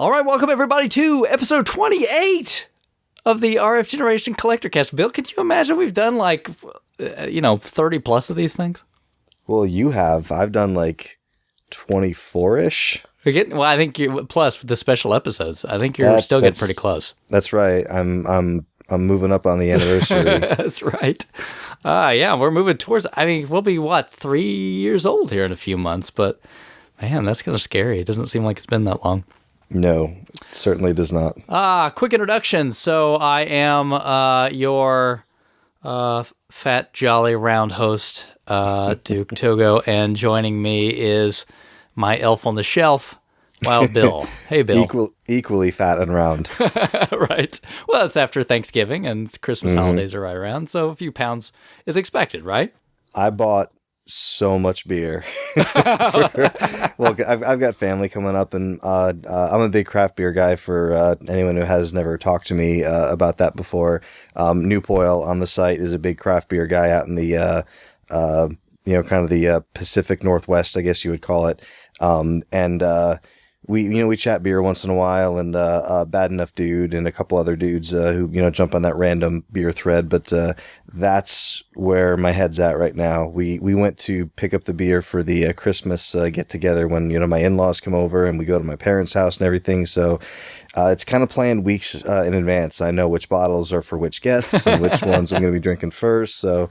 All right, welcome everybody to episode 28 of the RF Generation Collectorcast. Bill, could you imagine we've done 30 plus of these things? Well, you have. I've done 24-ish. I think plus the special episodes. I think you're still getting pretty close. That's right. I'm moving up on the anniversary. That's right. Yeah, we're moving towards. I mean, we'll be 3 years old here in a few months, but man, that's kind of scary. It doesn't seem like it's been that long. No, it certainly does not. Quick introduction. So I am your fat, jolly, round host, Duke Togo, and joining me is my elf on the shelf, Wild Bill. Hey, Bill. Equally fat and round. Right. Well, it's after Thanksgiving, and Christmas holidays are right around, so a few pounds is expected, right? I bought so much beer. Well, I've got family coming up, and I'm a big craft beer guy. For anyone who has never talked to me about that before, New Poil on the site is a big craft beer guy out in the kind of the Pacific Northwest, I guess you would call it. We chat beer once in a while, and Bad Enough Dude and a couple other dudes who jump on that random beer thread. But that's where my head's at right now. We went to pick up the beer for the Christmas get together when my in-laws come over and we go to my parents' house and everything. So it's kind of planned weeks in advance. I know which bottles are for which guests and which ones I'm going to be drinking first. So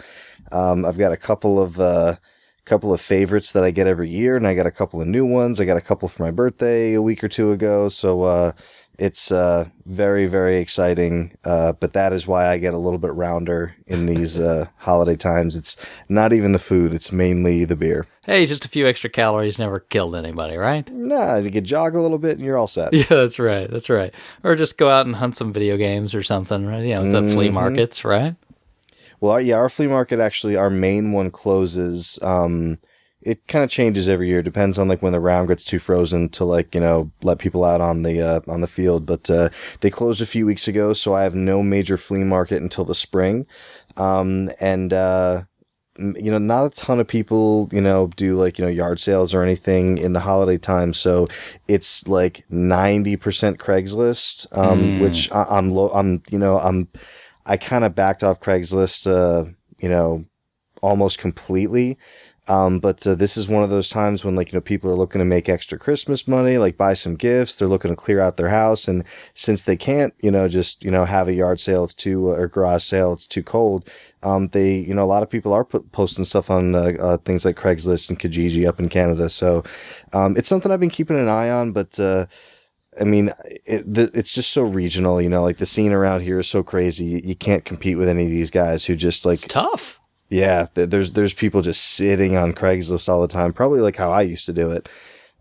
I've got a couple of favorites that I get every year, and I got a couple of new ones. I got a couple for my birthday a week or two ago, so it's very, very exciting, but that is why I get a little bit rounder in these holiday times. It's not even the food, it's mainly the beer. Hey, just a few extra calories never killed anybody, right? Nah, you could jog a little bit and you're all set. Yeah, that's right. Or just go out and hunt some video games or something, right? The flea markets, right? Well, our flea market, actually, our main one closes. It kind of changes every year. Depends on when the ground gets too frozen to let people out on the field. But they closed a few weeks ago, so I have no major flea market until the spring. Not a ton of people do yard sales or anything in the holiday time. So it's 90% Craigslist, which I kind of backed off Craigslist, almost completely. But this is one of those times when people are looking to make extra Christmas money, buy some gifts. They're looking to clear out their house. And since they can't, just have a yard sale, it's too, or garage sale, it's too cold. A lot of people are posting stuff on things like Craigslist and Kijiji up in Canada. So it's something I've been keeping an eye on, but I mean, it's just so regional, the scene around here is so crazy. You can't compete with any of these guys who just it's tough. Yeah, there's people just sitting on Craigslist all the time, probably how I used to do it.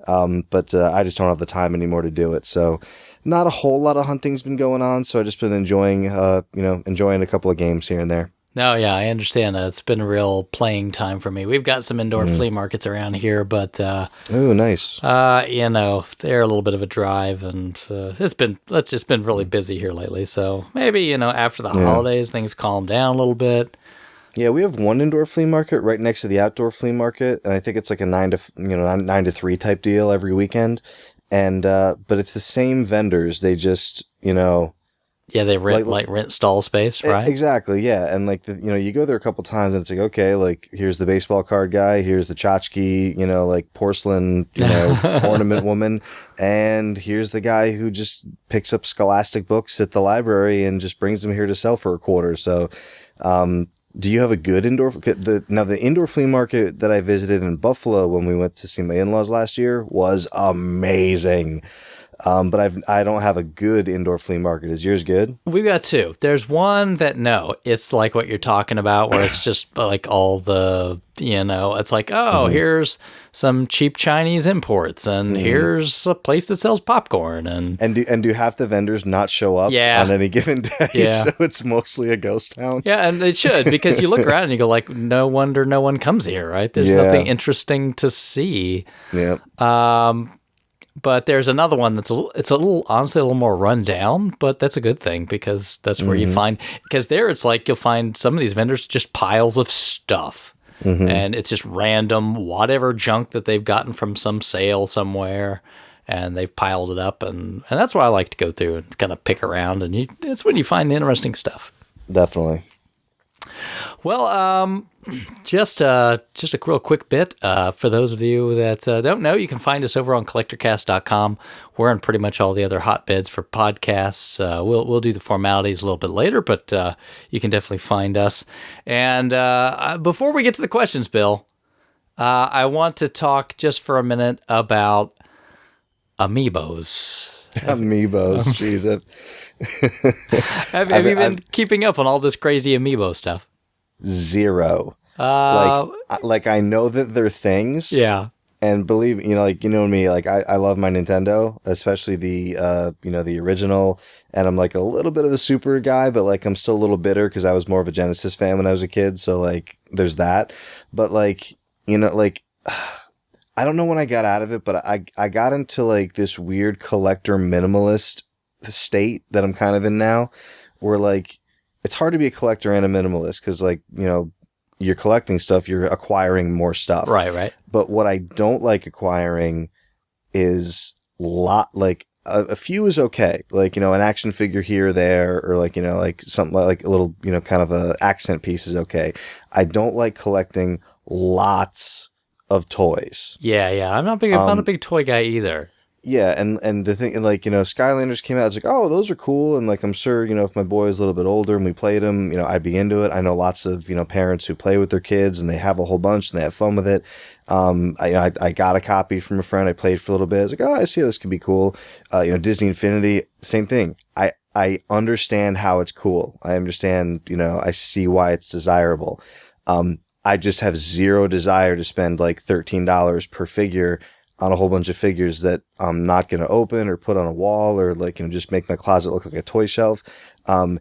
But I just don't have the time anymore to do it. So not a whole lot of hunting's been going on. So I've just been enjoying a couple of games here and there. No, yeah, I understand that. It's been a real playing time for me. We've got some indoor flea markets around here, but oh, nice. They're a little bit of a drive, and it's just been really busy here lately. So maybe after the holidays, things calm down a little bit. Yeah, we have one indoor flea market right next to the outdoor flea market, and I think it's a 9 to 3 type deal every weekend. And but it's the same vendors. They just Yeah, they rent stall space, right? Exactly, yeah. And you go there a couple times and it's okay, here's the baseball card guy, here's the tchotchke, porcelain, ornament woman, and here's the guy who just picks up scholastic books at the library and just brings them here to sell for a quarter. So, do you have a good indoor? The indoor flea market that I visited in Buffalo when we went to see my in-laws last year was amazing. But I don't have a good indoor flea market. Is yours good? We've got two. There's one that, it's like what you're talking about, where it's just all the, it's here's some cheap Chinese imports, and here's a place that sells popcorn. And do half the vendors not show up on any given day? Yeah. So it's mostly a ghost town? Yeah, and it should, because you look around and you go no wonder no one comes here, right? There's nothing interesting to see. Yeah. But there's another one that's honestly a little more run down, but that's a good thing, because that's where you find, because there it's you'll find some of these vendors just piles of stuff, and it's just random whatever junk that they've gotten from some sale somewhere, and they've piled it up, and that's why I like to go through and kind of pick around, and it's when you find the interesting stuff. Definitely. Well, just a real quick bit for those of you that don't know, you can find us over on collectorcast.com. We're in pretty much all the other hotbeds for podcasts. We'll do the formalities a little bit later, but you can definitely find us. And before we get to the questions, Bill, I want to talk just for a minute about amiibos. Amiibos, jeez. Have you been keeping up on all this crazy amiibo stuff? Zero. Like I know that they're things. Yeah. And believe me, like I love my Nintendo, especially the the original. And I'm like a little bit of a Super guy, but like I'm still a little bitter because I was more of a Genesis fan when I was a kid. So like there's that. But like I don't know when I got out of it, but I got into like this weird collector minimalist state that I'm kind of in now, where like it's hard to be a collector and a minimalist because like you're collecting stuff, you're acquiring more stuff, right. But what I don't like acquiring is a few is okay, like an action figure here or there, or like like something like a little kind of a accent piece is okay. I don't like collecting lots of toys. Yeah. I'm not a big toy guy either. Yeah, and the thing, like, Skylanders came out, it's like, oh, those are cool, and, like, I'm sure, if my boy was a little bit older and we played them, I'd be into it. I know lots of, parents who play with their kids, and they have a whole bunch, and they have fun with it. I got a copy from a friend, I played for a little bit, I was like, oh, I see how this could be cool. Disney Infinity, same thing. I understand how it's cool. I understand, I see why it's desirable. I just have zero desire to spend, like, $13 per figure on a whole bunch of figures that I'm not going to open or put on a wall or like, just make my closet look like a toy shelf. I'm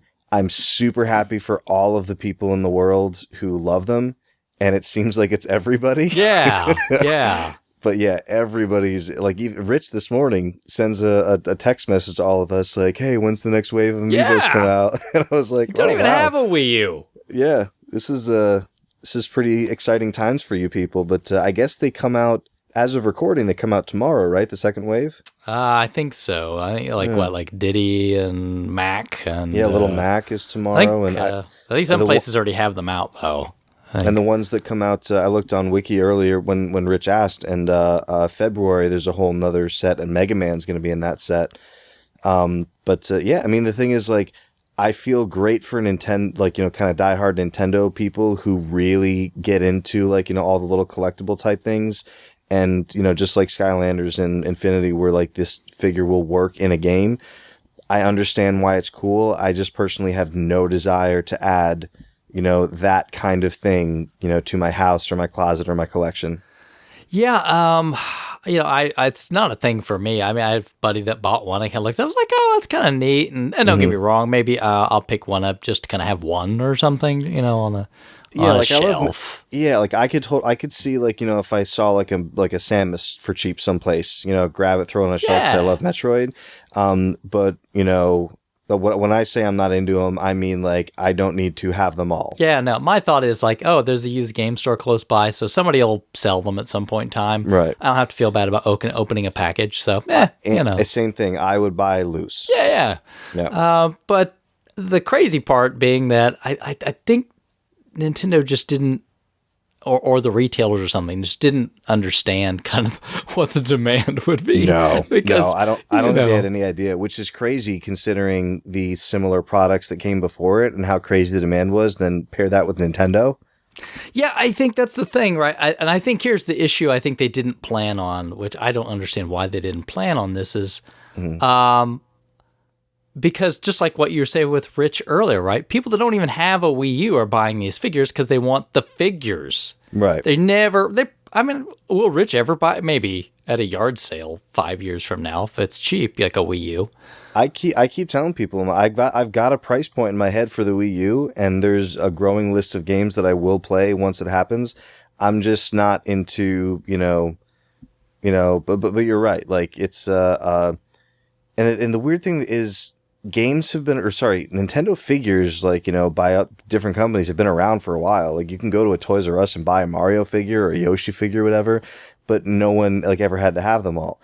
super happy for all of the people in the world who love them. And it seems like it's everybody. Yeah. Yeah. But yeah, everybody's like, even Rich this morning sends a text message to all of us like, hey, when's the next wave of Amiibos come out? And I was like, don't even have a Wii U. Yeah. This is pretty exciting times for you people. But I guess they come out, as of recording, they come out tomorrow, right? The second wave? I think so. I think like Diddy and Mac and Little Mac is tomorrow, I think some places already have them out though. And the ones that come out, I looked on Wiki earlier when Rich asked, and February there's a whole nother set, and Mega Man's going to be in that set. But yeah, I mean the thing is like, I feel great for Nintendo, like kind of diehard Nintendo people who really get into like all the little collectible type things. And, just like Skylanders and Infinity, where like this figure will work in a game, I understand why it's cool. I just personally have no desire to add, that kind of thing, to my house or my closet or my collection. Yeah. It's not a thing for me. I mean, I have a buddy that bought one. I kind of looked, I was like, oh, that's kind of neat. And don't get me wrong, maybe I'll pick one up just to kind of have one or something, on a shelf. Like I could see like if I saw like a Samus for cheap someplace, grab it, throw it on a shelf because I love Metroid. But when I say I'm not into them, I mean like I don't need to have them all. Yeah, no. My thought is like, oh, there's a used game store close by, so somebody will sell them at some point in time. Right. I don't have to feel bad about opening a package. So, same thing. I would buy loose. Yeah. But the crazy part being that I think Nintendo just didn't, or the retailers or something, just didn't understand kind of what the demand would be. No, I don't think they had any idea, which is crazy considering the similar products that came before it and how crazy the demand was. Then pair that with Nintendo. Yeah, I think that's the thing, right? And I think here's the issue I think they didn't plan on, which I don't understand why they didn't plan on this is, because just like what you were saying with Rich earlier, right? People that don't even have a Wii U are buying these figures because they want the figures. Right. Will Rich ever buy, maybe at a yard sale 5 years from now, if it's cheap, like a Wii U? I keep telling people, I've got a price point in my head for the Wii U, and there's a growing list of games that I will play once it happens. I'm just not into, but you're right. Like it's, and the weird thing is, Nintendo figures, like, by different companies have been around for a while. Like, you can go to a Toys R Us and buy a Mario figure or a Yoshi figure or whatever, but no one, like, ever had to have them all.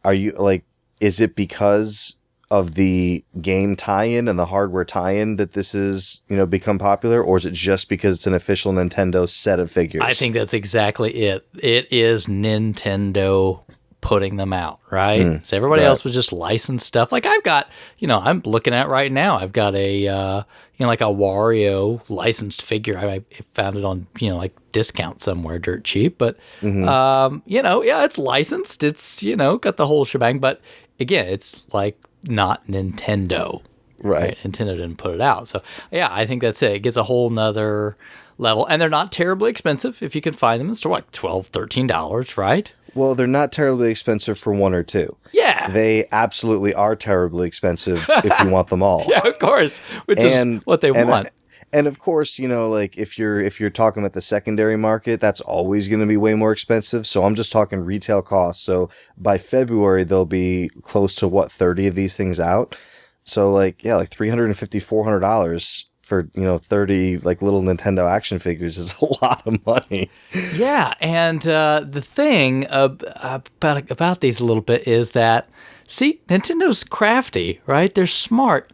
are you like, is it because of the game tie-in and the hardware tie-in that this is, become popular, or is it just because it's an official Nintendo set of figures? I think that's exactly it. It is Nintendo putting them out, right? So everybody else was just licensed stuff. Like I've got, I'm looking at right now. I've got a, like a Wario licensed figure. I found it on, like discount somewhere, dirt cheap. But, it's licensed. It's, got the whole shebang. But again, it's like not Nintendo. Right. Nintendo didn't put it out. So, yeah, I think that's it. It gets a whole nother level. And they're not terribly expensive if you can find them in store, like $12, $13, right? Well, they're not terribly expensive for one or two. Yeah. They absolutely are terribly expensive if you want them all. Yeah, of course, which is what they want. And of course, like if you're talking about the secondary market, that's always going to be way more expensive. So I'm just talking retail costs. So by February, there'll be close to 30 of these things out. So like $350, $400 for 30 like little Nintendo action figures is a lot of money. Yeah, and the thing about these a little bit is that, see, Nintendo's crafty, right? They're smart.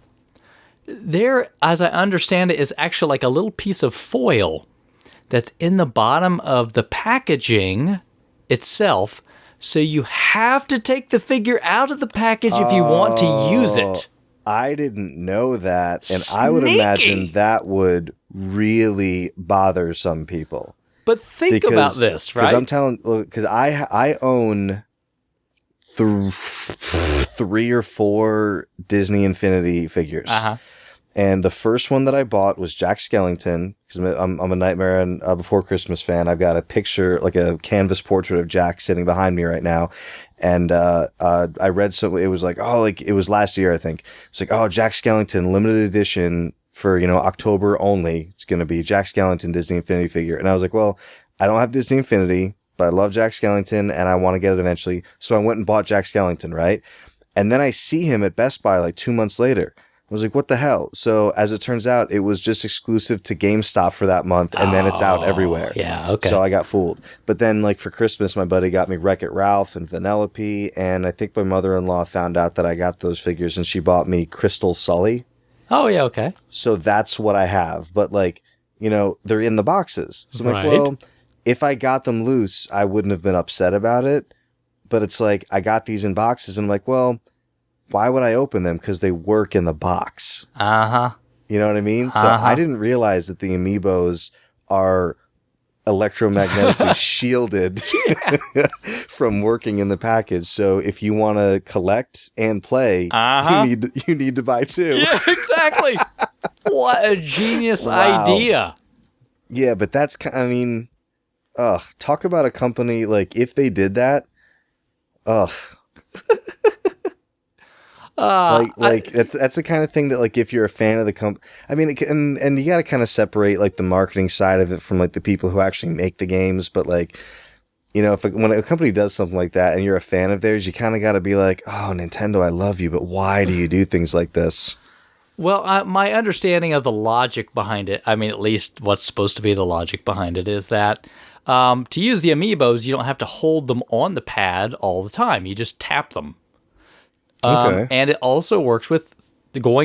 There, as I understand it, is actually like a little piece of foil that's in the bottom of the packaging itself. So you have to take the figure out of the package if you want to use it. I didn't know that, and Sneaky. I would imagine that would really bother some people. But think about this, right? Because I own three or four Disney Infinity figures. And the first one that I bought was Jack Skellington, because I'm a Nightmare on Before Christmas fan. I've got a picture, like a canvas portrait of Jack sitting behind me right now. And I read it was like, it was last year, I think. It's like, Jack Skellington, limited edition for, October only. It's going to be Jack Skellington Disney Infinity figure. And I was like, well, I don't have Disney Infinity, but I love Jack Skellington and I want to get it eventually. So I went and bought Jack Skellington, right? And then I see him at Best Buy like 2 months later. I was like, what the hell? So as it turns out, it was just exclusive to GameStop for that month, and then it's out everywhere. Yeah, okay. So I got fooled. But then, like, for Christmas, my buddy got me Wreck-It Ralph and Vanellope, and I think my mother-in-law found out that I got those figures, and she bought me Crystal Sully. Oh, yeah, okay. So that's what I have. But, like, they're in the boxes. So I'm like, well, if I got them loose, I wouldn't have been upset about it. But it's like, I got these in boxes, and I'm like, well, why would I open them? Because they work in the box. You know what I mean? So I didn't realize that the amiibos are electromagnetically shielded from working in the package. So if you want to collect and play, you need to buy two. Yeah, exactly. What a genius idea. Yeah, but that's, talk about a company, like, if they did that, that's the kind of thing that, like, if you're a fan of the company, and you got to kind of separate, like, the marketing side of it from, like, the people who actually make the games. But, like, when a company does something like that and you're a fan of theirs, you kind of got to be like, oh, Nintendo, I love you, but why do you do things like this? Well, my understanding of the logic behind it, at least what's supposed to be the logic behind it, is that to use the amiibos, you don't have to hold them on the pad all the time. You just tap them. Okay. And it also going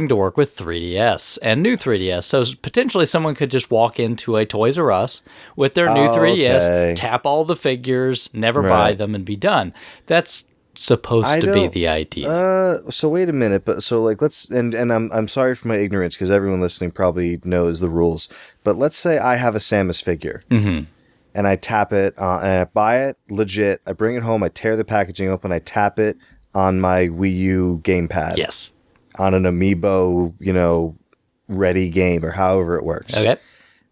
to work with 3DS and new 3DS. So potentially someone could just walk into a Toys R Us with their new 3DS, tap all the figures, never buy them, and be done. That's supposed to be the idea. So wait a minute, but so like and I'm sorry for my ignorance because everyone listening probably knows the rules. But let's say I have a Samus figure. And I tap it, and I buy it legit. I bring it home. I tear the packaging open. I tap it on my Wii U gamepad. Yes. On an amiibo, ready game or however it works. Okay.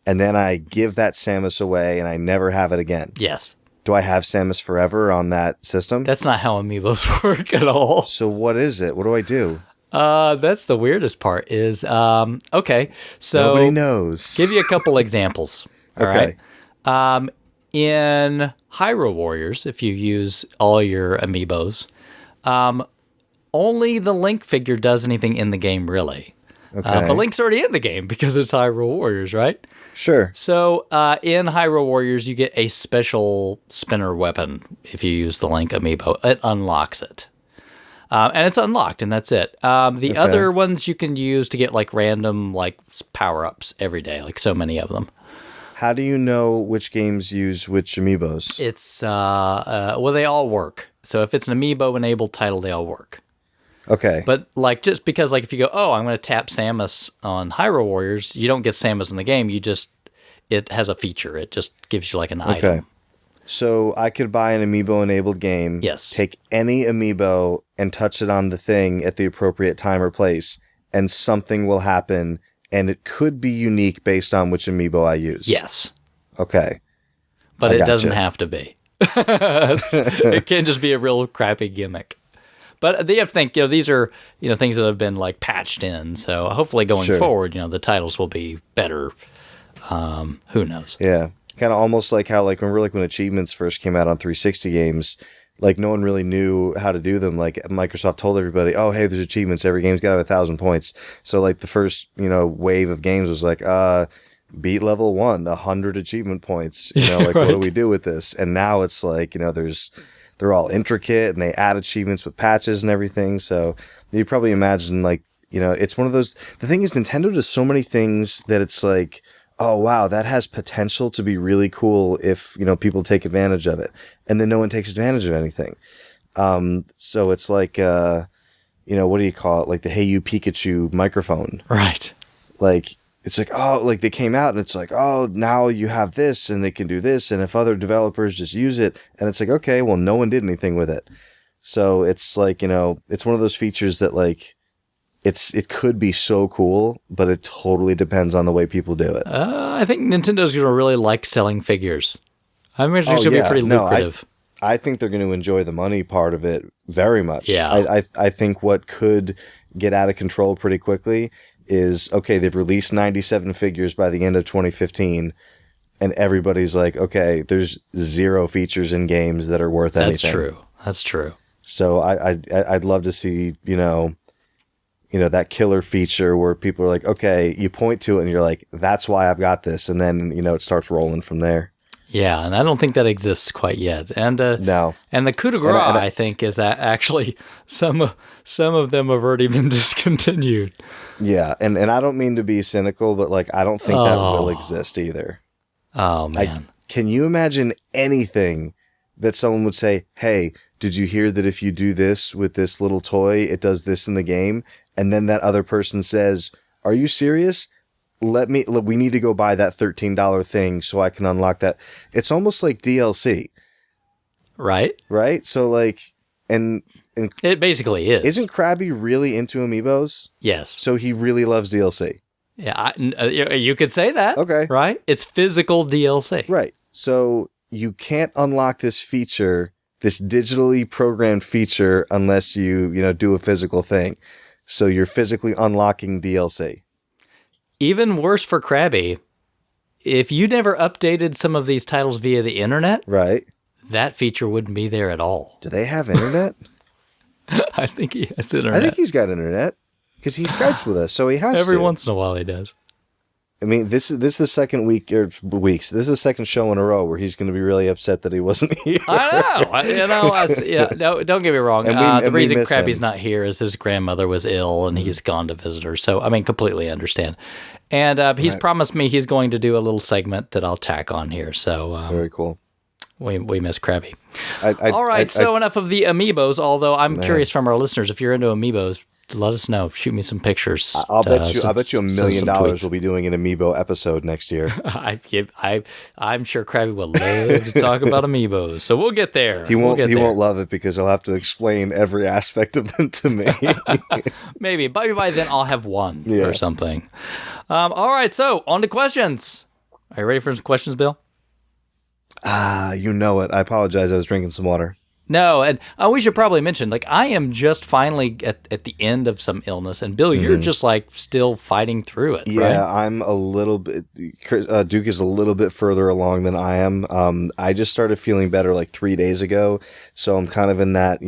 And then I give that Samus away and I never have it again. Yes. Do I have Samus forever on that system? That's not how amiibos work at all. So what is it? What do I do? That's the weirdest part is, okay. So nobody knows. Give you a couple examples. All right. In Hyrule Warriors, if you use all your amiibos, only the Link figure does anything in the game, really. Okay. But Link's already in the game because it's Hyrule Warriors, right? Sure. So in Hyrule Warriors, you get a special spinner weapon if you use the Link amiibo. It unlocks it. And it's unlocked, and that's it. The other ones you can use to get like random like power-ups every day, like so many of them. How do you know which games use which amiibos? It's well, they all work. So if it's an amiibo-enabled title, they all work. Okay. But like just because like if you go, oh, I'm going to tap Samus on Hyrule Warriors, you don't get Samus in the game. It has a feature. It just gives you like an item. So I could buy an amiibo-enabled game, Yes. take any amiibo and touch it on the thing at the appropriate time or place, and something will happen, and it could be unique based on which amiibo I use. Yes. Okay. But it doesn't have to be. It can just be a real crappy gimmick. But you have to think, these are, things that have been like patched in. So hopefully going forward, the titles will be better. Who knows? Yeah. Kind of almost like how when achievements first came out on 360 games, like no one really knew how to do them. Like Microsoft told everybody, oh, hey, there's achievements. Every game's got to have 1,000 points. So like the first, wave of games was like, beat level 1, 100 achievement points. What do we do with this? And now it's like, they're all intricate and they add achievements with patches and everything. So you probably imagine it's one of those, the thing is Nintendo does so many things that it's like, oh, wow, that has potential to be really cool if, people take advantage of it. And then no one takes advantage of anything. So it's like, what do you call it? Like the Hey You Pikachu microphone. Right. Like, it's like, oh, like they came out and it's like, oh, now you have this and they can do this. And if other developers just use it, and it's like, okay, well, no one did anything with it. So it's like, it's one of those features that like, it could be so cool, but it totally depends on the way people do it. I think Nintendo's going to really like selling figures. I mean, it's going to be pretty lucrative. I think they're going to enjoy the money part of it very much. Yeah. I think what could get out of control pretty quickly is, okay, they've released 97 figures by the end of 2015, and everybody's like, okay, there's 0 features in games that are worth anything. That's true. So I'd love to see, that killer feature where people are like, okay, you point to it and you're like, that's why I've got this. And then, it starts rolling from there. Yeah. And I don't think that exists quite yet. And no. And the coup de grace, I think, is that actually some of them have already been discontinued. Yeah. And I don't mean to be cynical, but like, I don't think that will exist either. Oh, man. Can you imagine anything that someone would say, hey, did you hear that if you do this with this little toy, it does this in the game? And then that other person says, are you serious? We need to go buy that $13 thing so I can unlock that. It's almost like DLC. Right? Right? So like, and it basically is. Isn't Krabby really into amiibos? Yes. So he really loves DLC. Yeah, you could say that. Okay. Right? It's physical DLC. Right. So you can't unlock this feature, this digitally programmed feature, unless you do a physical thing. So you're physically unlocking DLC. Even worse for Krabby, if you never updated some of these titles via the internet, right, that feature wouldn't be there at all. Do they have internet? I think he has internet. I think he's got internet because he Skypes with us, so he has every to. once in a while he does. I mean, this is the second week or weeks. This is the second show in a row where he's going to be really upset that he wasn't here. I know. No, don't get me wrong. The reason Krabby's not here is his grandmother was ill and he's gone to visit her. So, I mean, completely understand. And he's promised me he's going to do a little segment that I'll tack on here. So very cool. We miss Krabby. All right, so enough of the amiibos. Although I'm curious from our listeners, if you're into amiibos, let us know. Shoot me some pictures. I'll bet you $1 million we'll be doing an amiibo episode next year. I'm sure Krabby will love to talk about amiibos. So we'll get there. He won't love it because I'll have to explain every aspect of them to me. Maybe by then I'll have one or something. All right, so on to questions. Are you ready for some questions, Bill? You know it. I apologize. I was drinking some water. No, and we should probably mention, like, I am just finally at the end of some illness, and Bill, you're just, like, still fighting through it, right? Yeah, I'm a little bit, Duke is a little bit further along than I am. I just started feeling better, like, 3 days ago, so I'm kind of in that,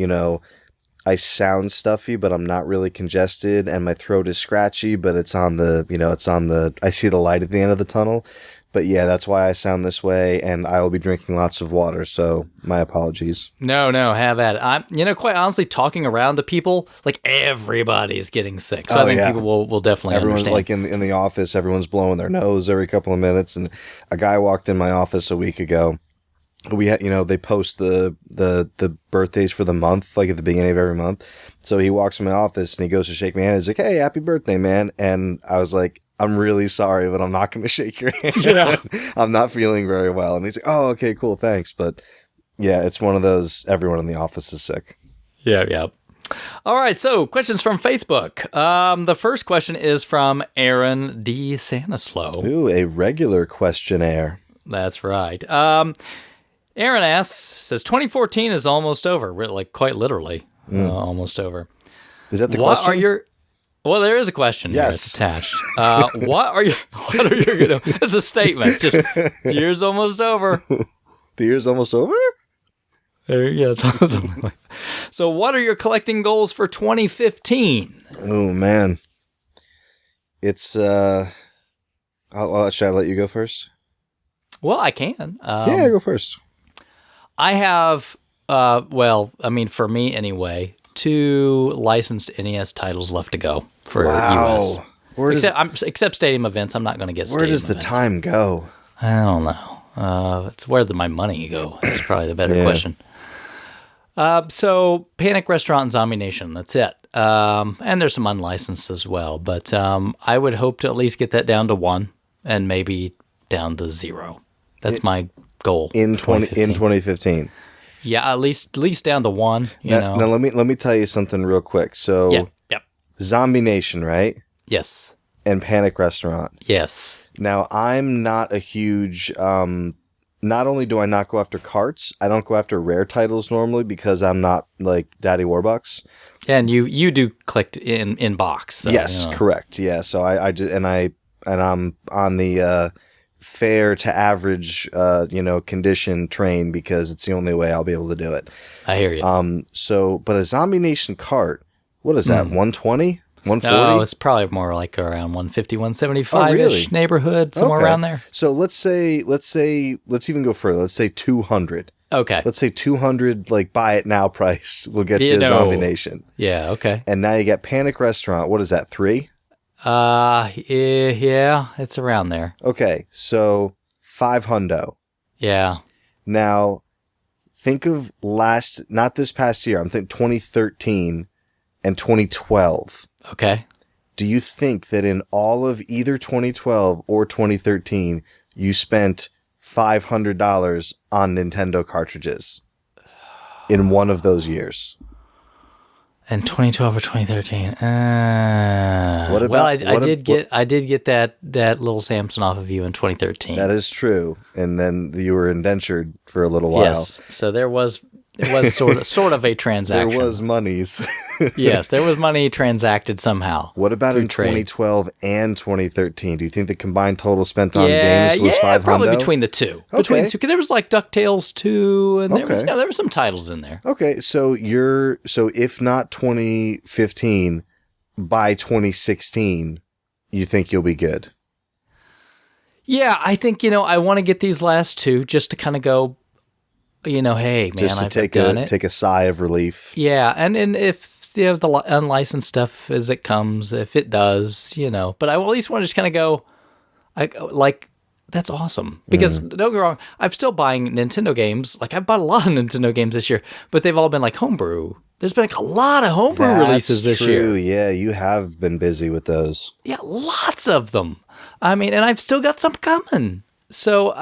I sound stuffy, but I'm not really congested, and my throat is scratchy, but it's on the, I see the light at the end of the tunnel. But yeah, that's why I sound this way, and I will be drinking lots of water, so my apologies. No, have at it. I'm, quite honestly, talking around to people, like everybody's getting sick. So I think people will definitely Everyone's understand. like in the office, everyone's blowing their nose every couple of minutes. And a guy walked in my office a week ago. We had, they post the birthdays for the month, like at the beginning of every month. So he walks in my office and he goes to shake my hand. He's like, "Hey, happy birthday, man." And I was like, "I'm really sorry, but I'm not going to shake your hand. Yeah. I'm not feeling very well." And he's like, "Oh, okay, cool. Thanks." But yeah, it's one of those, everyone in the office is sick. Yeah. All right, so questions from Facebook. The first question is from Aaron D. Sanislow. Ooh, a regular questionnaire. That's right. Aaron says 2014 is almost over, like quite literally, almost over. Is that the What question? are your... Well, there is a question here. Yes. It's attached. What are your... It's a statement. Just, the year's almost over. The year's almost over? Something like that. So what are your collecting goals for 2015? Oh, man. It's, should I let you go first? Well, I can. Yeah, go first. I have, for me anyway, 2 licensed NES titles left to go for US. Except stadium events, I'm not going to get stadium events. Where does the time go? I don't know. It's where did my money go? That's probably the better question. So Panic Restaurant and Zombie Nation, that's it. And there's some unlicensed as well, but I would hope to at least get that down to 1 and maybe down to 0. That's my goal in 2015. Yeah, at least down to 1. Now let me tell you something real quick. So, Yep. Zombie Nation, right? Yes. And Panic Restaurant. Yes. Now I'm not a huge. Not only do I not go after carts, I don't go after rare titles normally because I'm not like Daddy Warbucks. And you do collect in box. So, yes, correct. Yeah, so I just and I'm on the fair to average condition train because it's the only way I'll be able to do it. I hear you. But a Zombie Nation cart, what is that? 120? 140? No, it's probably more like around 150, 175-ish neighborhood, somewhere around there. So let's even go further. Let's say 200. Okay. Let's say 200, like buy it now price will get you a Zombie Nation. Yeah, okay. And now you get Panic Restaurant. What is that, 3? Yeah, it's around there. Okay, so 5 hundo. Yeah. Now, think of not this past year, I'm thinking 2013 and 2012. Okay. Do you think that in all of either 2012 or 2013, you spent $500 on Nintendo cartridges in one of those years? In 2012 or 2013. I did get that little Samson off of you in 2013. That is true. And then you were indentured for a little while. Yes. So it was sort of a transaction. There was monies. Yes, there was money transacted somehow. What about in 2012 and 2013? Do you think the combined total spent on games was $500? Probably between the two. Okay. Because there was like DuckTales 2, and there were some titles in there. Okay, so if not 2015, by 2016, you think you'll be good? Yeah, I think I want to get these last 2 just to kind of go. Hey, man, just to take a sigh of relief. Yeah, and if you have the unlicensed stuff as it comes, if it does, but I at least want to just kind of go, that's awesome. Because don't get me wrong, I'm still buying Nintendo games. Like, I've bought a lot of Nintendo games this year, but they've all been like homebrew. There's been like a lot of homebrew releases this year. Yeah, you have been busy with those. Yeah, lots of them. I mean, and I've still got some coming. So,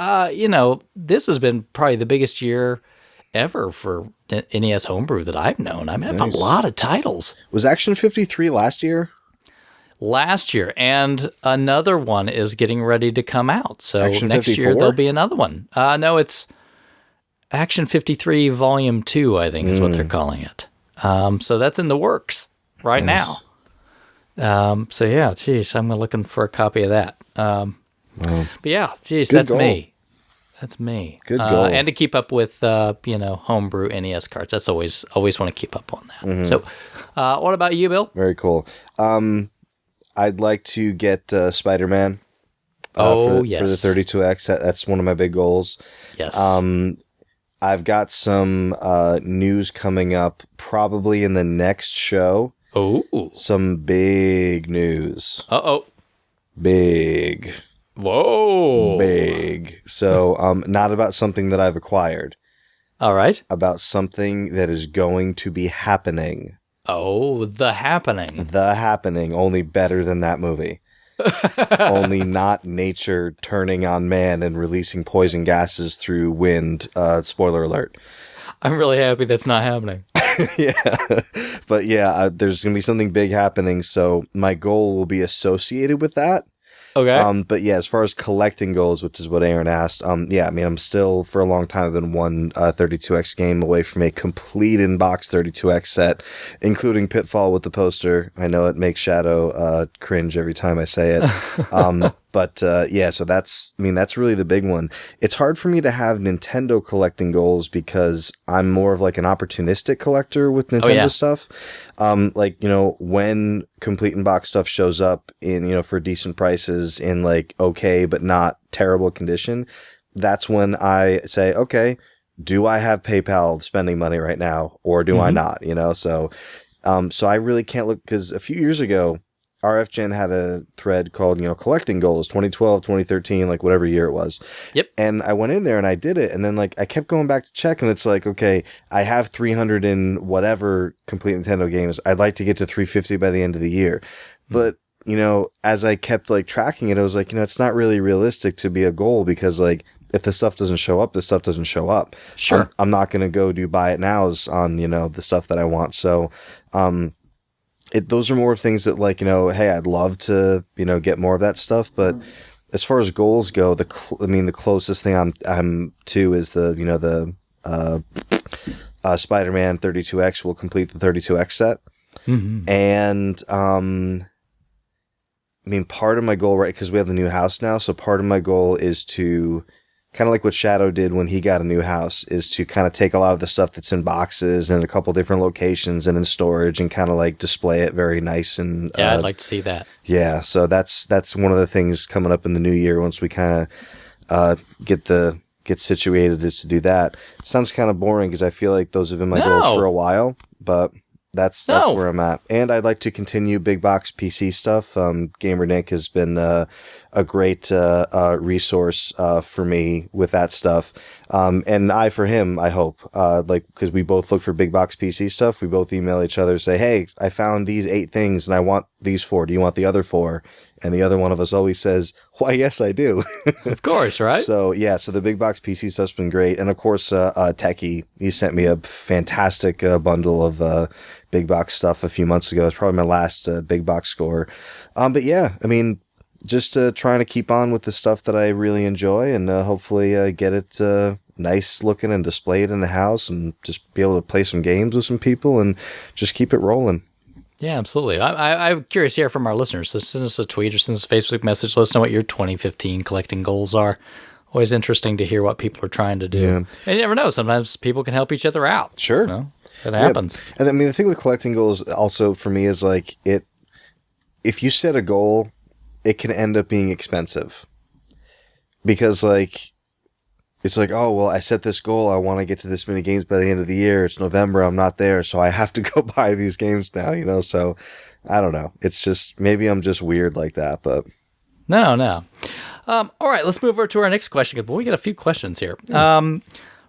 this has been probably the biggest year ever for NES homebrew that I've known. I mean, I've a lot of titles. Was Action 53 last year? Last year, and another one is getting ready to come out. So Action next 54? year there'll be another one. No, it's Action 53 Volume 2, I think is what they're calling it. So that's in the works right now. So yeah, geez, I'm looking for a copy of that. But yeah, geez, that's goal. Me. That's me. Good goal. And to keep up with, homebrew NES cards. That's always want to keep up on that. Mm-hmm. So, what about you, Bill? Very cool. I'd like to get Spider-Man. Oh, for yes. the 32X. That's one of my big goals. Yes. I've got some news coming up probably in the next show. Oh. Some big news. Uh-oh. Big. Whoa. Big. So, not about something that I've acquired. All right. About something that is going to be happening. Oh, The Happening. The Happening, only better than that movie. Only not nature turning on man and releasing poison gases through wind. Spoiler alert. I'm really happy that's not happening. Yeah. But yeah, there's going to be something big happening. So my goal will be associated with that. Okay. But yeah, as far as collecting goes, which is what Aaron asked, yeah, I mean, I'm still, for a long time, I've been one 32X game away from a complete in-box 32X set, including Pitfall with the poster. I know it makes Shadow cringe every time I say it. But yeah, so that's really the big one. It's hard for me to have Nintendo collecting goals because I'm more of like an opportunistic collector with Nintendo stuff. Like, when complete in box stuff shows up in, for decent prices in like okay, but not terrible condition, that's when I say, okay, do I have PayPal spending money right now or do I not? So I really can't look, because a few years ago, RFGen had a thread called, collecting goals, 2012, 2013, like whatever year it was. Yep. And I went in there and I did it. And then like I kept going back to check and it's like, okay, I have 300 and whatever complete Nintendo games. I'd like to get to 350 by the end of the year. But, as I kept like tracking it, I was like, it's not really realistic to be a goal because like if the stuff doesn't show up, the stuff doesn't show up. Sure. I'm not going to go do buy it nows on, the stuff that I want. So, those are more things that like, hey, I'd love to, get more of that stuff. But as far as goals go, the closest thing I'm to is the Spider-Man 32X will complete the 32X set. Mm-hmm. And, part of my goal, right, because we have the new house now. So part of my goal is to kind of like what Shadow did when he got a new house, is to kind of take a lot of the stuff that's in boxes and a couple different locations and in storage and kind of like display it very nice. And yeah, I'd like to see that. Yeah, so that's one of the things coming up in the new year once we kind of get situated, is to do that. It sounds kind of boring because I feel like those have been my goals for a while, but that's where I'm at. And I'd like to continue big box PC stuff. Gamer Nick has been a great resource for me with that stuff. And I for him, I hope. Because we both look for big box PC stuff. We both email each other, say, hey, I found these 8 things and I want these 4. Do you want the other 4? And the other one of us always says, why, yes, I do. Of course, right? So, yeah, so the big box PC stuff's been great. And, of course, Techie, he sent me a fantastic bundle of big box stuff a few months ago. It's probably my last big box score. But, yeah, just trying to keep on with the stuff that I really enjoy and hopefully get it nice looking and display it in the house and just be able to play some games with some people and just keep it rolling. Yeah, absolutely. I'm curious here from our listeners. So send us a tweet or send us a Facebook message. Let us know what your 2015 collecting goals are. Always interesting to hear what people are trying to do. Yeah. And you never know. Sometimes people can help each other out. Sure. It happens. Yeah. And the thing with collecting goals also for me is like if you set a goal, it can end up being expensive. Because like, it's like, oh, well, I set this goal. I want to get to this many games by the end of the year. It's November. I'm not there. So I have to go buy these games now, So I don't know. It's just, maybe I'm just weird like that, but. No. All right, let's move over to our next question. Well, we got a few questions here.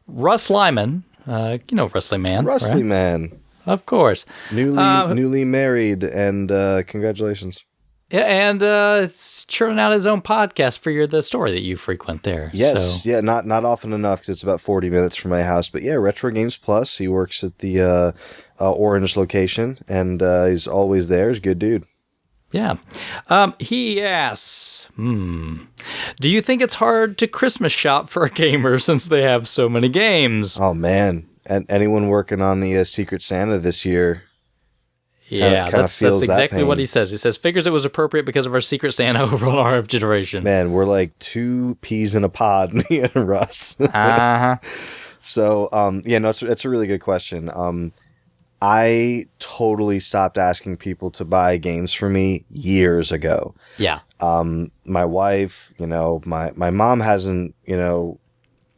Russ Lyman, Rusty Man. Rusty right? Man. Of course. Newly married, and congratulations. Yeah, and it's churning out his own podcast for the store that you frequent there. Yes, yeah, not often enough because it's about 40 minutes from my house. But yeah, Retro Games Plus. He works at the Orange location, and he's always there. He's a good dude. Yeah. He asks, do you think it's hard to Christmas shop for a gamer since they have so many games? Oh, man. And anyone working on the Secret Santa this year... Yeah, that's exactly what he says. He says, figures it was appropriate because of our Secret Santa over on RF Generation. Man, we're like 2 peas in a pod, me and Russ. Uh-huh. So, it's a really good question. I totally stopped asking people to buy games for me years ago. Yeah. My wife, my mom hasn't,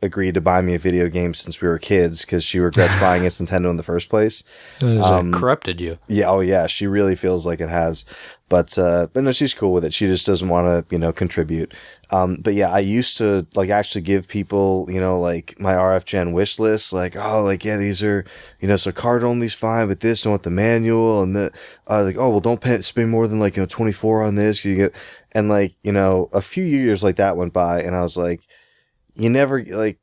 agreed to buy me a video game since we were kids because she regrets buying against Nintendo in the first place. Corrupted you. Yeah, oh yeah, she really feels like it has. But no, she's cool with it. She just doesn't want to, contribute. But yeah, I used to like actually give people, like my RF Gen wish list, like, oh, like, yeah, these are, so card only's fine, but this, I want the manual, and like, oh, well, don't spend more than like, 24 on this. You get, and like, a few years like that went by, and I was like, you never like.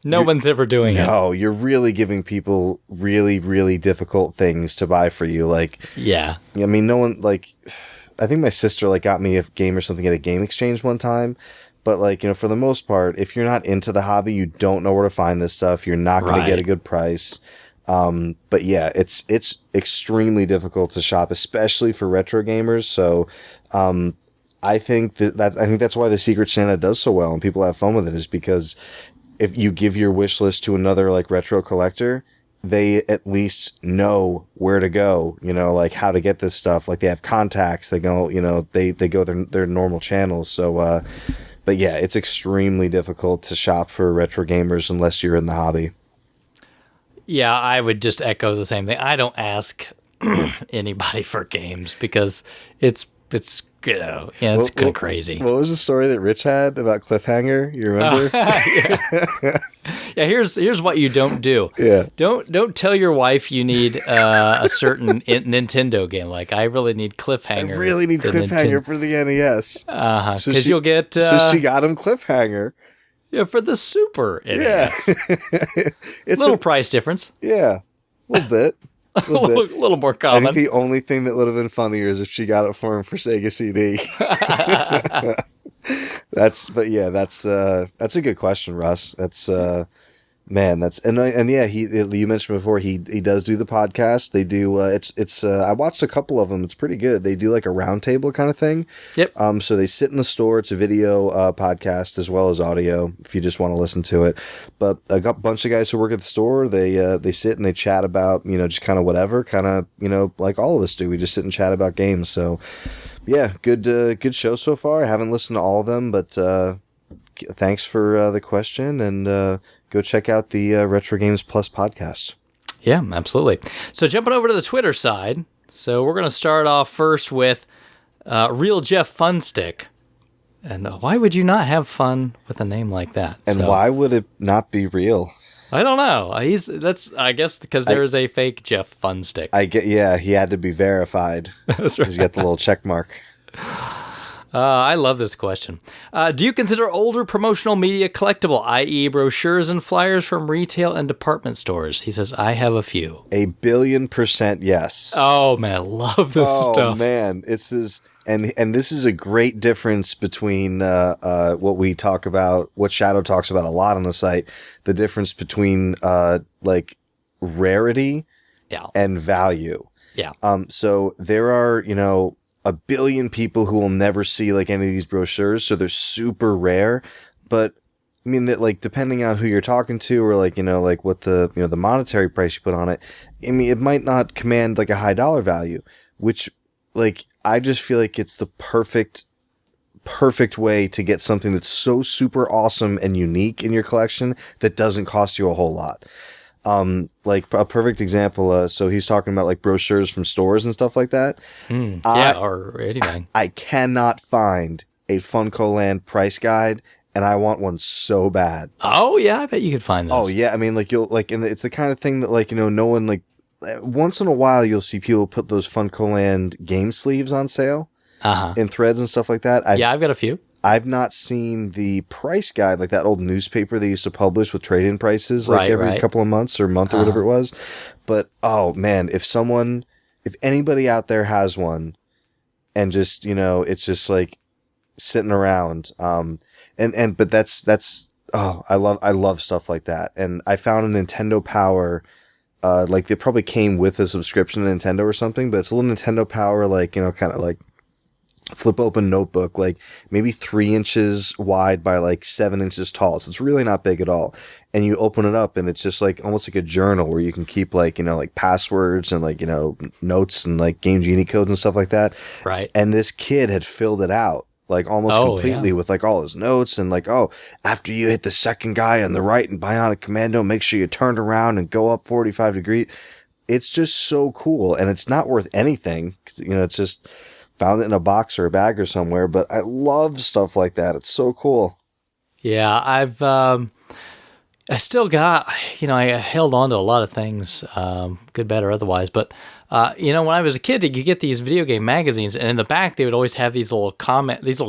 No one's ever doing it. No, you're really giving people really, really difficult things to buy for you. Like, yeah. I mean, no one, like, I think my sister, like, got me a game or something at a game exchange one time. But, like, for the most part, if you're not into the hobby, you don't know where to find this stuff. You're not going to get a good price. But yeah, it's extremely difficult to shop, especially for retro gamers. So, I think that's why the Secret Santa does so well and people have fun with it, is because if you give your wish list to another like retro collector, they at least know where to go, like how to get this stuff. Like they have contacts, they go, they go their normal channels. So, but yeah, it's extremely difficult to shop for retro gamers unless you're in the hobby. Yeah, I would just echo the same thing. I don't ask anybody for games because it's kind of crazy. What was the story that Rich had about Cliffhanger? You remember? Yeah. Here's what you don't do. Yeah. Don't tell your wife you need a certain Nintendo game. Like, I really need Cliffhanger. I really need Cliffhanger for the NES. Because you'll get. So she got him Cliffhanger. Yeah, for the Super NES. Yeah. It's a little price difference. Yeah, a little bit. A little more common. I think the only thing that would have been funnier is if she got it for him for Sega CD. That's a good question, Russ. That's man, yeah. You mentioned before he does do the podcast. They do. I watched a couple of them. It's pretty good. They do like a roundtable kind of thing. Yep. So they sit in the store. It's a video podcast as well as audio if you just want to listen to it. But a bunch of guys who work at the store, they sit and they chat about just kind of whatever, kind of like all of us do. We just sit and chat about games. So yeah, good show so far. I haven't listened to all of them, but thanks for the question and. Go check out the Retro Games Plus podcast. Yeah, absolutely. So jumping over to the Twitter side, so we're going to start off first with Real Jeff Funstick. And why would you not have fun with a name like that? And why would it not be real? I don't know. I guess because there is a fake Jeff Funstick. He had to be verified. That's right. He's got the little check mark. I love this question. Do you consider older promotional media collectible, i.e. brochures and flyers from retail and department stores? He says, I have a few. 1,000,000,000% yes. Oh, man, I love this stuff. Oh, man. And this is a great difference between what we talk about, what Shadow talks about a lot on the site, the difference between like rarity and value. Yeah. So there are, 1 billion people who will never see like any of these brochures, so they're super rare. But I mean that, like, depending on who you're talking to, or like like what the the monetary price you put on it, I mean it might not command like a high dollar value, which like I just feel like it's the perfect way to get something that's so super awesome and unique in your collection that doesn't cost you a whole lot. Like a perfect example, so he's talking about like brochures from stores and stuff like that. Or anything. I cannot find a Funko Land price guide, and I want one so bad. Oh yeah, I bet you could find those. Oh yeah, I mean like you'll like, and it's the kind of thing that like no one, like once in a while you'll see people put those Funko Land game sleeves on sale, in threads and stuff like that. I've got a few. I've not seen the price guide, like that old newspaper they used to publish with trade-in prices, like every couple of months or month or whatever it was. But, oh man, if anybody out there has one and just, it's just like sitting around, but that's, I love stuff like that. And I found a Nintendo Power, like they probably came with a subscription to Nintendo or something, but it's a little Nintendo Power, like, kind of like flip open notebook, like maybe 3 inches wide by like 7 inches tall. So it's really not big at all. And you open it up and it's just like almost like a journal where you can keep like, like passwords and like, notes and like Game Genie codes and stuff like that. Right. And this kid had filled it out like almost completely with like all his notes and like, after you hit the second guy on the right in Bionic Commando, make sure you turn around and go up 45 degrees. It's just so cool. And it's not worth anything because, it's just found it in a box or a bag or somewhere. But I love stuff like that. It's so cool. Yeah, I still got, I held on to a lot of things, good, bad, or otherwise. But, when I was a kid, you get these video game magazines, and in the back, they would always have these little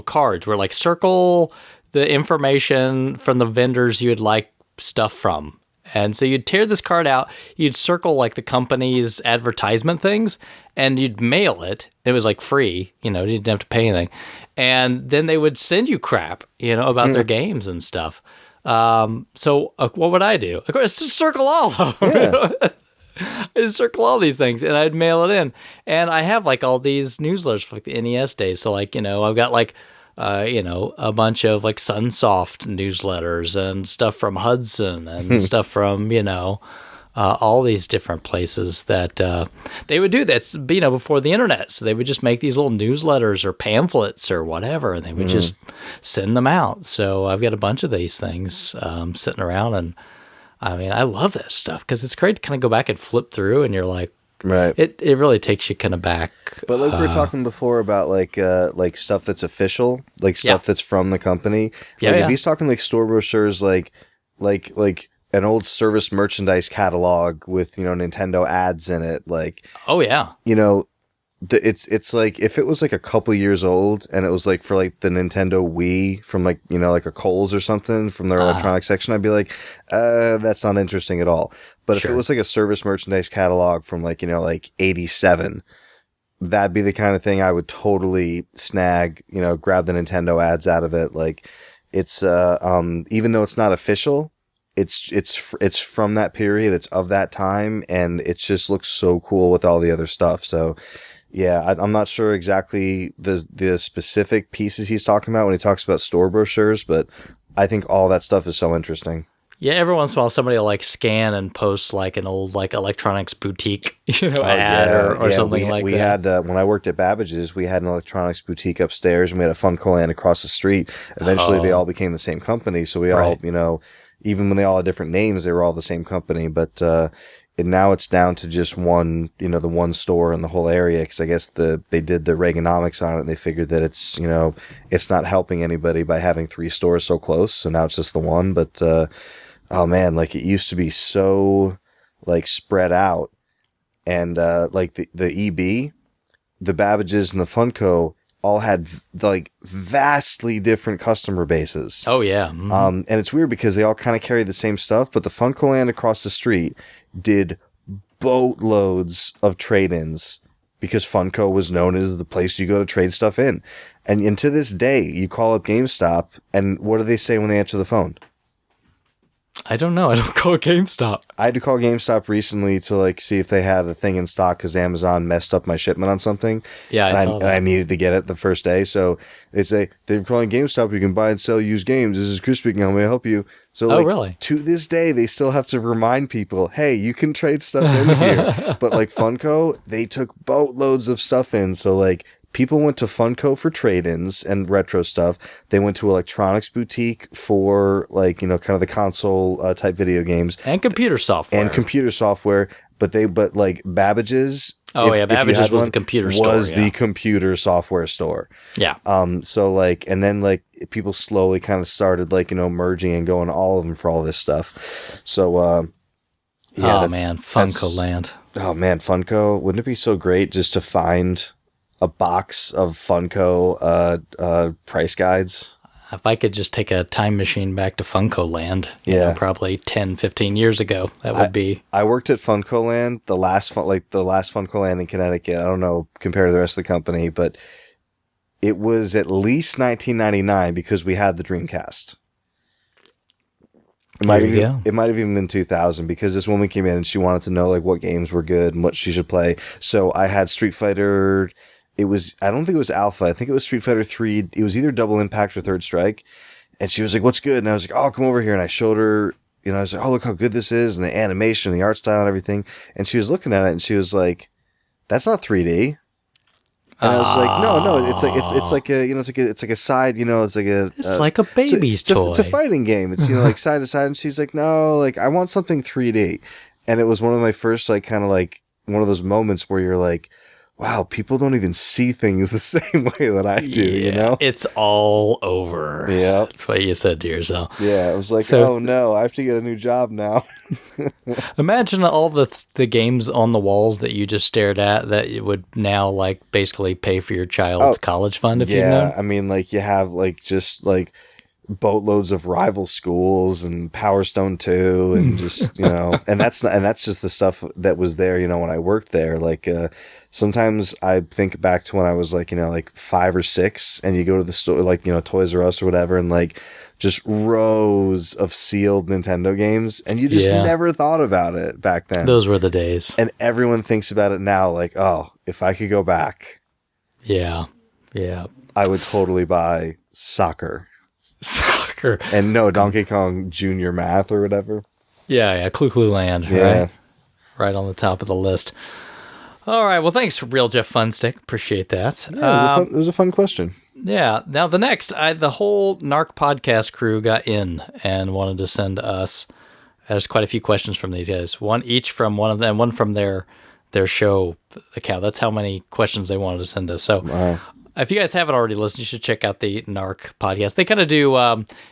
cards where like circle the information from the vendors you would like stuff from. And so you'd tear this card out, you'd circle like the company's advertisement things, and you'd mail it. It was like free, you didn't have to pay anything. And then they would send you crap, about their games and stuff. So what would I do? Of course, just circle all of them. Yeah. I just circle all these things and I'd mail it in. And I have like all these newsletters for like the NES days. So like, I've got like, a bunch of like Sunsoft newsletters and stuff from Hudson and stuff from, all these different places that they would do that, before the internet. So they would just make these little newsletters or pamphlets or whatever, and they would just send them out. So I've got a bunch of these things sitting around, and I mean, I love that stuff because it's great to kind of go back and flip through, and you're like, right. It really takes you kind of back. But like we were talking before about like stuff that's official, like stuff that's from the company. Like if he's talking like store brochures, like an old service merchandise catalog with, Nintendo ads in it. Like, oh yeah. It's like if it was like a couple years old and it was like for like the Nintendo Wii from like, like a Kohl's or something from their electronics section, I'd be like, that's not interesting at all. But if it was like a service merchandise catalog from like, like 87, that'd be the kind of thing I would totally snag, grab the Nintendo ads out of it. Like it's, even though it's not official, it's from that period, it's of that time, and it just looks so cool with all the other stuff. So yeah, I'm not sure exactly the specific pieces he's talking about when he talks about store brochures, but I think all that stuff is so interesting. Yeah, every once in a while somebody will like scan and post like an old like electronics boutique, ad or something like that. We had when I worked at Babbage's, we had an electronics boutique upstairs, and we had a Funko Land across the street. Eventually, they all became the same company, so we all, even when they all had different names, they were all the same company. But and now it's down to just one, the one store in the whole area, because I guess they did the Reaganomics on it, and they figured that it's, it's not helping anybody by having 3 stores so close. So now it's just the one. But oh man, like it used to be so like spread out, and like the EB, the Babbage's, and the Funko all had like vastly different customer bases. Oh yeah. Mm-hmm. And it's weird because they all kind of carried the same stuff, but the Funko Land across the street did boatloads of trade-ins because Funko was known as the place you go to trade stuff in. And to this day, you call up GameStop, and what do they say when they answer the phone? I don't know. I don't call GameStop. I had to call GameStop recently to like see if they had a thing in stock because Amazon messed up my shipment on something. Yeah, I saw that. And I needed to get it the first day. So they say, they're calling GameStop. You can buy and sell used games. This is Chris speaking. How may I help you? So like, really? To this day, they still have to remind people, hey, you can trade stuff in here. But like Funko, they took boatloads of stuff in. So like, people went to Funko for trade-ins and retro stuff. They went to Electronics Boutique for like, kind of the console type video games. And computer software. But like Babbage's. Babbage's was the computer store. Was the computer software store. Yeah. So like, and then like people slowly kind of started like, merging and going to all of them for all this stuff. So, Funko Land. Oh man, Funko. Wouldn't it be so great just to find a box of Funko price guides? If I could just take a time machine back to Funko Land, probably 10, 15 years ago, that would be... I worked at Funko Land, the last Funko Land in Connecticut. I don't know, compared to the rest of the company, but it was at least 1999 because we had the Dreamcast. It might have even been 2000 because this woman came in and she wanted to know like what games were good and what she should play. So I had Street Fighter it was, I don't think it was Alpha. I think it was Street Fighter 3. It was either Double Impact or Third Strike. And she was like, what's good? And I was like, oh, come over here. And I showed her, I was like, oh, look how good this is. And the animation, the art style and everything. And she was looking at it and she was like, that's not 3D. And I was like, no, it's like a, it's like a side, it's like a baby's toy. It's a fighting game. It's, like side to side. And she's like, no, like I want something 3D. And it was one of my first, like, kind of like one of those moments where you're like, wow, people don't even see things the same way that I do, It's all over. Yeah. That's what you said to yourself. Yeah, I was like, oh no, I have to get a new job now. Imagine all the games on the walls that you just stared at that you would now, like, basically pay for your child's college fund if you know. Yeah, I mean, like, you have, like, just, like, boatloads of rival schools and Power Stone 2 and just, and that's just the stuff that was there, when I worked there. Like, sometimes I think back to when I was like, like 5 or 6 and you go to the store, like, Toys R Us or whatever, and like just rows of sealed Nintendo games. And you just never thought about it back then. Those were the days. And everyone thinks about it now. Like, oh, if I could go back. Yeah. Yeah. I would totally buy soccer. Soccer. And no, Donkey Kong Junior Math or whatever. Yeah. Clue Clue Land. Yeah. Right on the top of the list. All right. Well, thanks, Real Jeff Funstick. Appreciate that. Yeah, it was a fun question. Yeah. Now, the next, the whole Narc podcast crew got in and wanted to send us. There's quite a few questions from these guys. One each from one of them, one from their show account. That's how many questions they wanted to send us. So, wow. If you guys haven't already listened, you should check out the Narc podcast. They kind of do,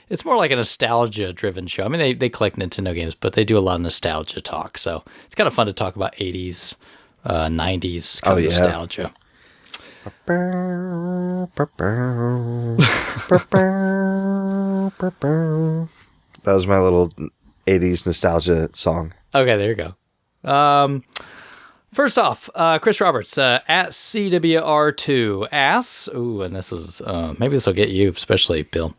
it's more like a nostalgia-driven show. I mean, they collect Nintendo games, but they do a lot of nostalgia talk. So it's kind of fun to talk about 80s, 90s kind of nostalgia. That was my little 80s nostalgia song. Okay, there you go. First off, Chris Roberts at CWR2 asks, and this was, maybe this will get you, especially Bill.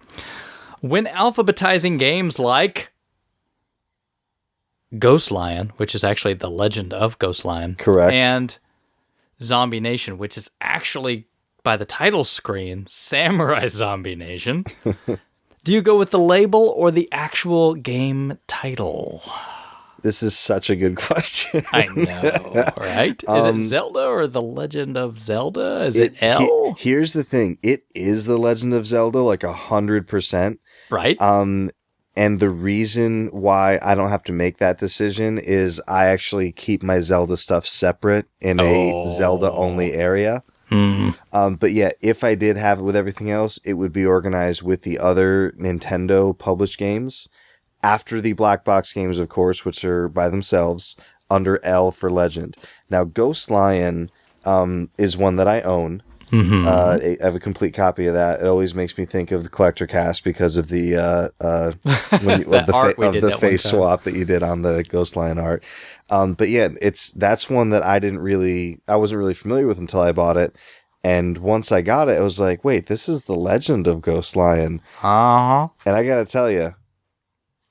When alphabetizing games like Ghost Lion, which is actually The Legend of Ghost Lion. Correct. And Zombie Nation, which is actually, by the title screen, Samurai Zombie Nation. Do you go with the label or the actual game title? This is such a good question. I know, right? Is it Zelda or The Legend of Zelda? Is it L? Here's the thing. It is The Legend of Zelda, like 100%. Right. And the reason why I don't have to make that decision is I actually keep my Zelda stuff separate in a Zelda-only area. But yeah, if I did have it with everything else, it would be organized with the other Nintendo published games. After the black box games, of course, which are by themselves, under L for Legend. Now, Ghost Lion is one that I own. Mm-hmm. I have a complete copy of that. It always makes me think of the Collectorcast because of the face swap that you did on the Ghost Lion art. But yeah, that's one that I wasn't really familiar with until I bought it. And once I got it, I was like, wait, this is The Legend of Ghost Lion. Uh-huh. And I gotta tell you,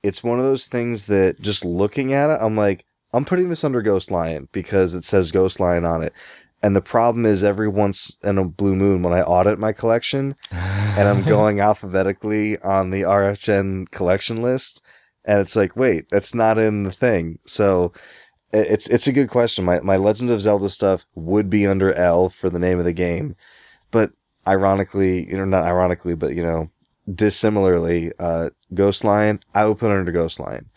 it's one of those things that just looking at it, I'm like, I'm putting this under Ghost Lion because it says Ghost Lion on it. And the problem is every once in a blue moon when I audit my collection and I'm going alphabetically on the RFGen collection list and it's like, wait, that's not in the thing. So it's a good question. My Legend of Zelda stuff would be under L for the name of the game. But ironically, not ironically, but dissimilarly, Ghost Lion, I would put under Ghost Lion.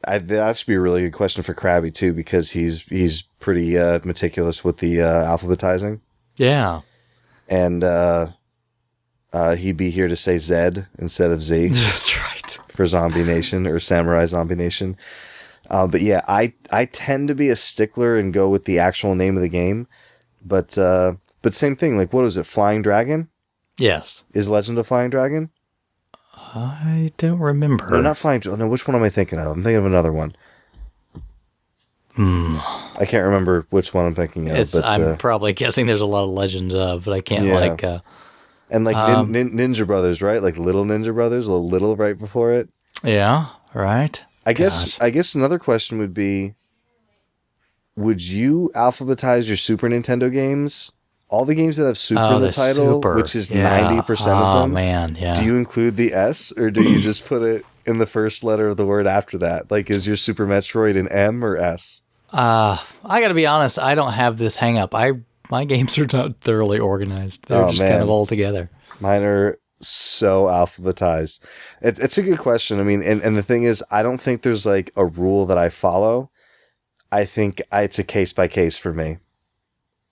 That should be a really good question for Krabby too, because he's pretty meticulous with the alphabetizing. Yeah, and he'd be here to say Z instead of Z. That's right. For Zombie Nation or Samurai Zombie Nation. But yeah, I tend to be a stickler and go with the actual name of the game. But same thing. Like, what is it? Flying Dragon? Yes. Is Legend of Flying Dragon? I don't remember. No, not Flying Dragon. No, which one am I thinking of? I'm thinking of another one. I can't remember which one I'm thinking of. I'm probably guessing there's a lot of Legends of, but I can't and like Ninja Brothers, right? Like Little Ninja Brothers, a little right before it. Yeah, right. I guess another question would be, would you alphabetize your Super Nintendo games? All the games that have Super in the title, which is 90% of them. Oh, man, yeah. Do you include the S, or do you just put it in the first letter of the word after that? Like, is your Super Metroid an M or S? I gotta be honest, I don't have this hang up. My games are not thoroughly organized. They're just kind of all together. Mine are so alphabetized. It's a good question. I mean, and the thing is, I don't think there's like a rule that I follow. I think it's a case by case for me.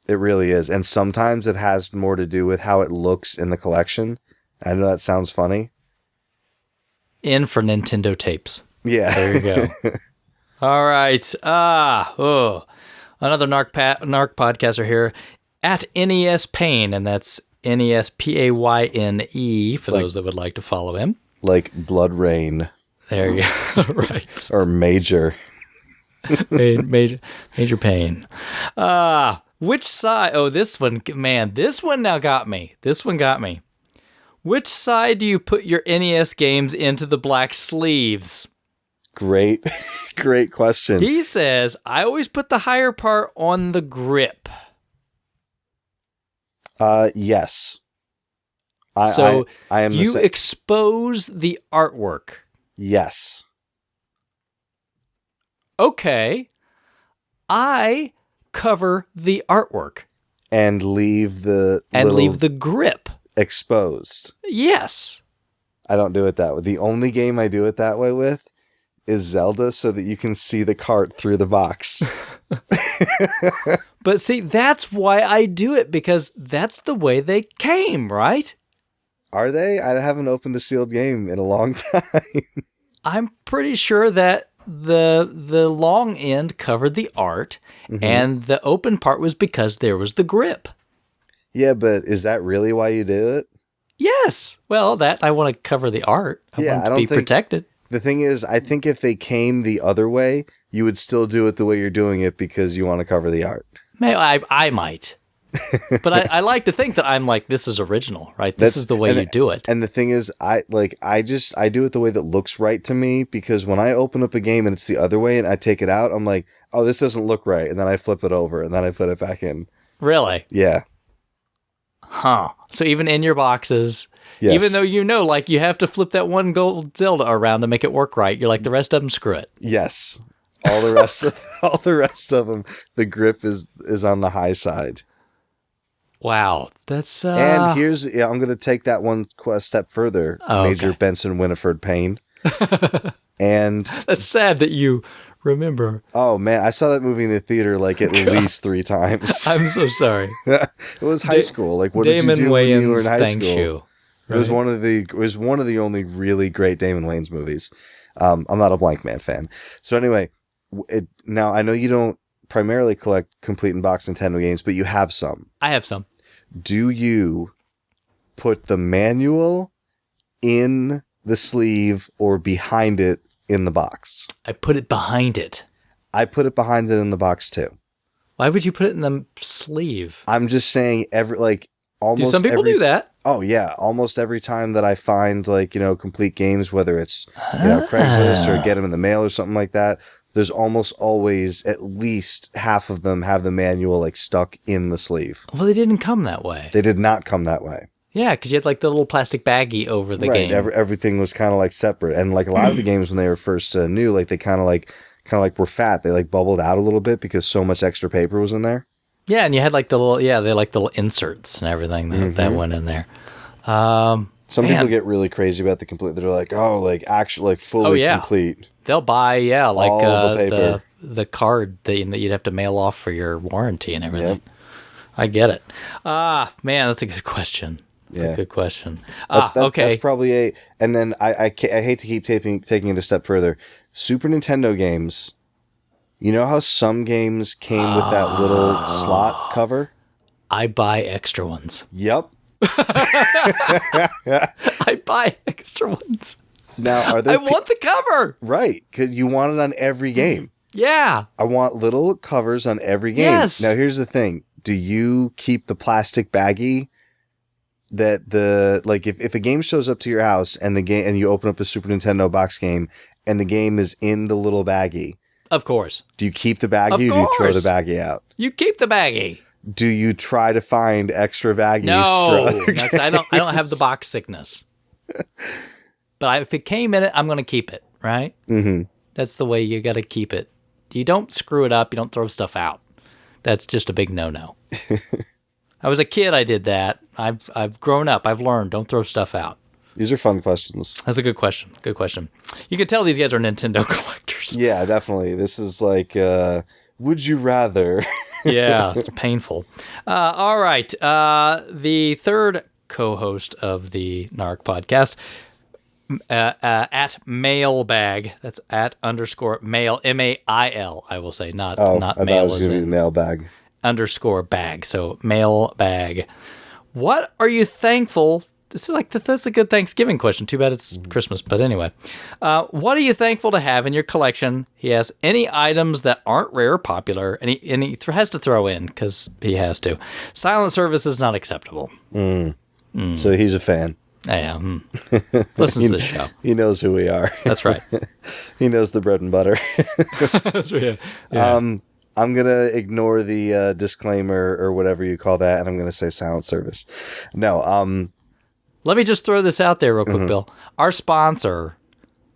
It really is. And sometimes it has more to do with how it looks in the collection. I know that sounds funny. In for Nintendo tapes. Yeah. There you go. All right. Another Narc podcaster here at NES Payne, and that's NESPAYNE for those that would like to follow him. Like Blood Rain. There you go. Right. Or Major. Major Pain. Which side? Oh, this one, man. This one now got me. Which side do you put your NES games into the black sleeves? Great question. He says, I always put the higher part on the grip. Yes. I am you expose the artwork. Yes. Okay. I cover the artwork. And leave the grip exposed. Yes. I don't do it that way. The only game I do it that way with is Zelda, so that you can see the cart through the box. But see, that's why I do it, because that's the way they came, right? Are they? I haven't opened a sealed game in a long time. I'm pretty sure that the long end covered the art, and the open part was because there was the grip. Yeah, but is that really why you do it? Yes. Well, that I want to cover the art. I want it to be protected. The thing is, I think if they came the other way, you would still do it the way you're doing it because you want to cover the art. I might. But I like to think that I'm like, this is original, right? This is the way you do it. And the thing is, I do it the way that looks right to me, because when I open up a game and it's the other way and I take it out, I'm like, oh, this doesn't look right. And then I flip it over and then I put it back in. Really? Yeah. Huh. So even in your boxes, yes. Even though like you have to flip that one gold Zelda around to make it work right, you're like, the rest of them, screw it. Yes. All the rest of them, the grip is on the high side. Wow, that's And I'm going to take that one step further. Major Benson Winifred Payne. And that's sad that you remember. Oh man, I saw that movie in the theater like at least 3 times. I'm so sorry. It was high school. Like, what Damon did you do Wayans, when you were in high thank school? You. Right? It was one of the only really great Damon Wayans movies. I'm not a Blank Man fan. So anyway, now I know you don't primarily collect complete and box Nintendo games, but you have some. I have some. Do you put the manual in the sleeve or behind it in the box? I put it behind it. I put it behind it in the box too. Why would you put it in the sleeve? I'm just saying almost. Do some people do that? Oh yeah, almost every time that I find complete games, whether it's Craigslist or get them in the mail or something like that, there's almost always at least half of them have the manual stuck in the sleeve. Well, they didn't come that way. They did not come that way. Yeah, because you had the little plastic baggie over the game. Everything was kind of separate, and a lot of the games when they were first new, they kind of were fat. They bubbled out a little bit because so much extra paper was in there. Yeah, and you had the little inserts and everything that went in there. Some people get really crazy about the complete. They're like, actually, fully complete. They'll buy, all the paper. The card that you'd have to mail off for your warranty and everything. Yep. I get it. Man, that's a good question. That's a good question. Okay. That's probably and then I hate to keep taking it a step further. Super Nintendo games, you know how some games came with that little slot cover? I buy extra ones. Yep. I buy extra ones. Now, I want the cover. Right, because you want it on every game. Yeah. I want little covers on every game. Yes. Now, here's the thing. Do you keep the plastic baggie that if a game shows up to your house and you open up a Super Nintendo box game and the game is in the little baggie? Of course. Do you keep the baggie or do you throw the baggie out? You keep the baggie. Do you try to find extra baggies No, for other games? I don't have the box sickness. But if it came in it, I'm going to keep it, right? Mm-hmm. That's the way you got to keep it. You don't screw it up. You don't throw stuff out. That's just a big no-no. I was a kid. I did that. I've grown up. I've learned. Don't throw stuff out. These are fun questions. That's a good question. Good question. You can tell these guys are Nintendo collectors. Yeah, definitely. This is like, would you rather? Yeah, it's painful. All right. The third co-host of the Narc podcast, at mailbag. That's at _ mail, MAIL, I will say, not I mail. thought it was going to be the mailbag. _ bag. So mailbag. What are you thankful? This is like that's a good Thanksgiving question. Too bad it's Christmas, but anyway. What are you thankful to have in your collection? He has any items that aren't rare or popular, and he has to throw in because he has to. Silent service is not acceptable. So he's a fan. Yeah, listens to this show. He knows who we are. That's right. He knows the bread and butter. That's right. Yeah. I'm going to ignore the disclaimer or whatever you call that, and I'm going to say silent service. No, let me just throw this out there real quick, Bill. Our sponsor,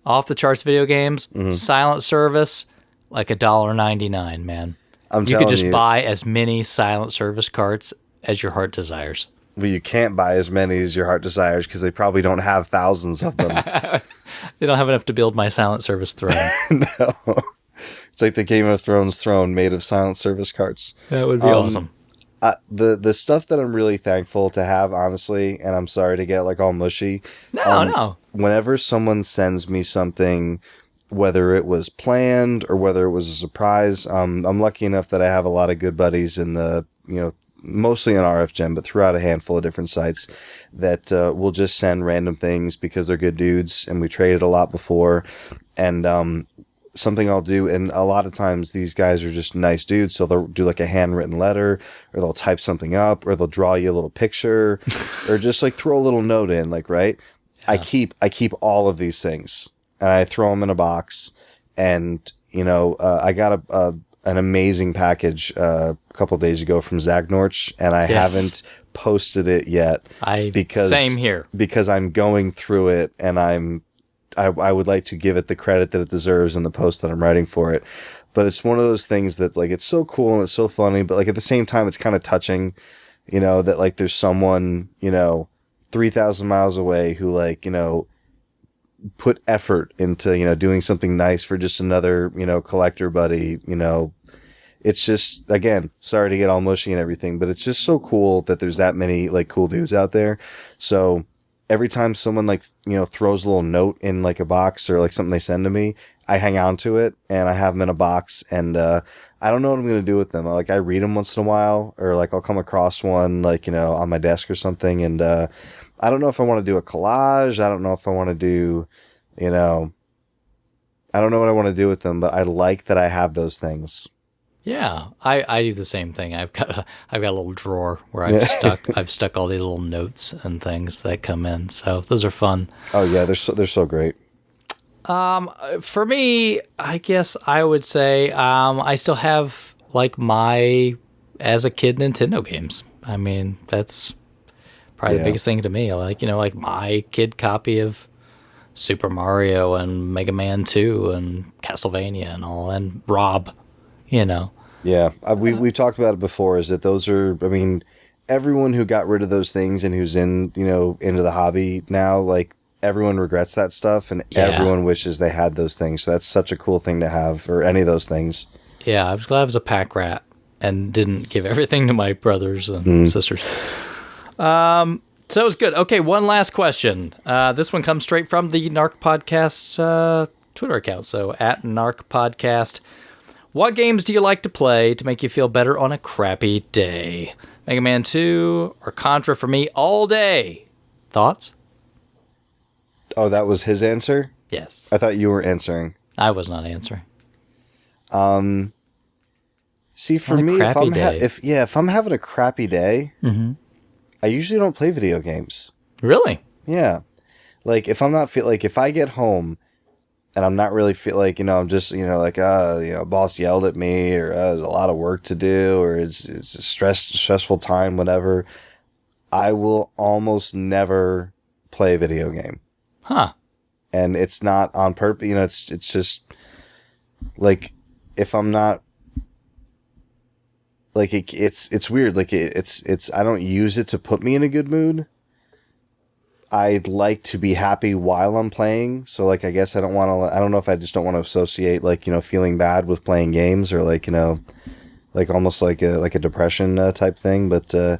Off the Charts Video Games, silent service, like $1.99, man. You could just buy as many silent service carts as your heart desires. Well, you can't buy as many as your heart desires because they probably don't have thousands of them. They don't have enough to build my silent service throne. No. It's like the Game of Thrones throne made of silent service carts. That would be awesome. The stuff that I'm really thankful to have, honestly, and I'm sorry to get like all mushy. No. Whenever someone sends me something, whether it was planned or whether it was a surprise, I'm lucky enough that I have a lot of good buddies in the, mostly on RFGen, but throughout a handful of different sites that will just send random things because they're good dudes and we traded a lot before. And something I'll do, and a lot of times these guys are just nice dudes, so they'll do like a handwritten letter, or they'll type something up, or they'll draw you a little picture, or just like throw a little note in, like, right? Yeah. I keep all of these things, and I throw them in a box, and, I got an amazing package a couple of days ago from Zagnorch, and I haven't posted it yet. Same here. Because I'm going through it, and I would like to give it the credit that it deserves in the post that I'm writing for it. But it's one of those things that's like, it's so cool and it's so funny, but like at the same time, it's kind of touching, that like there's someone, 3,000 miles away who like, put effort into, doing something nice for just another, collector buddy, It's just, again, sorry to get all mushy and everything, but it's just so cool that there's that many like cool dudes out there. So every time someone like, throws a little note in like a box or like something they send to me, I hang on to it and I have them in a box, and I don't know what I'm going to do with them. I read them once in a while, or like I'll come across one like, on my desk or something. And I don't know if I want to do a collage. I don't know if I want to do, I don't know what I want to do with them, but I like that I have those things. Yeah, I do the same thing. I've got a little drawer where I've stuck all the little notes and things that come in. So those are fun. Oh yeah, they're so great. For me, I guess I would say I still have like my as a kid Nintendo games. I mean, that's probably the biggest thing to me. Like like my kid copy of Super Mario and Mega Man 2 and Castlevania and all, and Rob. Yeah, we've talked about it before, is that those are, I mean, everyone who got rid of those things and who's in, into the hobby now, like everyone regrets that stuff and everyone wishes they had those things. So that's such a cool thing to have, or any of those things. Yeah, I was glad I was a pack rat and didn't give everything to my brothers and sisters. So it was good. Okay, one last question. This one comes straight from the Narc Podcast Twitter account. So at Narc Podcast. What games do you like to play to make you feel better on a crappy day? Mega Man 2 or Contra for me all day. Thoughts? Oh, that was his answer? Yes. I thought you were answering. I was not answering. See, for me, if I'm having a crappy day, I usually don't play video games. Really? Yeah. Like if I'm not if I get home and I'm not really feel like, I'm just, like, boss yelled at me, or there's a lot of work to do, or it's a stressful time, whatever, I will almost never play a video game. Huh. And it's not on purpose, it's just like, if I'm not, like, it's weird. Like, it's I don't use it to put me in a good mood. I'd like to be happy while I'm playing. So, like, I guess I don't know if I just don't want to associate, like, feeling bad with playing games, or like, like almost like a depression type thing. But yeah,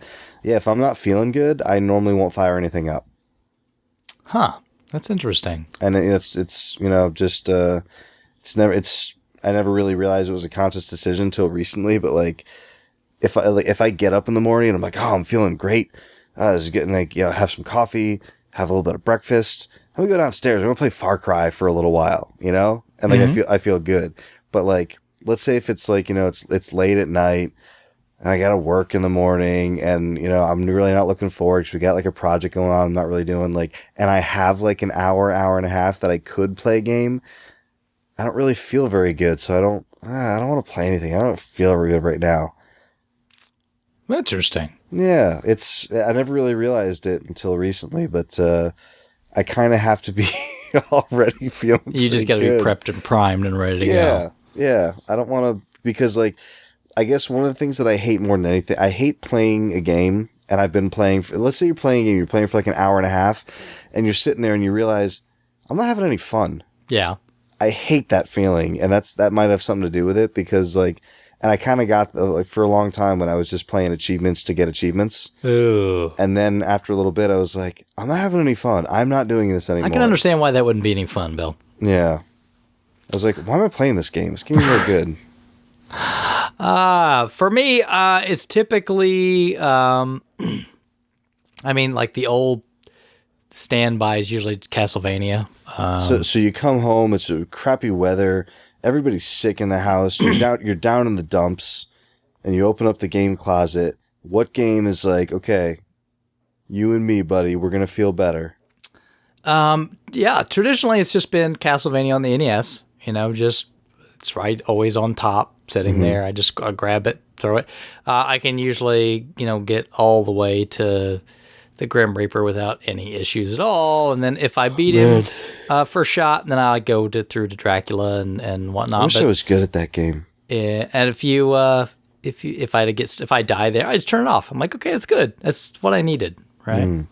if I'm not feeling good, I normally won't fire anything up. Huh. That's interesting. And it's just I never really realized it was a conscious decision until recently. But like, if I get up in the morning and I'm like, oh, I'm feeling great, I was getting, like, have some coffee, have a little bit of breakfast, and we go downstairs. We're gonna play Far Cry for a little while, and like, I feel good. But like, let's say if it's like, it's late at night and I gotta work in the morning, and I'm really not looking forward because we got like a project going on I'm not really doing, like, and I have like an hour and a half that I could play a game. I don't really feel very good, so I don't want to play anything. I don't feel very good right now. Interesting. Yeah, I never really realized it until recently, but I kind of have to be already feeling. You just got to be prepped and primed and ready to go. Yeah. I don't want to, because, like, I guess one of the things that I hate more than anything, I hate playing a game, and I've been playing, let's say you're playing a game, you're playing for like an hour and a half, and you're sitting there and you realize, I'm not having any fun. Yeah. I hate that feeling, and that might have something to do with it, because, like, and I kind of got, like, for a long time when I was just playing achievements to get achievements. Ooh. And then after a little bit, I was like, I'm not having any fun. I'm not doing this anymore. I can understand why that wouldn't be any fun, Bill. Yeah. I was like, why am I playing this game? This game is really good. For me, it's typically, I mean, like, the old standby is usually Castlevania. So you come home, it's a crappy weather, everybody's sick in the house, you're down in the dumps, and you open up the game closet. What game is like, okay, you and me, buddy, we're gonna feel better? Yeah, traditionally it's just been Castlevania on the NES. Just, it's right, always on top, sitting there. I just grab it, throw it. I can usually, get all the way to the Grim Reaper without any issues at all. And then if I beat him first shot, then I go through to Dracula and whatnot. I wish I was good at that game. Yeah, and if I die there, I just turn it off. I'm like, okay, it's good. That's what I needed, right?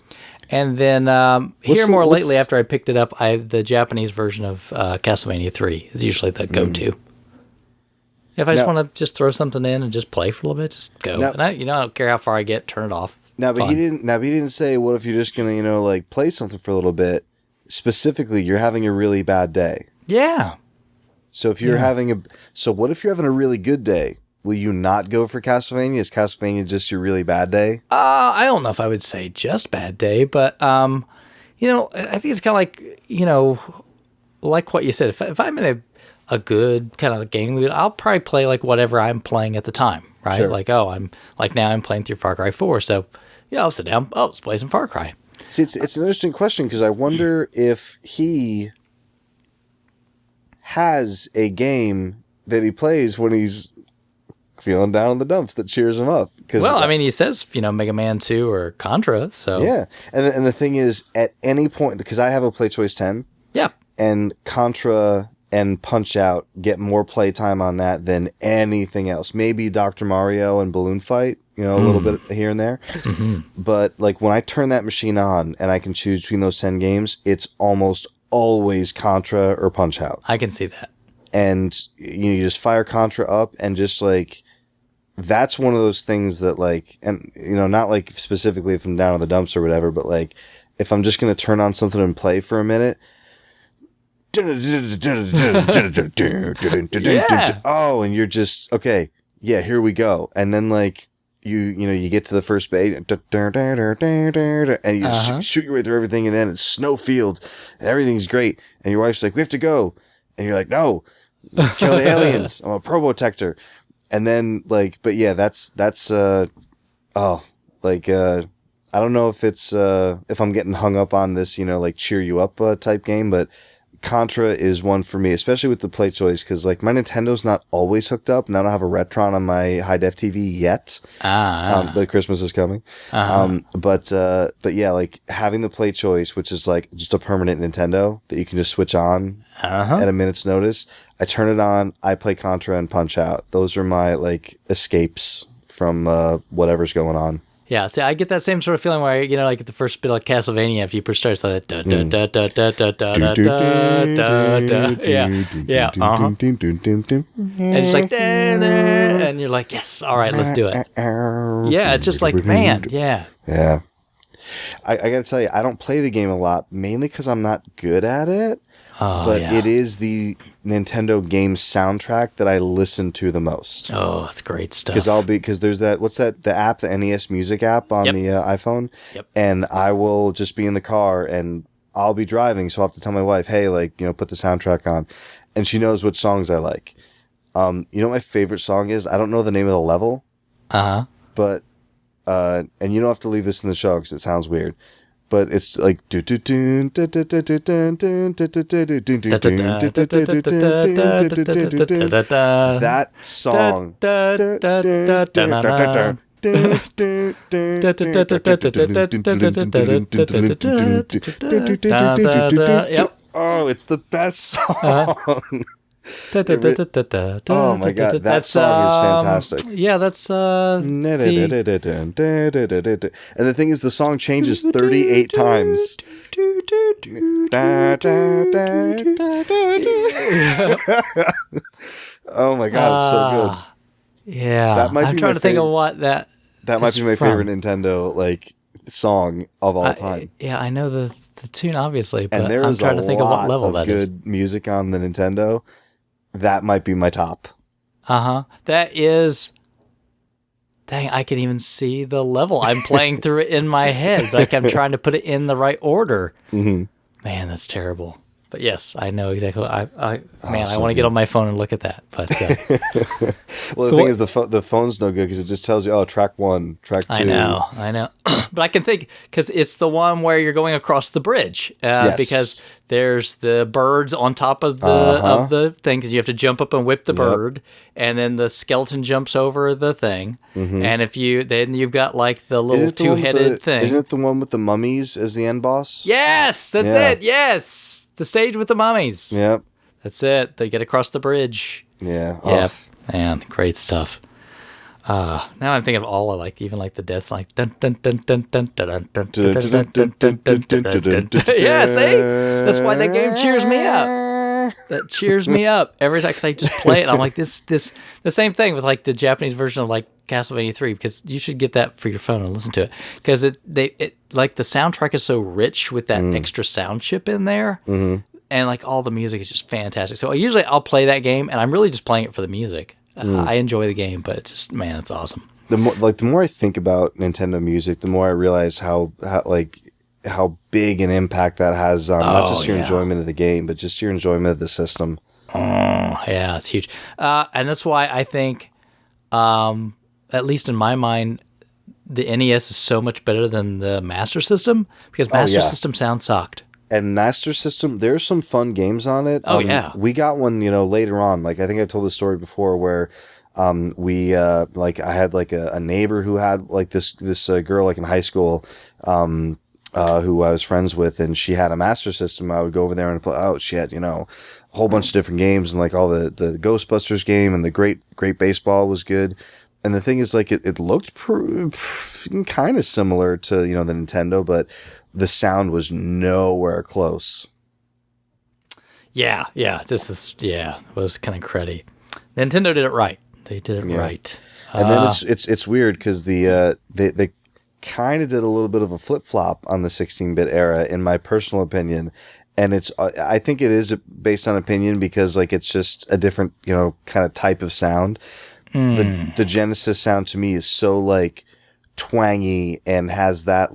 And then lately, after I picked it up, the Japanese version of Castlevania 3 is usually the go-to. If I just want to just throw something in and just play for a little bit, just go. And I don't care how far I get, turn it off. But he didn't say, what if you're just gonna, like, play something for a little bit? Specifically, you're having a really bad day. Yeah. So if you're what if you're having a really good day? Will you not go for Castlevania? Is Castlevania just your really bad day? I don't know if I would say just bad day, but I think it's kind of like, like what you said. If I'm in a good kind of game mood, I'll probably play like whatever I'm playing at the time, right? Sure. Like, now I'm playing through Far Cry 4, so I'll sit down. Oh, let's play some Far Cry. See, it's an interesting question, because I wonder if he has a game that he plays when he's feeling down in the dumps that cheers him up. He says, Mega Man 2 or Contra, so. Yeah, and the thing is, at any point, because I have a Play Choice 10. Yeah. And Contra and Punch-Out get more playtime on that than anything else. Maybe Dr. Mario and Balloon Fight, a little bit here and there. Mm-hmm. But like, when I turn that machine on and I can choose between those 10 games, it's almost always Contra or Punch-Out. I can see that. And you just fire Contra up, and just like, that's one of those things that, like, and not like specifically if I'm down in the dumps or whatever, but like, if I'm just going to turn on something and play for a minute. Yeah. Oh, and you're just, okay, yeah, here we go. And then, like, you get to the first base, and you shoot your way through everything, and then it's snowfield, and everything's great. And your wife's like, we have to go. And you're like, no, kill the aliens. I'm a probotector. And then, like, but yeah, that's I don't know if it's, if I'm getting hung up on this, like, cheer you up type game, but Contra is one for me, especially with the play choice, because like my Nintendo's not always hooked up, and I don't have a Retron on my high def TV yet. But Christmas is coming. But yeah, like having the play choice, which is like just a permanent Nintendo that you can just switch on at a minute's notice. I turn it on, I play Contra and Punch Out. Those are my like escapes from whatever's going on. Yeah, see, I get that same sort of feeling where, you know, like at the first bit of Castlevania, after you first start, it's like that. Yeah. And it's like, and you're like, yes, all right, let's do it. Yeah, it's just like, man, yeah. Yeah. I gotta tell you, I don't play the game a lot, mainly because I'm not good at it. But it is the Nintendo game soundtrack that I listen to the most. Oh, it's great stuff. Because there's the app, the NES Music app on the iPhone. Yep. And I will just be in the car and I'll be driving, so I'll have to tell my wife, hey, like, you know, put the soundtrack on, and she knows which songs I like. You know what my favorite song is? I don't know the name of the level. But and you don't have to leave this in the show because it sounds weird. But it's like that song. Yep. Oh, it's the best song. Oh my god, that song is fantastic. Yeah, that's And the thing is, the song changes 38 times. Oh my god, it's so good. Yeah, I'm trying to think of what that might be my favorite Nintendo like song of all time. Yeah, I know the tune obviously, but and there I'm is trying to think of what level that is. Good music on the Nintendo. That might be my top. That is. Dang, I can even see the level. I'm playing through it in my head, like I'm trying to put it in the right order. Man, that's terrible. But yes, I know exactly. I want to get on my phone and look at that. But well, the thing is, the phone's no good because it just tells you, oh, track 1, track 2. I know. But I can think because it's the one where you're going across the bridge. Yes. Because there's the birds on top of the thing, because you have to jump up and whip the bird, and then the skeleton jumps over the thing, and then you've got like the little two-headed thing. Isn't it the one with the mummies as the end boss? Yes, that's it. Yes. The stage with the mummies. Yep. That's it. They get across the bridge. Yeah. Yeah. Man, great stuff. Now I'm thinking of all of even the deaths, like dun dun dun dun dun dun dun dun dun dun dun dun. Yeah, see? That's why that game cheers me up. That cheers me up every time, because I just play it. And I'm like, this the same thing with the Japanese version of Castlevania 3, because you should get that for your phone and listen to it, because it the soundtrack is so rich with that extra sound chip in there, and all the music is just fantastic. So I'll play that game, and I'm really just playing it for the music. I enjoy the game, but it's just, man, it's awesome. The more I think about Nintendo music, the more I realize how big an impact that has on not just your enjoyment of the game, but just your enjoyment of the system. Oh, yeah, it's huge. And that's why I think, at least in my mind, the NES is so much better than the Master System, because Master System sound sucked. And Master System, there's some fun games on it. We got one, later on. I think I told the story before where I had a neighbor who had this girl in high school who I was friends with, and she had a Master System. I would go over there and play. Oh, she had a whole bunch of different games, and all the Ghostbusters game and the Great Baseball was good. And the thing is, it looked kind of similar to the Nintendo, but the sound was nowhere close. Yeah, just this. Yeah, it was kind of cruddy. Nintendo did it right. They did it right. And then it's weird because they kind of did a little bit of a flip flop on the 16-bit era, in my personal opinion. And I think it is based on opinion, because it's just a different kind of type of sound. The Genesis sound to me is so twangy and has that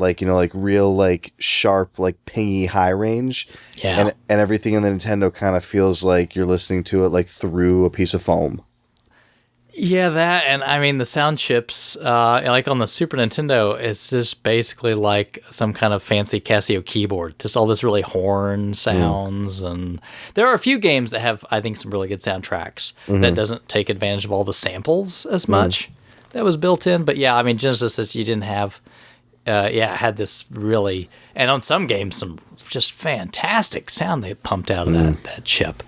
real sharp pingy high range, and everything in the Nintendo kind of feels like you're listening to it through a piece of foam. Yeah, that, and I mean the sound chips, like on the Super Nintendo, it's just basically like some kind of fancy Casio keyboard. Just all this really horn sounds, and there are a few games that have, I think, some really good soundtracks that doesn't take advantage of all the samples as much that was built in. But yeah, I mean Genesis, you didn't have, had this really, and on some games, some just fantastic sound they pumped out of that chip.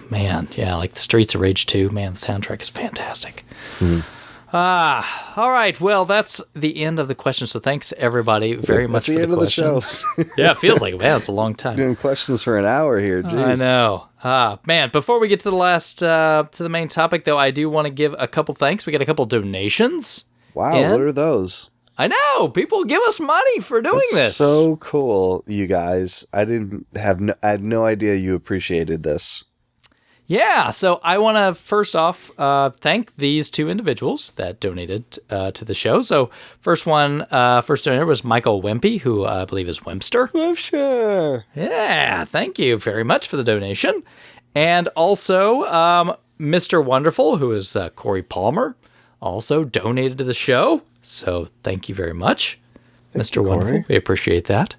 Man, yeah, like the Streets of Rage 2, man, the soundtrack is fantastic. All right, well, that's the end of the questions, so thanks, everybody, very much for the questions. Yeah, it feels like, man, it's a long time. Doing questions for an hour here, jeez. I know. Man, before we get to the last, to the main topic, though, I do want to give a couple thanks. We got a couple donations. Wow, what are those? I know, people give us money for doing this. So cool, you guys. I had no idea you appreciated this. Yeah, so I want to first off thank these two individuals that donated to the show. So first donor was Michael Wimpy, who I believe is Wimpster. Wimpster. Yeah, thank you very much for the donation. And also Mr. Wonderful, who is Corey Palmer, also donated to the show. So thank you very much, Mr. Wonderful. We appreciate that.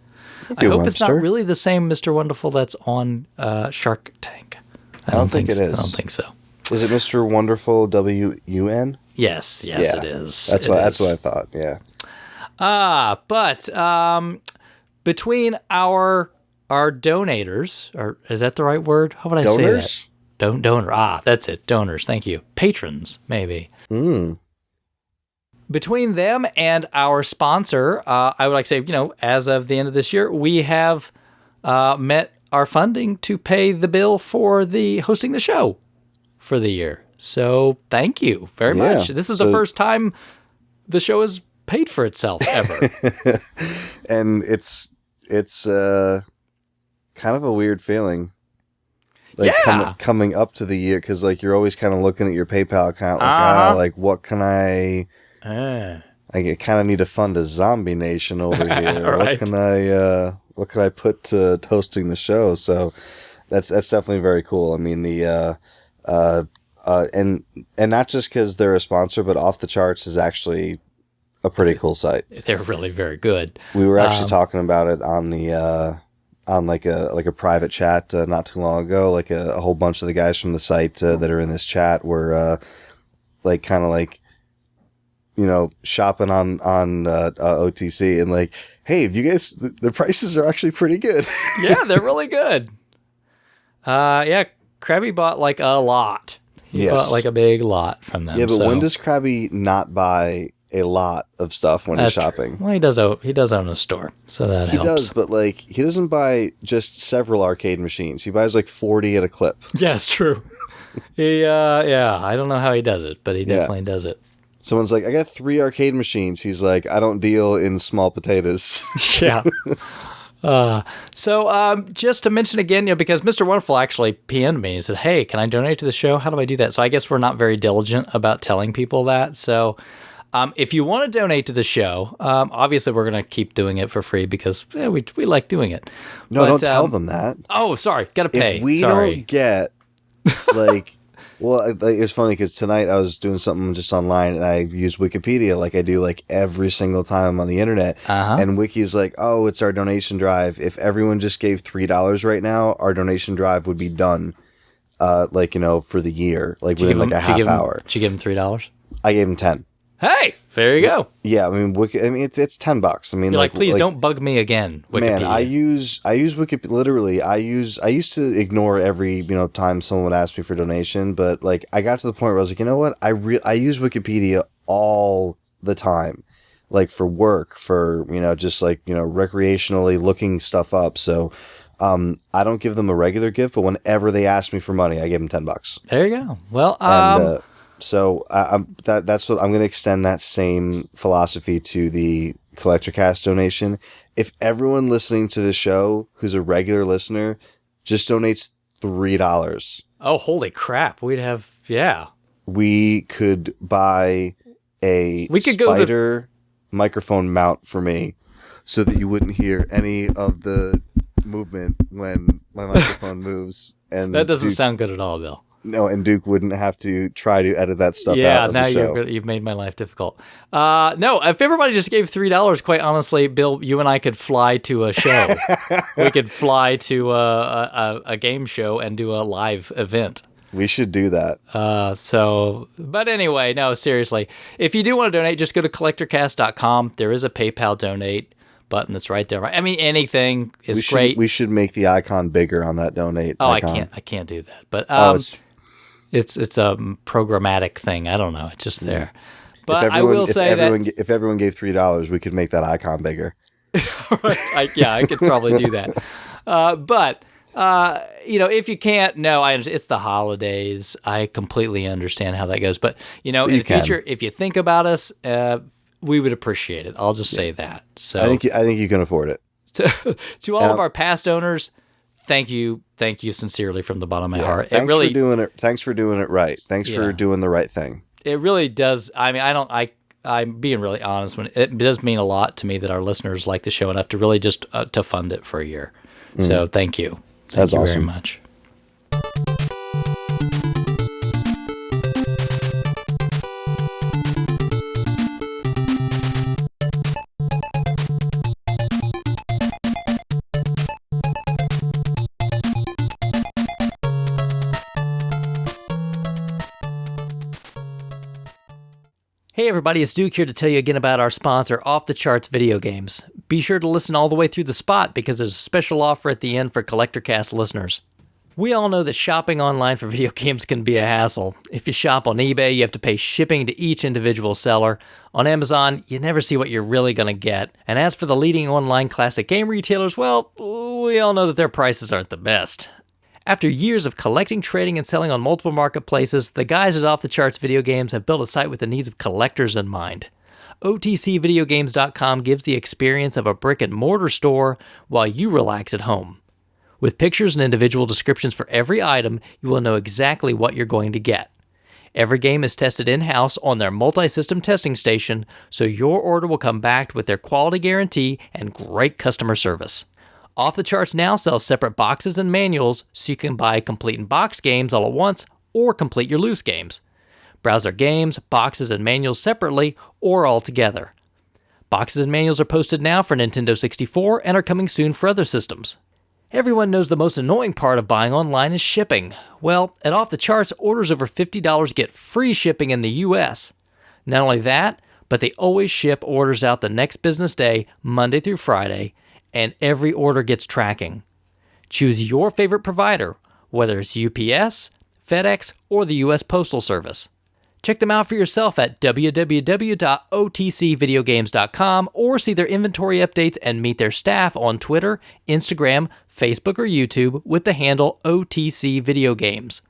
I hope it's not really the same Mr. Wonderful that's on Shark Tank. I don't think it is. I don't think so. Is it Mr. Wonderful WUN? Yes, yeah, it is. That's what I thought. Yeah. But between our donators, or is that the right word? How would I say that? Donor. That's it. Donors. Thank you. Patrons, maybe. Between them and our sponsor, I would like to say, as of the end of this year, we have met our funding to pay the bill for the hosting the show for the year. So thank you very much. This is the first time the show has paid for itself ever. And it's kind of a weird feeling. Like coming up to the year, because like you're always kind of looking at your PayPal account, like what can I kind of need to fund a zombie nation over here. Right. What can I put to hosting the show? So that's definitely very cool. I mean, and not just because they're a sponsor, but Off the Charts is actually a pretty cool site. They're really very good. We were actually talking about it on on like a private chat not too long ago. Like a whole bunch of the guys from the site that are in this chat were shopping on OTC and like, hey, if you guys, the prices are actually pretty good. Yeah, they're really good. Krabby bought like a lot. He bought like a big lot from them. Yeah, but when does Krabby not buy a lot of stuff when he's shopping? True. Well, he does own a store, so that helps. He does, but like he doesn't buy just several arcade machines. He buys like 40 at a clip. Yeah, it's true. I don't know how he does it, but he definitely does it. Someone's like, I got 3 arcade machines. He's like, I don't deal in small potatoes. Yeah. So just to mention again, because Mr. Wonderful actually PM'd me and said, hey, can I donate to the show? How do I do that? So I guess we're not very diligent about telling people that. So if you want to donate to the show, obviously we're going to keep doing it for free because we like doing it. No, don't tell them that. Oh, sorry. Got to pay. If we don't get like... Well, it's funny because tonight I was doing something just online and I used Wikipedia like I do like every single time I'm on the internet. And Wiki's like, oh, it's our donation drive. If everyone just gave $3 right now, our donation drive would be done, for the year, like within like a half hour. Did you give him $3? I gave him 10. Hey, there you go. Yeah, I mean, it's $10. I mean, you're like, please don't bug me again, Wikipedia. Man, I use Wikipedia. Literally, I used to ignore every time someone would ask me for donation, but like I got to the point where I was like, you know what, I use Wikipedia all the time, like for work, for just like recreationally looking stuff up. So I don't give them a regular gift, but whenever they ask me for money, I give them $10. There you go. Well, So that's what I'm going to extend that same philosophy to the Collectorcast donation. If everyone listening to the show who's a regular listener just donates $3. Oh, holy crap. We'd have, we could buy a spider microphone mount for me so that you wouldn't hear any of the movement when my microphone moves. And that doesn't sound good at all, Bill. No, and Duke wouldn't have to try to edit that stuff Yeah, out of now the show. you've made my life difficult. No, if everybody just gave $3, quite honestly, Bill, you and I could fly to a show. We could fly to a game show and do a live event. We should do that. But anyway, no, seriously. If you do want to donate, just go to collectorcast.com. There is a PayPal donate button that's right there. I mean, anything is great. We should make the icon bigger on that donate. Oh, icon. I can't do that. But it's a programmatic thing. I don't know. It's just there. But I will say that if everyone gave $3, we could make that icon bigger. I could probably do that. But if you can't, no, it's the holidays. I completely understand how that goes. But in the future, if you think about us, we would appreciate it. I'll just say that. So I think you can afford it. To all of our past owners, thank you sincerely from the bottom of my heart. Thanks for doing it. Thanks for doing it right. Thanks for doing the right thing. It really does. I mean, I'm being really honest. When it does mean a lot to me that our listeners like the show enough to really just to fund it for a year. So thank you. Thank you very much. Hey everybody, it's Duke here to tell you again about our sponsor, Off the Charts Video Games. Be sure to listen all the way through the spot because there's a special offer at the end for Collectorcast listeners. We all know that shopping online for video games can be a hassle. If you shop on eBay, you have to pay shipping to each individual seller. On Amazon, you never see what you're really going to get. And as for the leading online classic game retailers, well, we all know that their prices aren't the best. After years of collecting, trading, and selling on multiple marketplaces, the guys at Off the Charts Video Games have built a site with the needs of collectors in mind. OTCVideogames.com gives the experience of a brick-and-mortar store while you relax at home. With pictures and individual descriptions for every item, you will know exactly what you're going to get. Every game is tested in-house on their multi-system testing station, so your order will come back with their quality guarantee and great customer service. Off the Charts now sells separate boxes and manuals so you can buy complete and box games all at once or complete your loose games. Browse their games, boxes, and manuals separately or all together. Boxes and manuals are posted now for Nintendo 64 and are coming soon for other systems. Everyone knows the most annoying part of buying online is shipping. Well, at Off the Charts, orders over $50 get free shipping in the US. Not only that, but they always ship orders out the next business day, Monday through Friday, and every order gets tracking. Choose your favorite provider, whether it's UPS, FedEx, or the US Postal Service. Check them out for yourself at www.otcvideogames.com or see their inventory updates and meet their staff on Twitter, Instagram, Facebook, or YouTube with the handle OTC Video Games.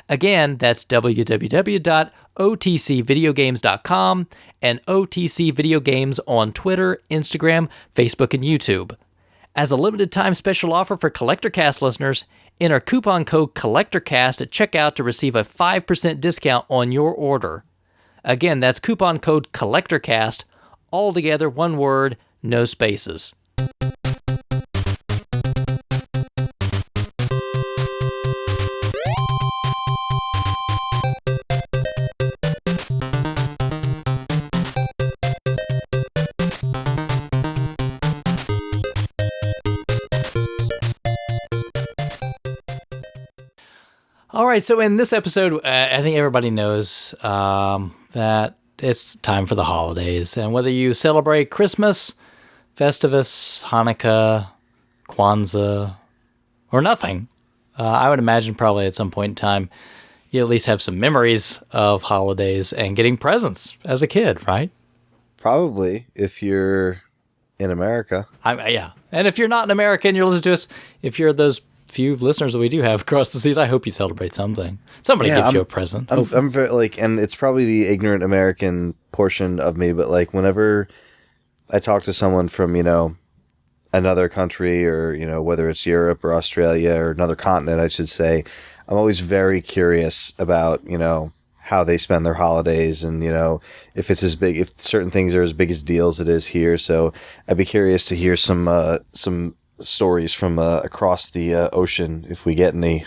Again, that's www.otcvideogames.com and OTC Video Games on Twitter, Instagram, Facebook, and YouTube. As a limited time special offer for Collectorcast listeners, enter coupon code COLLECTORCAST at checkout to receive a 5% discount on your order. Again, that's coupon code COLLECTORCAST, all together, one word, no spaces. All right, so in this episode, I think everybody knows that it's time for the holidays. And whether you celebrate Christmas, Festivus, Hanukkah, Kwanzaa, or nothing, I would imagine probably at some point in time, you at least have some memories of holidays and getting presents as a kid, right? Probably, if you're in America. Yeah. And if you're not in America and you're listening to us, if you're those few listeners that we do have across the seas, I hope you celebrate something. Somebody gives you a present. I'm very and it's probably the ignorant American portion of me, but whenever I talk to someone from, another country or, whether it's Europe or Australia or another continent, I should say, I'm always very curious about, how they spend their holidays and, if it's as big, if certain things are as big as deals it is here. So I'd be curious to hear some stories from across the ocean if we get any.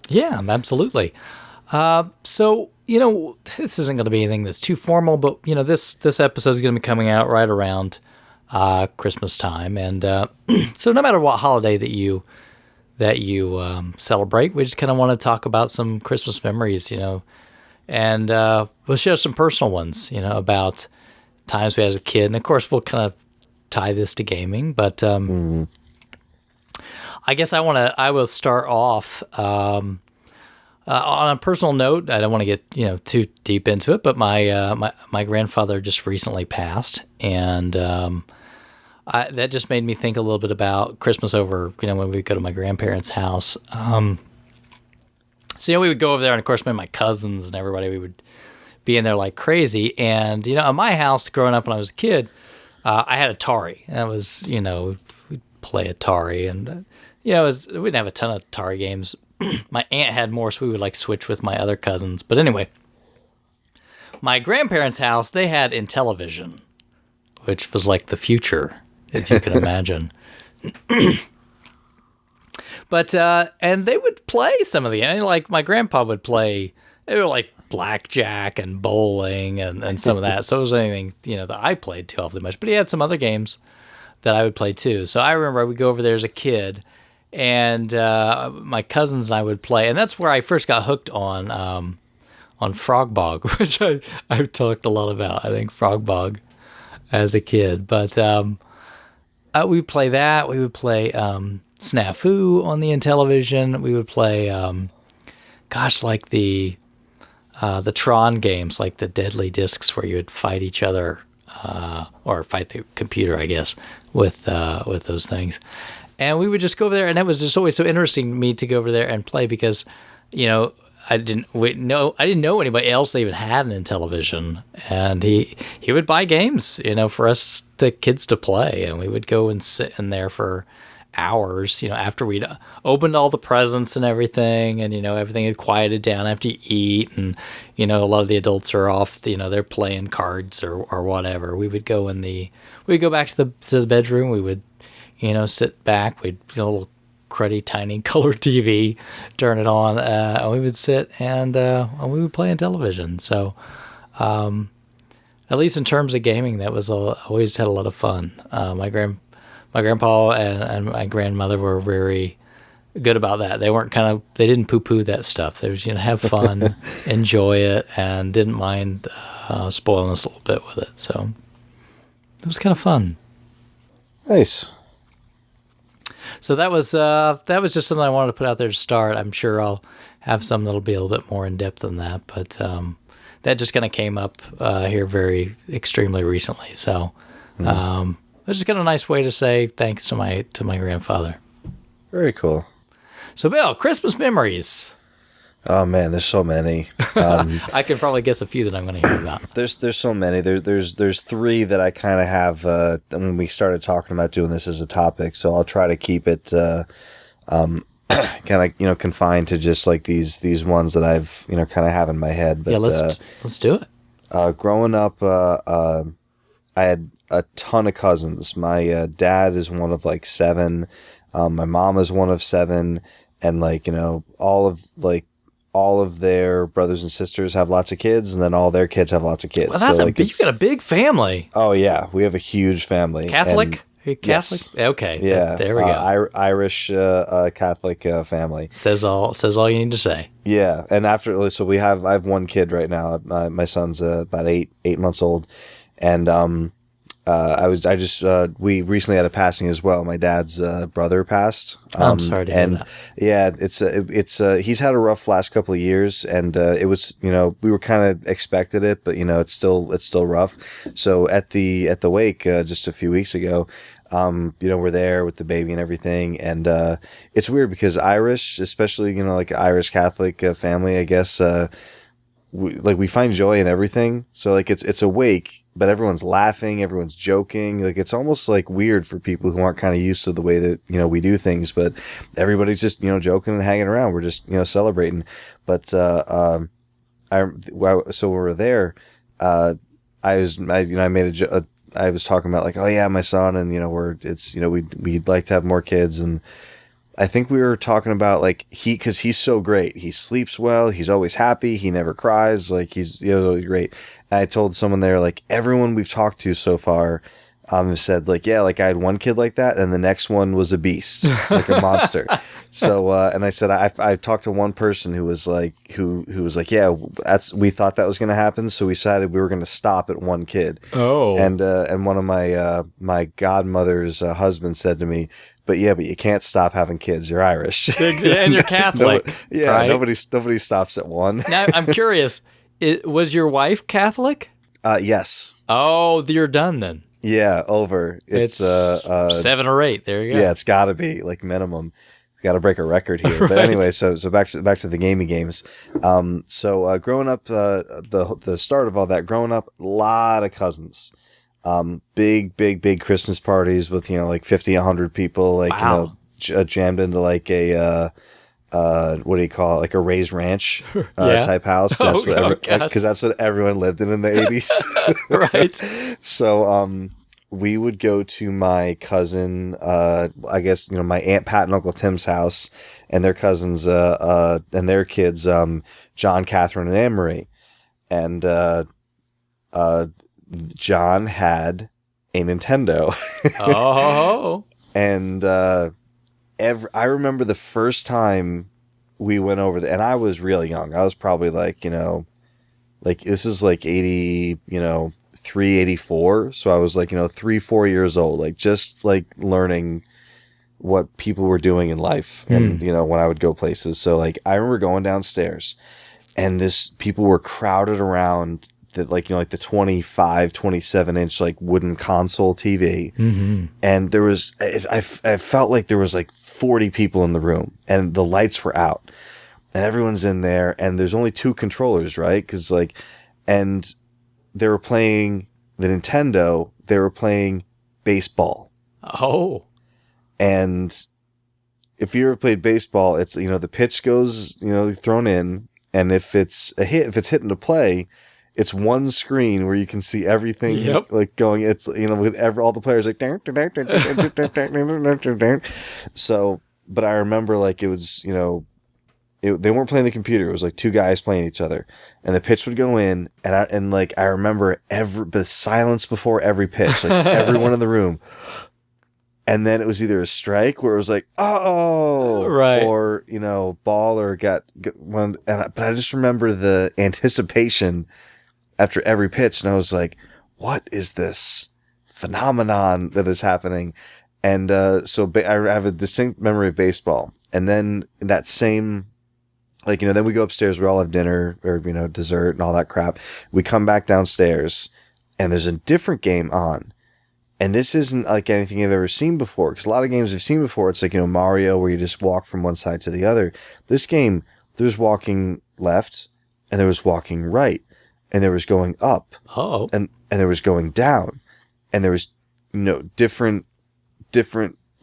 Yeah, absolutely. So, this isn't going to be anything that's too formal, but, this episode is going to be coming out right around Christmas time. And so no matter what holiday that you celebrate, we just kind of want to talk about some Christmas memories, and we'll share some personal ones, about times we had as a kid. And, of course, we'll kind of tie this to gaming. But I guess I will start off on a personal note. I don't want to get too deep into it, but my grandfather just recently passed, and that just made me think a little bit about Christmas over when we go to my grandparents' house. So we would go over there, and of course, my cousins and everybody, we would be in there like crazy. And at my house, growing up when I was a kid, I had Atari. And that was we'd play Atari, and we didn't have a ton of Atari games. My aunt had more, so we would switch with my other cousins. But anyway, my grandparents' house, they had Intellivision, which was like the future, if you can imagine. But and they would play some of my grandpa would play. They were like blackjack and bowling and some of that. So it was anything that I played too awfully much. But he had some other games that I would play too. So I remember I would go over there as a kid. And my cousins and I would play, and that's where I first got hooked on Frog Bog, which I've talked a lot about. I think Frog Bog as a kid, but we would play that. We would play Snafu on the Intellivision. We would play, like the Tron games, like the Deadly Discs, where you would fight each other or fight the computer, I guess, with those things. And we would just go over there, and that was just always so interesting to me to go over there and play because, I didn't know anybody else that even had an Intellivision, and he would buy games, for us the kids to play, and we would go and sit in there for hours, after we'd opened all the presents and everything, and everything had quieted down after you eat, and a lot of the adults are off, they're playing cards or whatever. We'd go back to the bedroom. We would sit back. We'd a little cruddy, tiny color TV, turn it on, and we would sit and we would play Intellivision. So, at least in terms of gaming, that was always had a lot of fun. My grandpa and my grandmother were very good about that. They didn't poo-poo that stuff. They was have fun, enjoy it, and didn't mind spoiling us a little bit with it. So it was kind of fun. Nice. So that was just something I wanted to put out there to start. I'm sure I'll have some that'll be a little bit more in depth than that, but that just kind of came up here very extremely recently. So it's just kind of a nice way to say thanks to my grandfather. Very cool. So Bill, Christmas memories. Oh man, there's so many. I can probably guess a few that I'm going to hear about. There's so many. There's three that I kind of have when we started talking about doing this as a topic. So I'll try to keep it kind of confined to just like these ones that I've kind of have in my head. But, yeah, let's do it. Growing up, I had a ton of cousins. My dad is one of like 7. My mom is one of 7, and all of their brothers and sisters have lots of kids, and then all their kids have lots of kids. Well, that's you've got a big family. Oh yeah, we have a huge family. Catholic? Are you Catholic? Yes. Okay. Yeah. There we go. Irish Catholic family. Says all you need to say. Yeah, and I have one kid right now. My son's about eight months old, and we recently had a passing as well. My dad's brother passed. I'm sorry to hear that. Yeah, it's he's had a rough last couple of years, and it was we were kind of expected it, but it's still rough. So at the wake just a few weeks ago, we're there with the baby and everything, and it's weird because Irish, especially like Irish Catholic family, I guess. We find joy in everything. So it's a wake, but everyone's laughing, everyone's joking. It's almost like weird for people who aren't kind of used to the way that, we do things, but everybody's just, joking and hanging around. We're just, celebrating. But, so when we're there, I was talking about like, oh yeah, my son, and we'd like to have more kids, and I think we were talking about like because he's so great. He sleeps well. He's always happy. He never cries. Like he's great. And I told someone there, like everyone we've talked to so far, said like, yeah, like I had one kid like that, and the next one was a beast, like a monster. So, and I said, I talked to one person who was like, who was like, yeah, we thought that was going to happen. So we decided we were going to stop at one kid. Oh, and one of my godmother's husband said to me, but you can't stop having kids. You're Irish. And you're Catholic. Right? Nobody stops at one. Now, I'm curious, was your wife Catholic? Yes. Oh, you're done then. Yeah, over. It's 7 or 8. There you go. Yeah, it's got to be like minimum. Got to break a record here. Right. But anyway, so back to the gaming games. Growing up, the start of all that, growing up, a lot of cousins. Big Christmas parties with, like 50, 100 people, like, wow. Jammed into like a, what do you call it? Like a raised ranch type house. That's because that's what everyone lived in the 80s. Right. So, we would go to my cousin, I guess, my Aunt Pat and Uncle Tim's house, and their cousins, and their kids, John, Catherine, and Anne Marie. And, John had a Nintendo. Oh. And, I remember the first time we went over there, and I was really young. I was probably like, this is like 80, 384. So I was like, 3-4 years old, like just like learning what people were doing in life. And, when I would go places. So like, I remember going downstairs and people were crowded around that, like, like the 25, 27 inch, like wooden console TV. Mm-hmm. And there was, I felt like there was like 40 people in the room and the lights were out and everyone's in there and there's only 2 controllers, right? Cause like, and they were playing the Nintendo. They were playing baseball. Oh. And if you ever played baseball, it's, the pitch goes, thrown in. And if it's a hit, if it's hit into play, it's one screen where you can see everything like going. It's, with all the players like, so, but I remember like it was, they weren't playing the computer. It was like 2 guys playing each other, and the pitch would go in, and I remember the silence before every pitch, like everyone in the room, and then it was either a strike where it was like, oh, right, or ball or got one, but I just remember the anticipation after every pitch, and I was like, what is this phenomenon that is happening? And so I have a distinct memory of baseball, and then that same. Like, then we go upstairs, we all have dinner or, dessert and all that crap. We come back downstairs and there's a different game on. And this isn't like anything I've ever seen before. Because a lot of games I've seen before, it's like, Mario, where you just walk from one side to the other. This game, there's walking left and there was walking right. And there was going up. Oh. And there was going down. And there was, different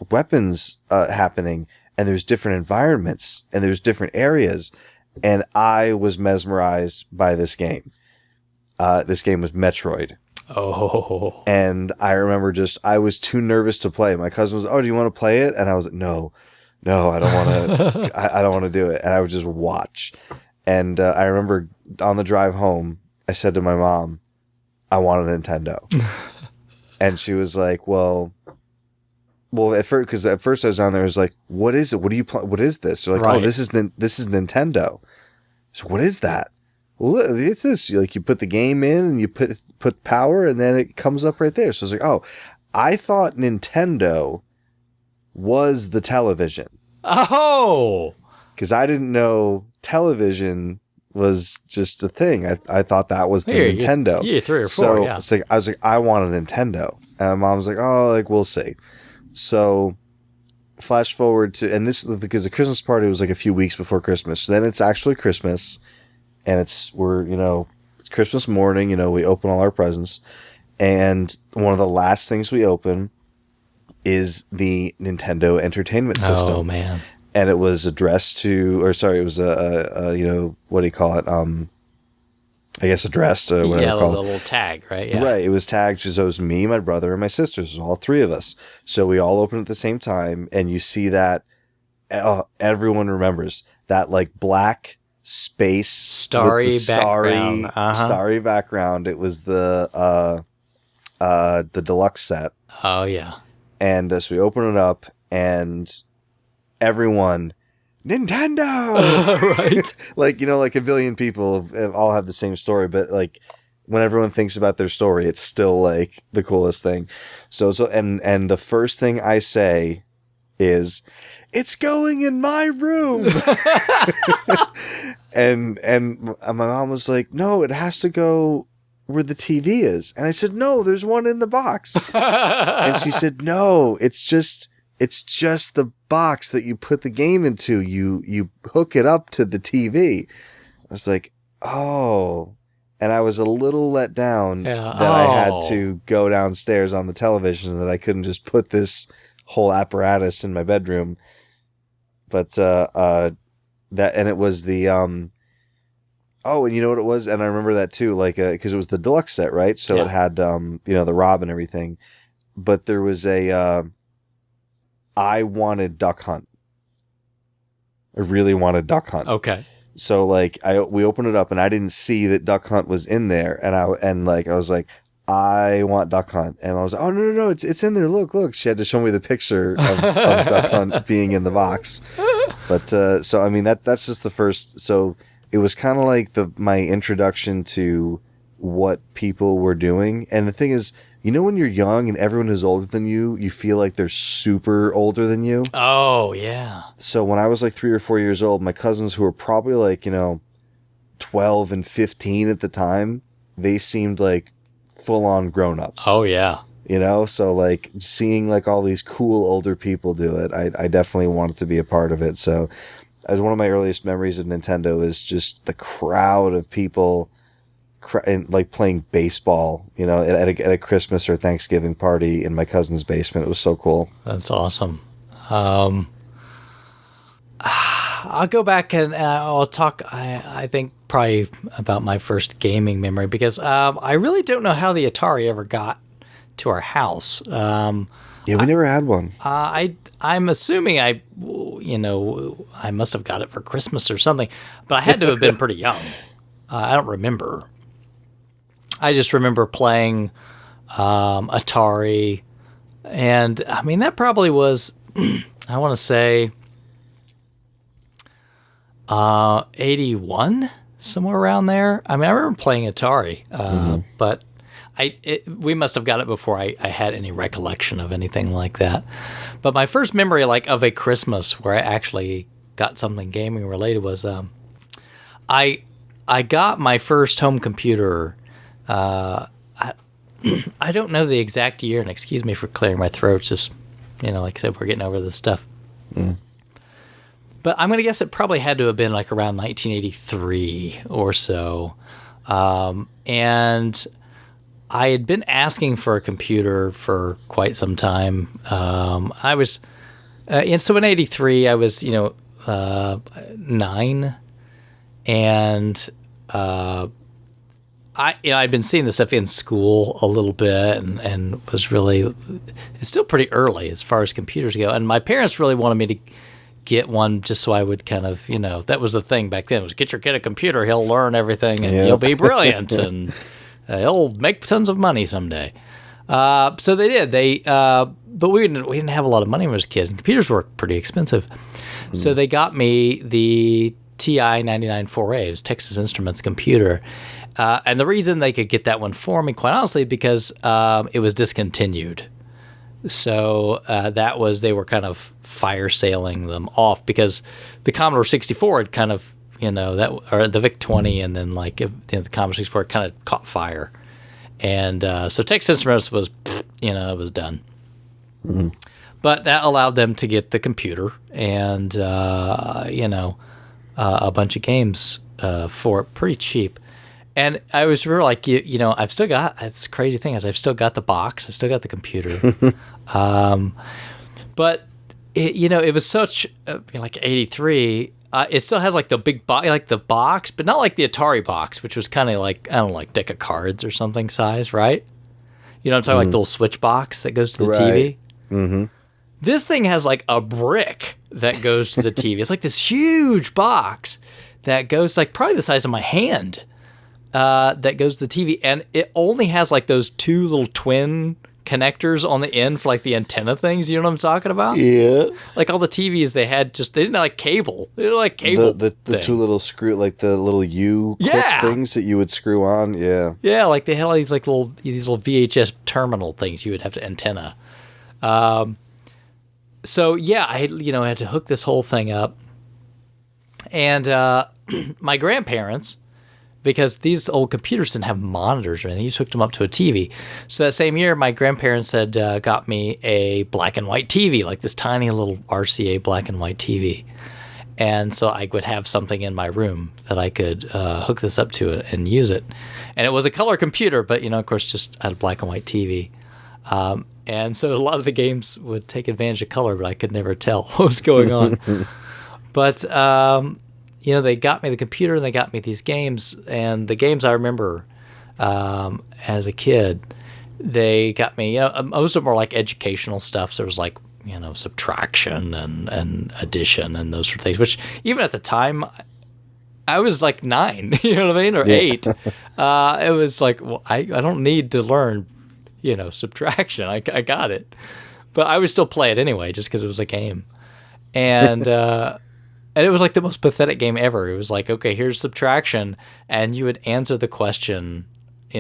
weapons happening. And there's different environments and there's different areas. And I was mesmerized by this game. This game was Metroid. Oh. And I remember I was too nervous to play. My cousin was, oh, do you want to play it? And I was like, no, I don't want to, I don't want to do it. And I would just watch. And I remember on the drive home, I said to my mom, I want a Nintendo. And she was like, well, at first I was down there. I was like, "What is it? What do you play? What is this?" They're like, right. "Oh, this is Nintendo." So what is that? Well, it's this. Like you put the game in and you put power, and then it comes up right there. So I was like, "Oh, I thought Nintendo was the television." Oh, because I didn't know television was just a thing. I thought that was the Nintendo. Yeah, 3 or 4. So yeah. it's like I was like, I want a Nintendo, and my mom was like, "Oh, like we'll see." So flash forward to, and this because the Christmas party was like a few weeks before Christmas. So then it's actually Christmas, and it's Christmas morning. We open all our presents, and one of the last things we open is the Nintendo Entertainment System. Oh man! And it was addressed to, or sorry, it was a what do you call it? I guess addressed, whatever yeah, called. a little tag, right? Yeah. Right. It was tagged. So it was me, my brother, and my sisters. It was all 3 of us. So we all opened at the same time, and you see that everyone remembers that like black space starry with the background. starry background. It was the deluxe set. Oh yeah. And so we open it up, and everyone, Nintendo, right? Like, like a billion people all have the same story, but like when everyone thinks about their story, it's still like the coolest thing. And the first thing I say is, "It's going in my room." and my mom was like, "No, it has to go where the TV is." And I said, "No, there's one in the box." And she said, "No, it's just the box that you put the game into. You hook it up to the TV." I was like, "Oh." And I was a little let down that I had to go downstairs on the television, that I couldn't just put this whole apparatus in my bedroom. But and it was the oh, and you know what it was? And I remember that too, like, because it was the deluxe set, right? So it had, the Rob and everything. But there was I wanted Duck Hunt. I really wanted Duck Hunt. Okay. So, like, we opened it up, and I didn't see that Duck Hunt was in there. And I was like, I want Duck Hunt. And I was like, oh, no, it's in there. Look. She had to show me the picture of Duck Hunt being in the box. But, so, I mean, that's just the first. So it was kind of like my introduction to what people were doing. And the thing is, when you're young and everyone who's older than you, you feel like they're super older than you. Oh, yeah. So when I was like 3 or 4 years old, my cousins, who were probably like, 12 and 15 at the time, they seemed like full-on grown-ups. Oh, yeah. So like seeing like all these cool older people do it, I definitely wanted to be a part of it. So as one of my earliest memories of Nintendo is just the crowd of people and like playing baseball, at a Christmas or Thanksgiving party in my cousin's basement. It was so cool. That's awesome. I'll go back and I'll talk, I think, probably about my first gaming memory, because I really don't know how the Atari ever got to our house. Yeah, we never had one. I'm assuming I must have got it for Christmas or something, but I had to have been pretty young. I don't remember. I just remember playing Atari, and I mean, that probably was, I want to say, 81, somewhere around there. I mean, I remember playing Atari, but we must have got it before I had any recollection of anything like that. But my first memory, like, of a Christmas where I actually got something gaming related was, I got my first home computer. I don't know the exact year, and excuse me for clearing my throat. It's just, like I said, we're getting over this stuff. But I'm going to guess it probably had to have been like around 1983 or so. And I had been asking for a computer for quite some time. I was, and so in 83, I was, 9, and I'd been seeing this stuff in school a little bit, and was really, it's still pretty early as far as computers go. And my parents really wanted me to get one just so I would kind of, that was the thing back then, was get your kid a computer, he'll learn everything, and he'll be brilliant, and he'll make tons of money someday. So they did. But we didn't have a lot of money when I was a kid, and computers were pretty expensive. So they got me the TI 99-4A. It was Texas Instruments computer. And the reason they could get that one for me, quite honestly, because it was discontinued. So they were kind of fire sailing them off, because the Commodore 64 had kind of, or the VIC-20, and then like the Commodore 64 kind of caught fire. And so Texas Instruments was, it was done. Mm-hmm. But that allowed them to get the computer and, a bunch of games for it pretty cheap. And I was really like, I've still got, it's a crazy thing is I've still got the box, I've still got the computer. But, it was such, like 83, it still has like the big box, like the box, but not like the Atari box, which was kind of like, I don't know, like deck of cards or something size, right? I'm talking like the little switch box that goes to the TV. Mm-hmm. This thing has like a brick that goes to the TV. It's like this huge box that goes like probably the size of my hand that goes to the TV. And it only has like those two little twin connectors on the end for like the antenna things. You know what I'm talking about? Yeah. Like all the TVs they didn't have like cable. They didn't have like cable. The two little screw, like the little U clip things that you would screw on. Yeah. Yeah, like they had all these like these little VHS terminal things you would have to antenna. So yeah, I had to hook this whole thing up, and my grandparents, because these old computers didn't have monitors or anything, you just hooked them up to a TV. So that same year, my grandparents had got me a black and white TV, like this tiny little RCA black and white TV, and so I would have something in my room that I could hook this up to and use it. And it was a color computer, but of course, just had a black and white TV. And so a lot of the games would take advantage of color, but I could never tell what was going on. But, they got me the computer and they got me these games. And the games I remember as a kid, they got me, most of them were like educational stuff. So it was like, subtraction and addition and those sort of things, which even at the time, I was like 9, you know what I mean? Or 8. It was like, well, I don't need to learn subtraction. I got it. But I would still play it anyway, just because it was a game. And and it was like the most pathetic game ever. It was like, okay, here's subtraction, and you would answer the question,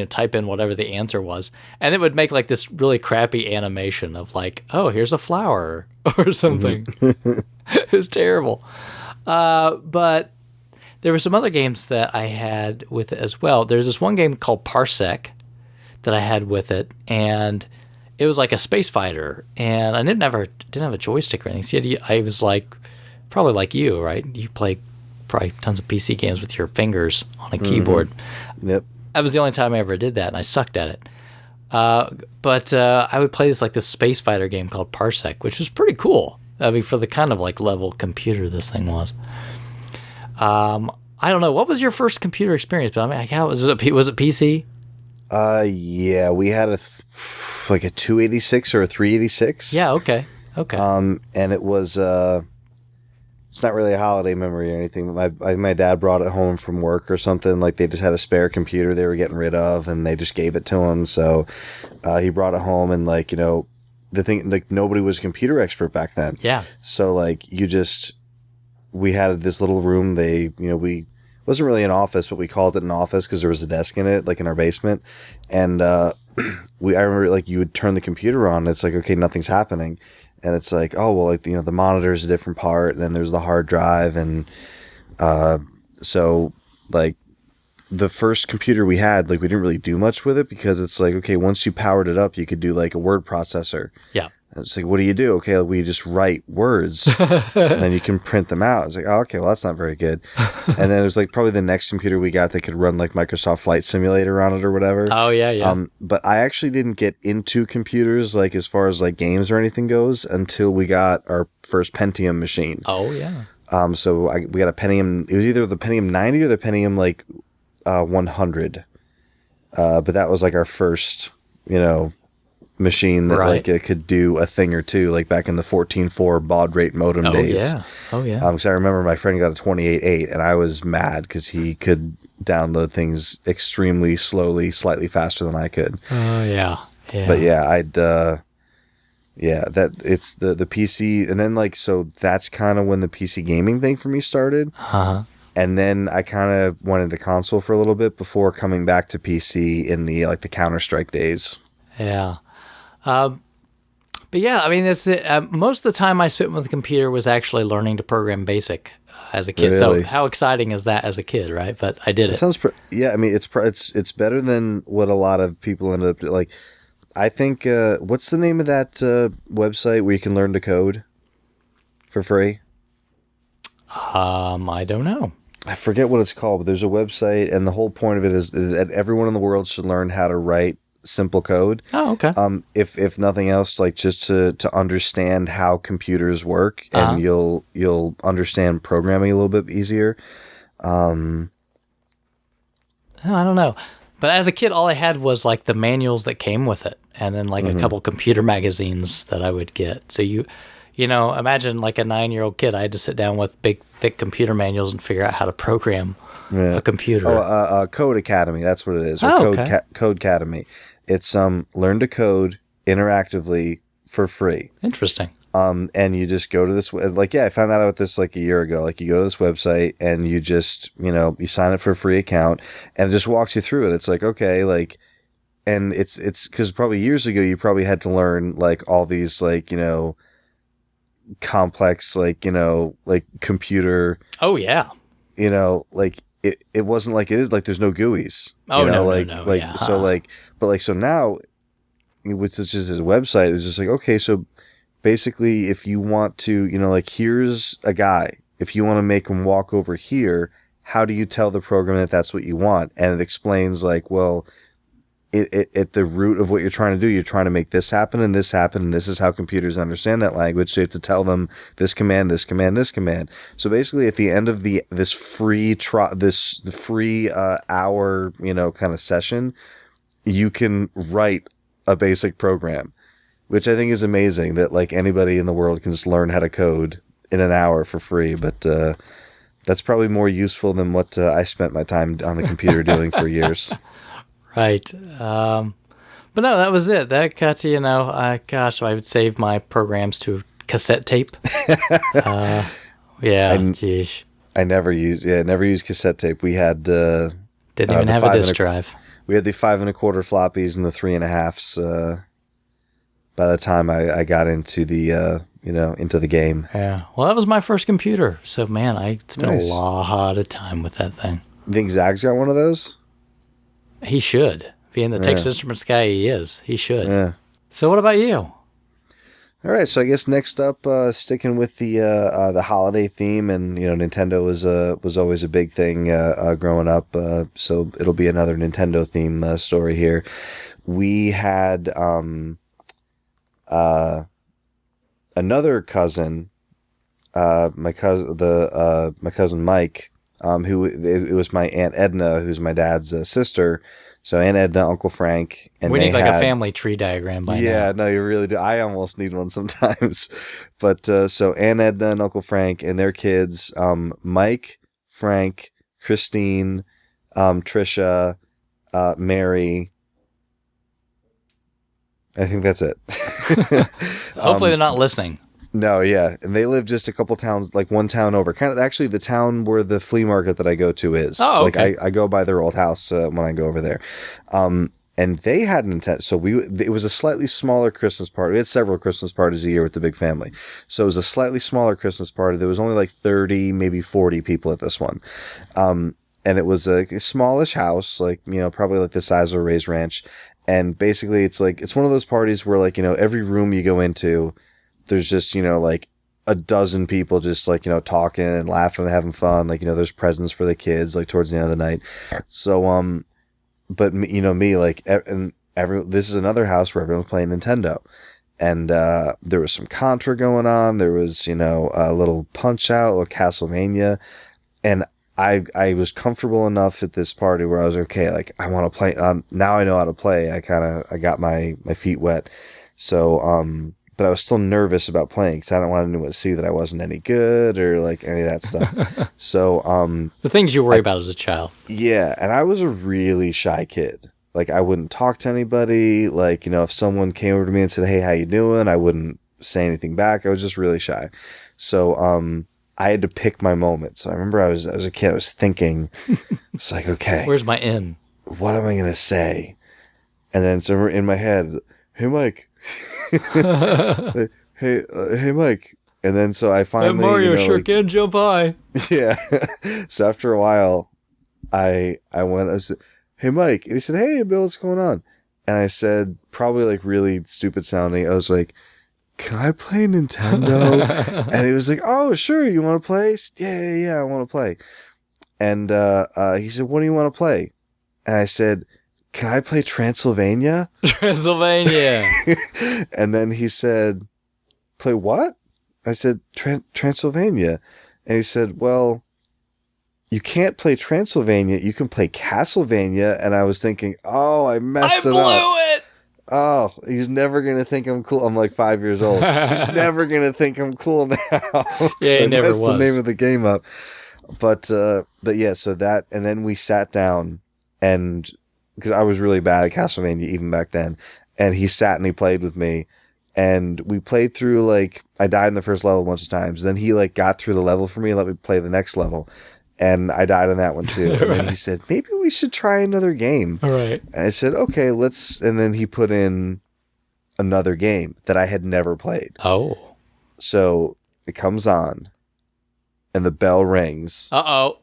type in whatever the answer was, and it would make like this really crappy animation of like, oh, here's a flower or something. It was terrible. But there were some other games that I had with it as well. There's this one game called Parsec that I had with it, and it was like a space fighter, and I didn't have a joystick or anything. So I was like, probably like you, right? You play probably tons of PC games with your fingers on a keyboard. Yep. That was the only time I ever did that, and I sucked at it. But I would play this space fighter game called Parsec, which was pretty cool. I mean, for the kind of like level computer this thing was. I don't know. What was your first computer experience? But I mean, how was it PC? Yeah, we had like a 286 or a 386. Yeah, okay. And it was it's not really a holiday memory or anything. My dad brought it home from work or something. Like they just had a spare computer they were getting rid of, and they just gave it to him. So he brought it home, and the thing, like nobody was a computer expert back then. Yeah. So we had this little room. We wasn't really an office, but we called it an office because there was a desk in it, like in our basement. And I remember like you would turn the computer on. And it's like, okay, nothing's happening. And it's like, oh, well, like, the monitor is a different part. And then there's the hard drive. And so like the first computer we had, like we didn't really do much with it because it's like, okay, once you powered it up, you could do like a word processor. Yeah. It's like, what do you do? Okay, we just write words and then you can print them out. It's like, oh, okay, well, that's not very good. And then it was like probably the next computer we got that could run like Microsoft Flight Simulator on it or whatever. Oh, yeah, yeah. But I actually didn't get into computers like as far as like games or anything goes until we got our first Pentium machine. Oh, yeah. So we got a Pentium. It was either the Pentium 90 or the Pentium 100. But that was like our first, machine that like it could do a thing or two, like back in the 14.4 baud rate modem days. Oh yeah. Because I remember my friend got a 28.8 and I was mad because he could download things extremely slowly, slightly faster than I could. Oh yeah. But yeah, that it's the PC, and then so that's kind of when the PC gaming thing for me started. And then I kind of went into console for a little bit before coming back to PC in the the Counter-Strike days. Yeah. But yeah, I mean, that's it. Most of the time I spent with the computer was actually learning to program BASIC as a kid. Really? So how exciting is that as a kid, right? But I did it. Sounds yeah. I mean, it's better than what a lot of people end up like. I think what's the name of that website where you can learn to code for free? I don't know. I forget what it's called, but there's a website, and the whole point of it is that everyone in the world should learn how to write simple code. Oh, okay. If nothing else, like just to understand how computers work, and you'll understand programming a little bit easier. I don't know. But as a kid, all I had was like the manuals that came with it, and then like a couple computer magazines that I would get. So imagine like a 9-year-old kid. I had to sit down with big, thick computer manuals and figure out how to program a computer. Code Academy. That's what it is. Or okay. Code Academy. It's learn to code interactively for free. Interesting. And you just go to this, I found out about this like a year ago. Like you go to this website and you just, you sign up for a free account and it just walks you through it. It's like, okay, like, and it's because probably years ago you probably had to learn like all these like, complex, like, like computer. Oh yeah. Like it wasn't like it is like there's no GUIs. Oh, no. Like, yeah. So now with just his website, it's just like, okay, so basically, if you want to, like, here's a guy. If you want to make him walk over here, how do you tell the program that that's what you want? And it explains, like, well, at the root of what you're trying to do, you're trying to make this happen, and this is how computers understand that language. So you have to tell them this command, this command, this command. So basically, at the end of this free hour, kind of session, you can write a basic program, which I think is amazing that like anybody in the world can just learn how to code in an hour for free. But that's probably more useful than what I spent my time on the computer doing for years. Right. But no, that was it. That got to, I would save my programs to cassette tape. Geez. I never used cassette tape. We had didn't even have a disk drive. We had the 5 1/4 floppies and the 3 1/2s. By the time I got into the into the game. Yeah. Well, that was my first computer. So man, I spent a lot of time with that thing. You think Zach's got one of those? He should. Being the Texas Instruments guy he is, he should. Yeah. So what about you? All right, so I guess next up, sticking with the holiday theme, and Nintendo was always a big thing growing up. So it'll be another Nintendo theme story here. We had another cousin, my cousin Mike, who it was my Aunt Edna, who's my dad's sister. So Aunt Edna, Uncle Frank, and we need like a family tree diagram by now. Yeah, no, you really do. I almost need one sometimes. But so Aunt Edna and Uncle Frank and their kids, Mike, Frank, Christine, Trisha, Mary. I think that's it. Hopefully they're not listening. No, yeah. And they live just a couple towns, like one town over. Kind of actually the town where the flea market that I go to is. Oh, okay. Like I go by their old house when I go over there. And they had an intent. So it was a slightly smaller Christmas party. We had several Christmas parties a year with the big family. So it was a slightly smaller Christmas party. There was only like 30, maybe 40 people at this one. And it was a smallish house, like, probably like the size of a raised ranch. And basically it's one of those parties where like, every room you go into, there's just, like a dozen people just like, talking and laughing and having fun. Like, there's presents for the kids, like towards the end of the night. So, but me, like, and this is another house where everyone's playing Nintendo. And, there was some Contra going on. There was, a little Punch Out, a little Castlevania. And I was comfortable enough at this party where I was okay. Like, I want to play. Now I know how to play. I got my feet wet. So, but I was still nervous about playing because I don't want anyone to see that I wasn't any good or like any of that stuff. So, the things you worry about as a child. Yeah. And I was a really shy kid. Like, I wouldn't talk to anybody. Like, if someone came over to me and said, "Hey, how you doing?" I wouldn't say anything back. I was just really shy. So, I had to pick my moment. So I remember I was a kid. I was thinking, it's like, okay, where's my in? What am I going to say? And then so in my head, "Hey, Mike." hey, Mike. And then so I finally, that Mario sure can jump high. Yeah. So after a while, I said, "Hey, Mike." And he said, "Hey, Bill, what's going on?" And I said, probably like really stupid sounding, I was like, "Can I play Nintendo?" And he was like, "Oh, sure. You want to play?" Yeah, I want to play. And he said, "What do you want to play?" And I said, "Can I play Transylvania?" Transylvania. And then he said, "Play what?" I said, Transylvania. And he said, "Well, you can't play Transylvania. You can play Castlevania. And I was thinking, oh, I messed it up. I blew it! Oh, he's never going to think I'm cool. I'm like 5 years old. He's never going to think I'm cool now. Yeah, he never messed was. the name of the game up. But yeah, so that, and then we sat down, and because I was really bad at Castlevania even back then, and he sat and he played with me, and we played through, like, I died in the first level a bunch of times. Then he, like, got through the level for me and let me play the next level. And I died on that one too. And then he said, maybe we should try another game. All right. And I said, okay, let's. And then he put in another game that I had never played. Oh. So it comes on, and the bell rings. Uh-oh.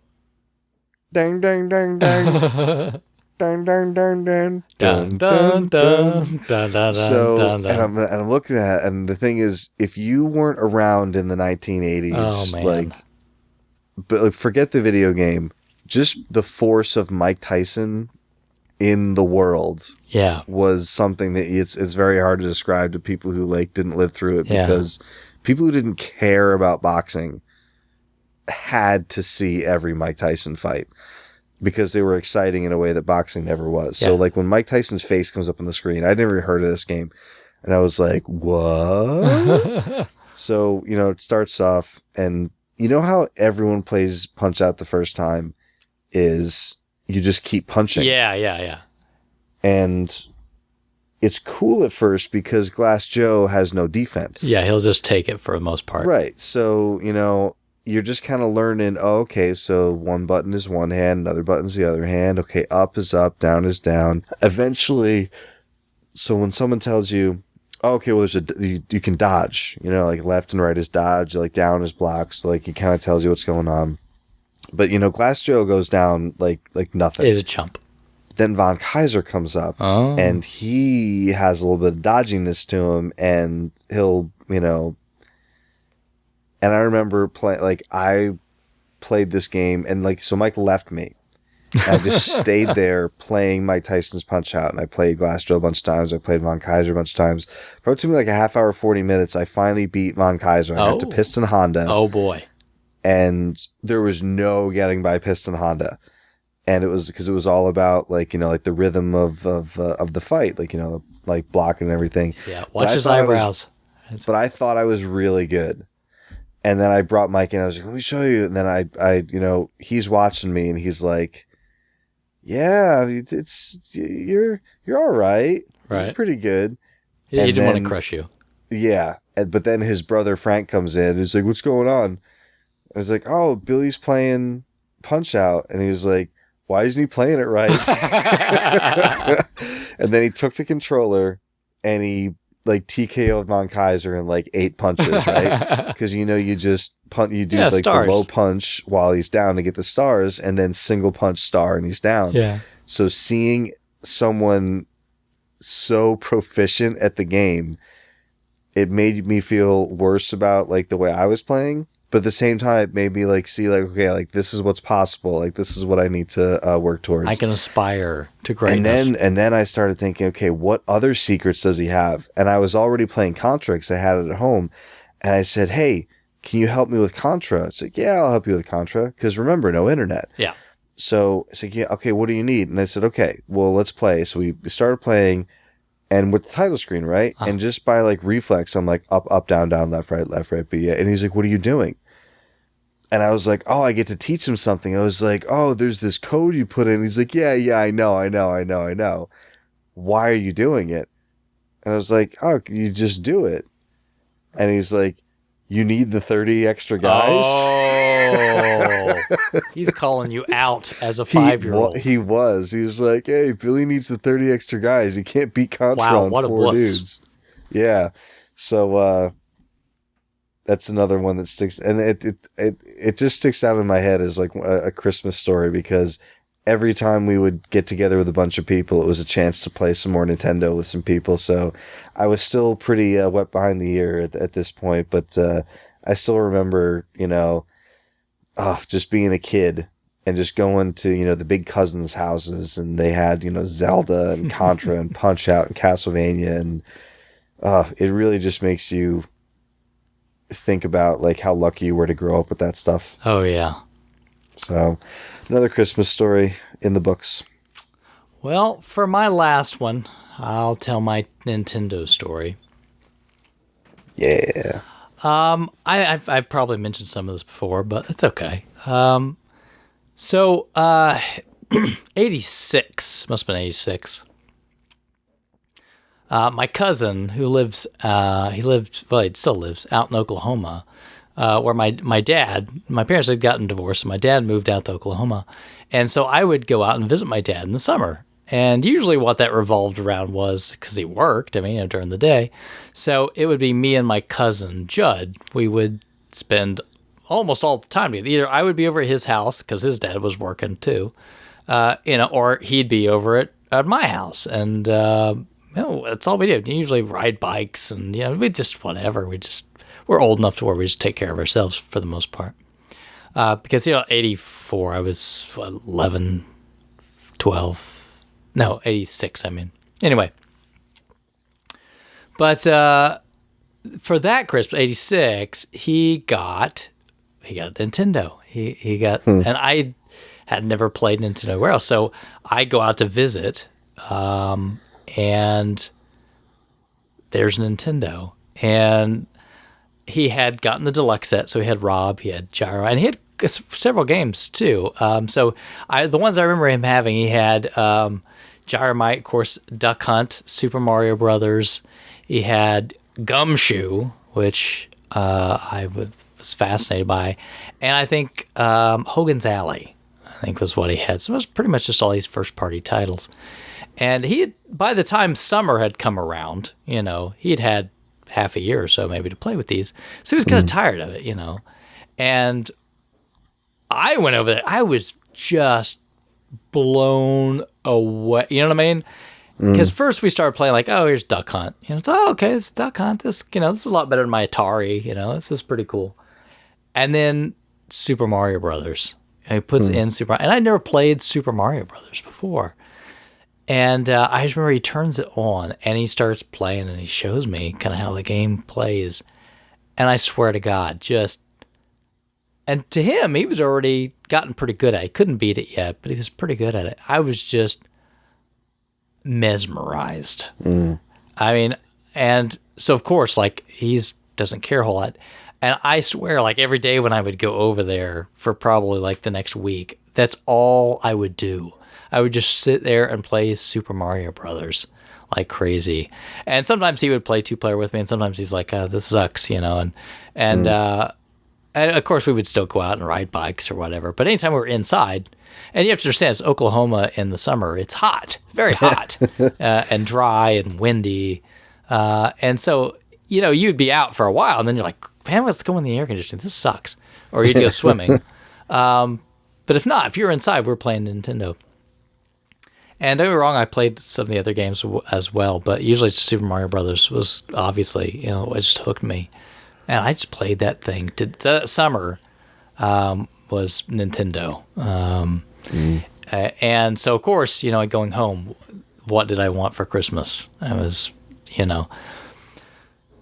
Ding, ding, ding, ding. Dun, dun, dun, dun, Dun, dun, dun, dun, dun, So, dun, dun. and I'm looking at it, and the thing is, if you weren't around in the 1980s, Oh, man. like, but like, forget the video game, just the force of Mike Tyson in the world Yeah. was something that it's very hard to describe to people who, like, didn't live through it, Yeah. because people who didn't care about boxing had to see every Mike Tyson fight because they were exciting in a way that boxing never was. Yeah. So, like, when Mike Tyson's face comes up on the screen, I'd never heard of this game, and I was like, what? So, you know, it starts off, and you know how everyone plays Punch Out the first time is you just keep punching. Yeah. And it's cool at first because Glass Joe has no defense. Yeah, he'll just take it for the most part. Right. So, you know, you're just kind of learning, oh, okay, so one button is one hand, another button's the other hand. Okay, up is up, down is down. Eventually, so when someone tells you, oh, okay, well, you can dodge, you know, like left and right is dodge, like down is blocks, so, like, he kind of tells you what's going on. But, you know, Glass Joe goes down like nothing. He's a chump. Then Von Kaiser comes up, and he has a little bit of dodginess to him, and he'll, you know, and I remember playing, like, I played this game, and, like, so Mike left me. And I just stayed there playing Mike Tyson's Punch Out, and I played Glass Joe a bunch of times. I played Von Kaiser a bunch of times. Probably took me like a half hour, 40 minutes. I finally beat Von Kaiser. I got to Piston Honda. Oh, boy. And there was no getting by Piston Honda. And it was because it was all about, like, you know, like the rhythm of the fight, like, you know, like blocking and everything. Yeah, watch his eyebrows. But I thought I was really good. And then I brought Mike in. I was like, let me show you. And then I you know, he's watching me, and he's like, yeah, you're all right. Right. You're pretty good. He didn't want to crush you. Yeah. But then his brother Frank comes in and he's like, what's going on? I was like, oh, Billy's playing Punch Out. And he was like, why isn't he playing it right? And then he took the controller and he, like, TKO'd Von Kaiser in like 8 punches, right? Because, you know, you just you do like stars. the low punch while he's down to get the stars, and then single punch star and he's down. Yeah. So seeing someone so proficient at the game, it made me feel worse about, like, the way I was playing. But at the same time, it made me, like, see, like, okay, like, this is what's possible. Like, this is what I need to work towards. I can aspire to greatness. And then I started thinking, okay, what other secrets does he have? And I was already playing Contra because I had it at home. And I said, hey, can you help me with Contra? It's like, yeah, I'll help you with Contra. Because remember, no internet. Yeah. So it's like, yeah, okay, what do you need? And I said, okay, well, let's play. So we started playing, and with the title screen, right? Uh-huh. And just by, like, reflex, I'm like, up, down, left, right, but yeah. And he's like, what are you doing? And I was like, oh, I get to teach him something. I was like, oh, there's this code you put in. He's like, yeah, I know. Why are you doing it? And I was like, oh, you just do it. And he's like, you need the 30 extra guys? Oh, he's calling you out as a 5-year-old. He was. He was like, hey, Billy needs the 30 extra guys. He can't beat Contra on 4 dudes. Yeah. So that's another one that sticks. And it just sticks out in my head as, like, a Christmas story, because every time we would get together with a bunch of people, it was a chance to play some more Nintendo with some people. So I was still pretty wet behind the ear at this point, but I still remember, you know, just being a kid and just going to, you know, the big cousins' houses, and they had, you know, Zelda and Contra and Punch Out and Castlevania, and it really just makes you think about, like, how lucky you were to grow up with that stuff. Oh, yeah. So, another Christmas story in the books. Well, for my last one, I'll tell my Nintendo story. Yeah. I've probably mentioned some of this before, but it's okay. So, 86, must have been 86. My cousin, who lives, he still lives out in Oklahoma, where my parents had gotten divorced, and my dad moved out to Oklahoma. And so I would go out and visit my dad in the summer. And usually what that revolved around was, because he worked, during the day. So it would be me and my cousin, Judd. We would spend almost all the time together. Either I would be over at his house, because his dad was working too, or he'd be over at my house. And, that's all we did. We usually ride bikes and, we just, whatever. We're old enough to where we just take care of ourselves for the most part. Because, 84, I was 11, 12. No, 86, Anyway. But for that Christmas, 86, he got a Nintendo. He got, and I had never played Nintendo anywhere else. So I go out to visit, and there's Nintendo. And he had gotten the deluxe set, so he had Rob, he had Gyro, and he had several games too. So the ones I remember him having, he had Gyromite, of course, Duck Hunt, Super Mario Brothers. He had Gumshoe, which I was fascinated by, and I think Hogan's Alley, I think was what he had. So it was pretty much just all these first-party titles. And he had, by the time summer had come around, he had half a year or so maybe to play with these. So he was kind of tired of it, And I went over there. I was just blown away. You know what I mean? Because first we started playing like, oh, here's Duck Hunt. It's, oh, okay, it's Duck Hunt. This is a lot better than my Atari. This is pretty cool. And then Super Mario Brothers. He puts in Super, and I never played Super Mario Brothers before. And I just remember he turns it on and he starts playing and he shows me kind of how the game plays. And I swear to God, and to him, he was already gotten pretty good at it. He couldn't beat it yet, but he was pretty good at it. I was just mesmerized. And so of course, he doesn't care a whole lot. And I swear, every day when I would go over there for probably the next week, that's all I would do. I would just sit there and play Super Mario Brothers like crazy. And sometimes he would play 2-player with me, and sometimes he's like, this sucks, And of course we would still go out and ride bikes or whatever. But anytime we were inside, and you have to understand, it's Oklahoma in the summer. It's hot, very hot, and dry and windy. And so, you'd be out for a while, and then you're like, man, let's go in the air conditioning. This sucks. Or you'd go swimming. But if you're inside, we're playing Nintendo. And don't get me wrong, I played some of the other games as well, but usually Super Mario Brothers was obviously, it just hooked me. And I just played that thing. That summer was Nintendo. And so, of course, going home, what did I want for Christmas? I was,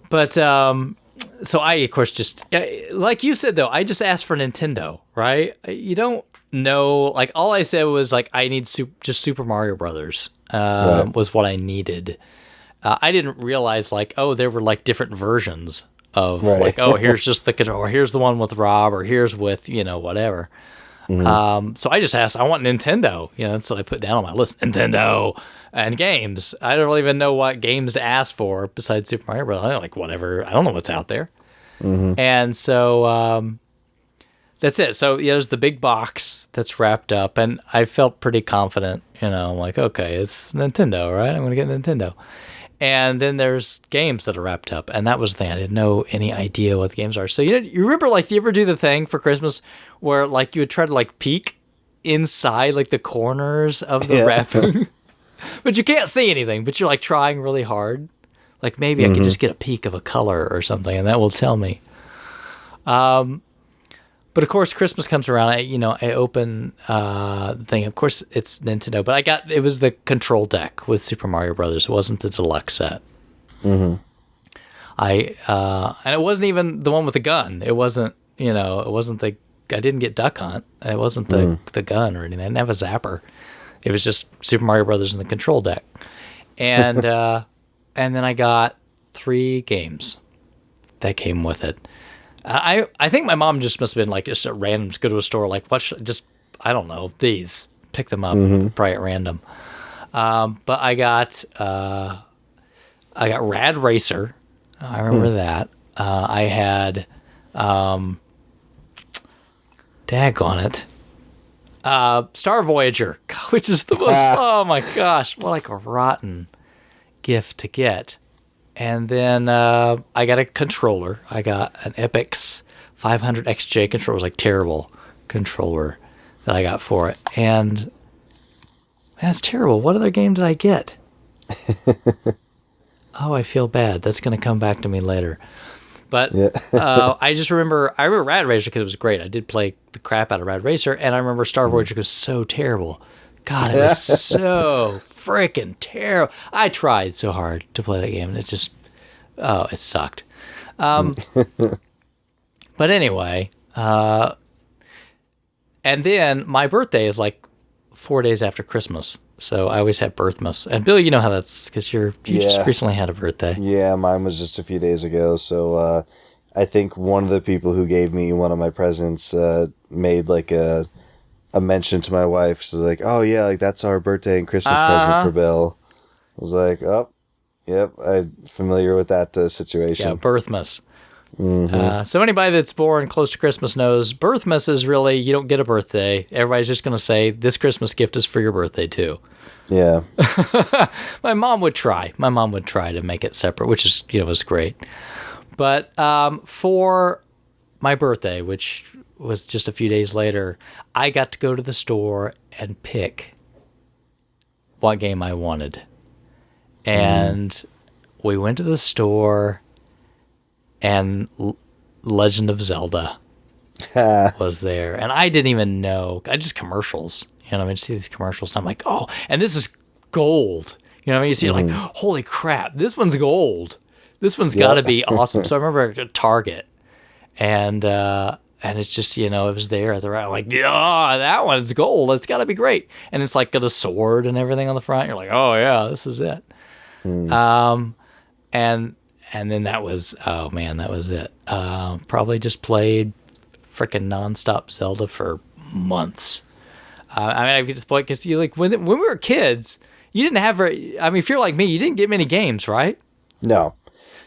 But, so I, of course, just, like you said, though, I just asked for Nintendo, right? You don't know, all I said was, I need just Super Mario Brothers was what I needed. I didn't realize, there were, different versions of, here's just the controller, here's the one with Rob, or here's with, whatever. So I just asked, I want Nintendo. That's what I put down on my list. Nintendo and games. I don't even know what games to ask for besides Super Mario Bros. I whatever. I don't know what's out there. And so that's it. So there's the big box that's wrapped up, and I felt pretty confident. I'm like, okay, it's Nintendo, right? I'm going to get Nintendo. And then there's games that are wrapped up, and that was the thing. I didn't know any idea what the games are. So you remember, do you ever do the thing for Christmas where you would try to peek inside the corners of the wrapping, but you can't see anything, but you're trying really hard. Maybe I could just get a peek of a color or something, and that will tell me. But of course, Christmas comes around. I open the thing. Of course, it's Nintendo, but it was the control deck with Super Mario Brothers. It wasn't the deluxe set. And it wasn't even the one with the gun. It wasn't, it wasn't the didn't get Duck Hunt. It wasn't the gun or anything. I didn't have a zapper. It was just Super Mario Brothers in the control deck. And and then I got 3 games that came with it. I think my mom just must have been like just at random, just go to a store like I don't know, these, pick them up probably at random. But I got Rad Racer. I remember that. I had daggone it. Star Voyager, which is the most, oh my gosh, what like a rotten gift to get. And then I got a controller. I got an Epix 500 XJ controller. It was like terrible controller that I got for it. And man, that's terrible. What other game did I get? Oh, I feel bad. That's going to come back to me later. But I just remember, Rad Racer because it was great. I did play the crap out of Rad Racer, and I remember Star Voyager was so terrible. God, it was so freaking terrible. I tried so hard to play that game, and it just, it sucked. But anyway, and then my birthday is like 4 days after Christmas. So I always have Birthmas. And Bill, you know how that's because you just recently had a birthday. Yeah, mine was just a few days ago. So I think one of the people who gave me one of my presents made like a mention to my wife. So like, oh yeah, like that's our birthday and Christmas present for Bill. I was like, oh, yep, I'm familiar with that situation. Yeah, Birthmas. So anybody that's born close to Christmas knows Birthmas is really, you don't get a birthday. Everybody's just going to say this Christmas gift is for your birthday too. Yeah. My mom would try to make it separate, which is, was great. But for my birthday, which was just a few days later, I got to go to the store and pick what game I wanted. And we went to the store, and Legend of Zelda was there. And I didn't even know. I just commercials. I just see these commercials, and I'm like, oh, and this is gold. You see like, holy crap, this one's gold. This one's got to be awesome. So I remember at Target, and it's just, it was there at the right. I'm like, yeah, that one's gold. It's got to be great. And it's like got a sword and everything on the front. You're like, oh yeah, this is it. And then that was, oh man, that was it. Probably just played freaking nonstop Zelda for months. I get to the point because when we were kids, you didn't have if you're like me, you didn't get many games, right? No.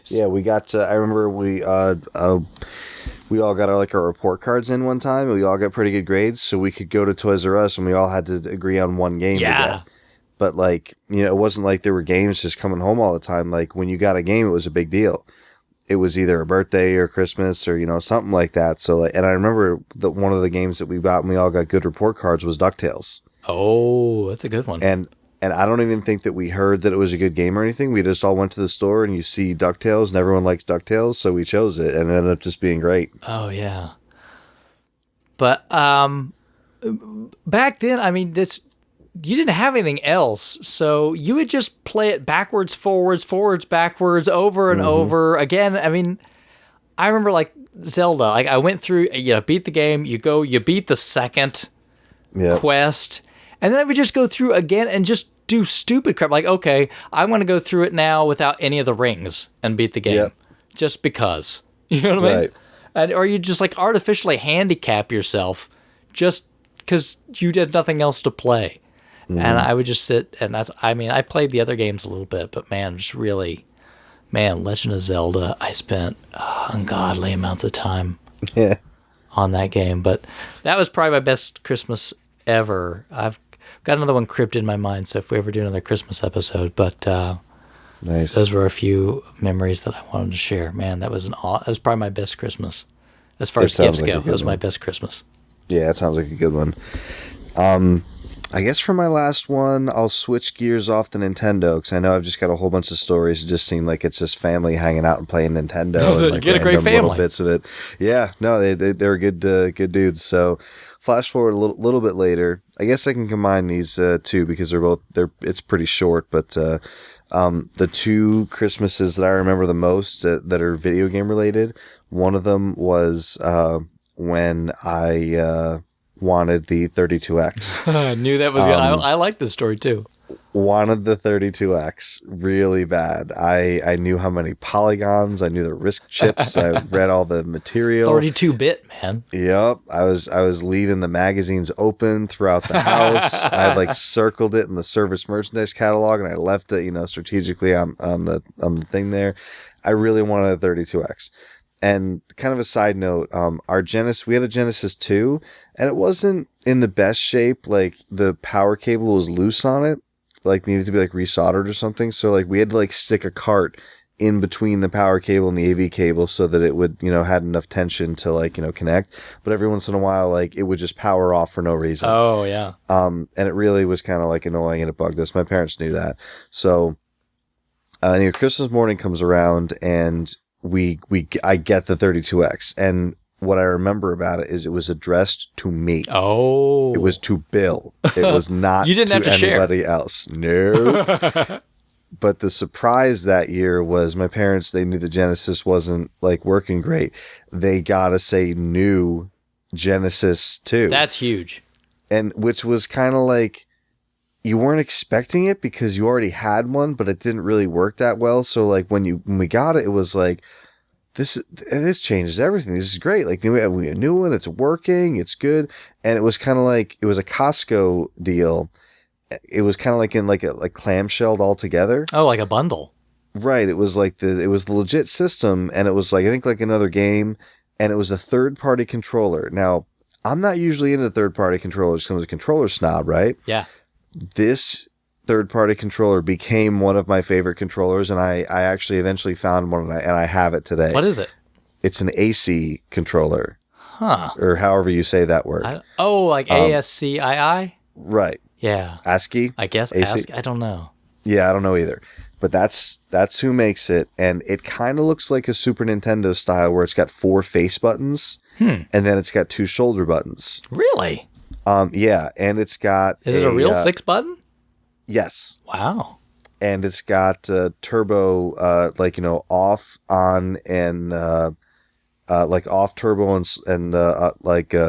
Yeah, we got. I remember we all got our report cards in one time, and we all got pretty good grades, so we could go to Toys R Us, and we all had to agree on one game. Yeah. To get. But it wasn't like there were games just coming home all the time. Like when you got a game, it was a big deal. It was either a birthday or Christmas or, something like that. So and I remember that one of the games that we got and we all got good report cards was DuckTales. Oh, that's a good one. And I don't even think that we heard that it was a good game or anything. We just all went to the store and you see DuckTales and everyone likes DuckTales. So we chose it and it ended up just being great. Oh yeah. But, back then, you didn't have anything else, so you would just play it backwards, forwards, backwards, over and over again. I remember like Zelda, I went through, beat the game, you beat the second quest, and then I would just go through again and just do stupid crap. Like, okay, I'm going to go through it now without any of the rings and beat the game, just because. You know what I mean? And, or you just artificially handicap yourself just because you did nothing else to play. And I would just sit, and I played the other games a little bit, but Legend of Zelda, I spent ungodly amounts of time on that game. But that was probably my best Christmas ever. I've got another one crypted in my mind, so if we ever do another Christmas episode, but nice. Those were a few memories that I wanted to share. Man, that was probably my best Christmas. As far as gifts go, it was my best Christmas. Yeah, it sounds like a good one. I guess for my last one, I'll switch gears off the Nintendo because I know I've just got a whole bunch of stories. It just seemed like it's just family hanging out and playing Nintendo. You get a great family. Little bits of it. Yeah, no, they're good good dudes. Flash forward a little bit later. I guess I can combine these two because it's pretty short. But the two Christmases that I remember the most that are video game related. One of them was when I wanted the 32X. I knew that was good. I like this story too. Wanted the 32X really bad. I knew how many polygons. I knew the risk chips. I read all the material. 32-bit, man. Yep. I was leaving the magazines open throughout the house. I like circled it in the service merchandise catalog, and I left it, strategically on the thing there. I really wanted a 32X. And kind of a side note, we had a Genesis 2, and it wasn't in the best shape. Like the power cable was loose on it, like needed to be like resoldered or something. So like we had to like stick a cart in between the power cable and the AV cable so that it would, had enough tension to like, connect. But every once in a while, like it would just power off for no reason. Oh yeah. And it really was kind of like annoying, and it bugged us. My parents knew that. So anyway, Christmas morning comes around, and I get the 32X, and what I remember about it is it was addressed to me. Oh, it was to Bill. It was not you didn't have to anybody share. Else. No. But the surprise that year was my parents. They knew the Genesis wasn't like working great. They got us a new Genesis 2. That's huge. And which was kind of like, you weren't expecting it because you already had one, but it didn't really work that well. So like when we got it, it was like, this changes everything. This is great. Like we have a new one. It's working. It's good. And it was kind of like, it was a Costco deal. It was kind of like in like clamshelled all together. Oh, like a bundle. Right. It was like the legit system. And it was like, I think like another game, and it was a third party controller. Now I'm not usually into third party controllers because I'm a controller snob, right? Yeah. This third-party controller became one of my favorite controllers, and I actually eventually found one, and I have it today. What is it? It's an AC controller. Huh. Or however you say that word. Like ASCII? Right. Yeah. ASCII? I guess ASCII. I don't know. Yeah, I don't know either. But that's who makes it, and it kind of looks like a Super Nintendo style where it's got 4 face buttons, and then it's got 2 shoulder buttons. Really? Yeah, and it's got... Is it a real 6 button? Yes. Wow. And it's got turbo, off, on, and like off turbo and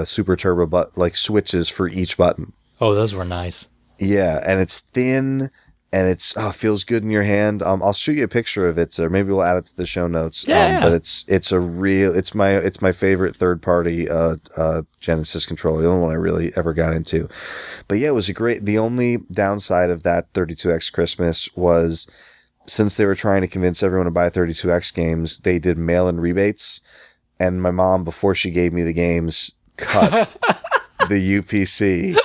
super turbo, but like switches for each button. Oh, those were nice. Yeah, and it's thin, and it's feels good in your hand. I'll shoot you a picture of it, or maybe we'll add it to the show notes. Yeah. But it's my favorite third party Genesis controller, the only one I really ever got into. But yeah, it was the only downside of that 32X Christmas was, since they were trying to convince everyone to buy 32X games, they did mail-in rebates, and my mom, before she gave me the games, cut the UPC.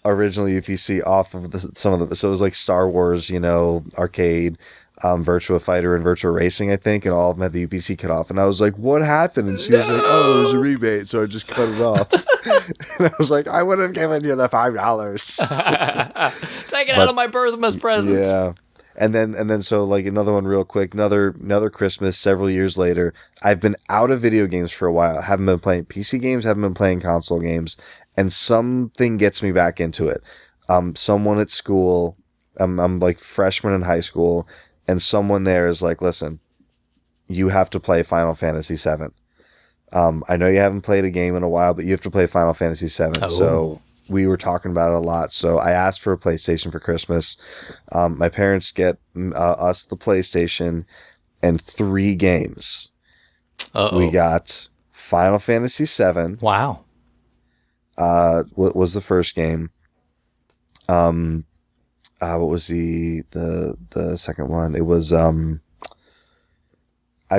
Original UPC off of so it was like Star Wars, arcade, Virtua Fighter, and Virtua Racing, I think, and all of them had the UPC cut off. And I was like, "What happened?" And she was like, "Oh, it was a rebate, so I just cut it off." And I was like, "I would have given you the $5." Take it out of my Birthmas presents. Yeah. And then so like another one real quick, another Christmas several years later. I've been out of video games for a while. Haven't been playing PC games, haven't been playing console games, and something gets me back into it. Someone at school, I'm like freshman in high school, and someone there is like, "Listen, you have to play Final Fantasy VII. I know you haven't played a game in a while, but you have to play Final Fantasy VII." Oh. So we were talking about it a lot. So I asked for a PlayStation for Christmas. My parents get us the PlayStation and 3 games. Uh-oh. We got Final Fantasy VII. Wow. What was the first game? What was the second one? It was I've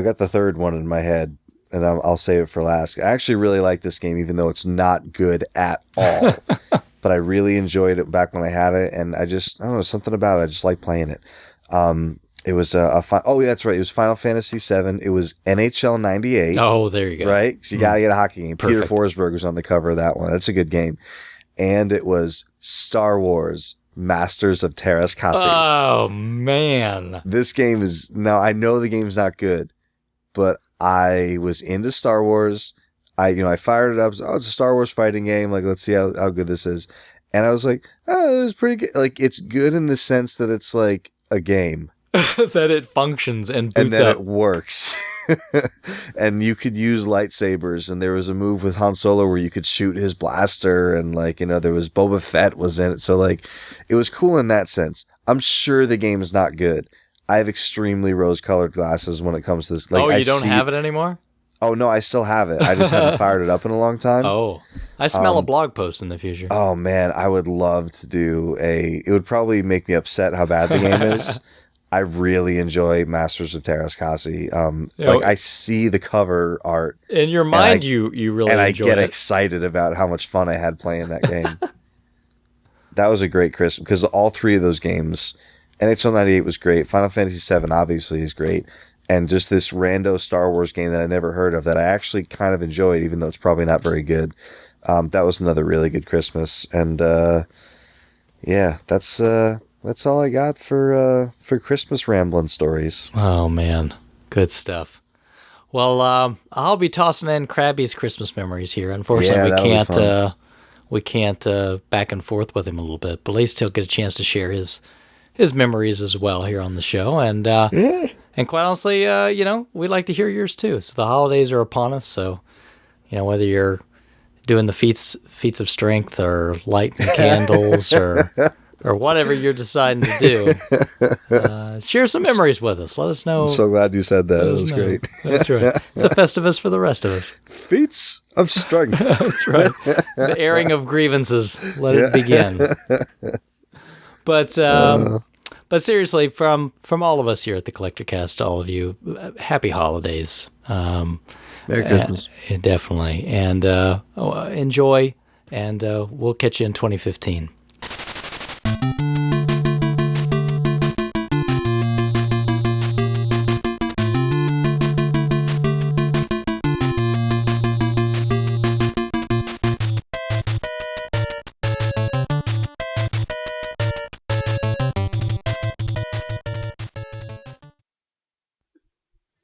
got the third one in my head, and I'll save it for last. I actually really like this game, even though it's not good at all. But I really enjoyed it back when I had it, and I don't know, something about it. I just like playing it. It was oh, yeah, that's right. It was Final Fantasy VII. It was NHL 98. Oh, there you go. Right? So you got to get a hockey game. Perfect. Peter Forsberg was on the cover of that one. That's a good game. And it was Star Wars Masters of Terras Kasi. Oh, man. This game now I know the game's not good, but I was into Star Wars. I fired it up. Oh, it's a Star Wars fighting game. Like, let's see how good this is. And I was like, oh, it was pretty good. Like, it's good in the sense that it's like a game. That it functions and boots and then up. it works. and you could use lightsabers, and there was a move with Han Solo where you could shoot his blaster, and like, there was Boba Fett was in it. So like it was cool in that sense. I'm sure the game is not good. I have extremely rose-colored glasses when it comes to this. Like, Oh, you don't have it anymore? Oh no, I still have it. I just haven't fired it up in a long time. Oh, I smell a blog post in the future. Oh man, I would love to do it would probably make me upset how bad the game is. I really enjoy Masters of Terrascasi. Like I see the cover art in your mind, you really and enjoy I get it. excited about how much fun I had playing that game. That was a great Christmas because all three of those games, NHL 98 was great. Final Fantasy 7 obviously is great. And just this rando Star Wars game that I never heard of that I actually kind of enjoyed, even though it's probably not very good. That was another really good Christmas. And yeah, that's all I got for Christmas rambling stories. Oh man, good stuff. Well, I'll be tossing in Krabby's Christmas memories here. Unfortunately, we can't back and forth with him a little bit, but at least he'll get a chance to share his memories as well here on the show. And and quite honestly, we'd like to hear yours too. So the holidays are upon us. So, whether you're doing the feats of strength or lighting candles or whatever you're deciding to do, share some memories with us. Let us know. I'm so glad you said that. It was great. That's right. It's a Festivus for the rest of us. Feats of Strength. That's right. The airing of grievances. Let it begin. But seriously, from all of us here at the Collectorcast, all of you, happy holidays. Merry Christmas. Definitely. And enjoy, and we'll catch you in 2015.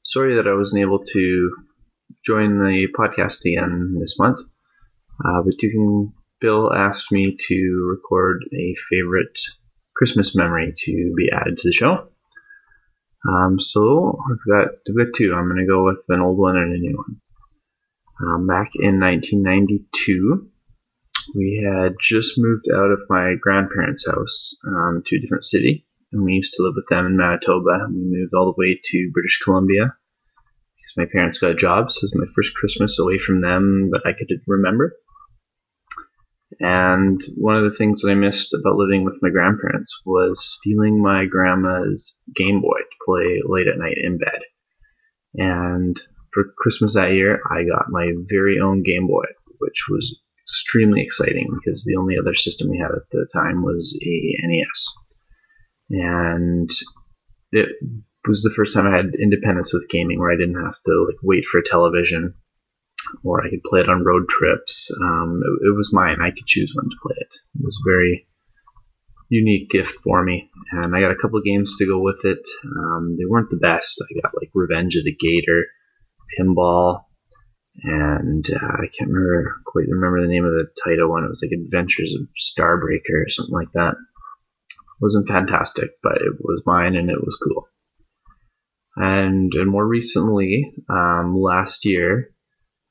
Sorry that I wasn't able to join the podcast again this month, but Duke and Bill asked me to record a favorite Christmas memory to be added to the show. So I've got two. I'm going to go with an old one and a new one. Back in 1992, we had just moved out of my grandparents' house to a different city, and we used to live with them in Manitoba. We moved all the way to British Columbia because my parents got jobs. It was my first Christmas away from them that I could remember. And one of the things that I missed about living with my grandparents was stealing my grandma's Game Boy to play late at night in bed. And for Christmas that year, I got my very own Game Boy, which was extremely exciting because the only other system we had at the time was a NES. And it was the first time I had independence with gaming, where I didn't have to wait for a television, or I could play it on road trips. It was mine. I could choose when to play it. It was a very unique gift for me, and I got a couple of games to go with it. They weren't the best. I got Revenge of the Gator, Pinball, and I can't quite remember the name of the title one. It was Adventures of Starbreaker or something like that. It wasn't fantastic, but it was mine and it was cool. And more recently, last year,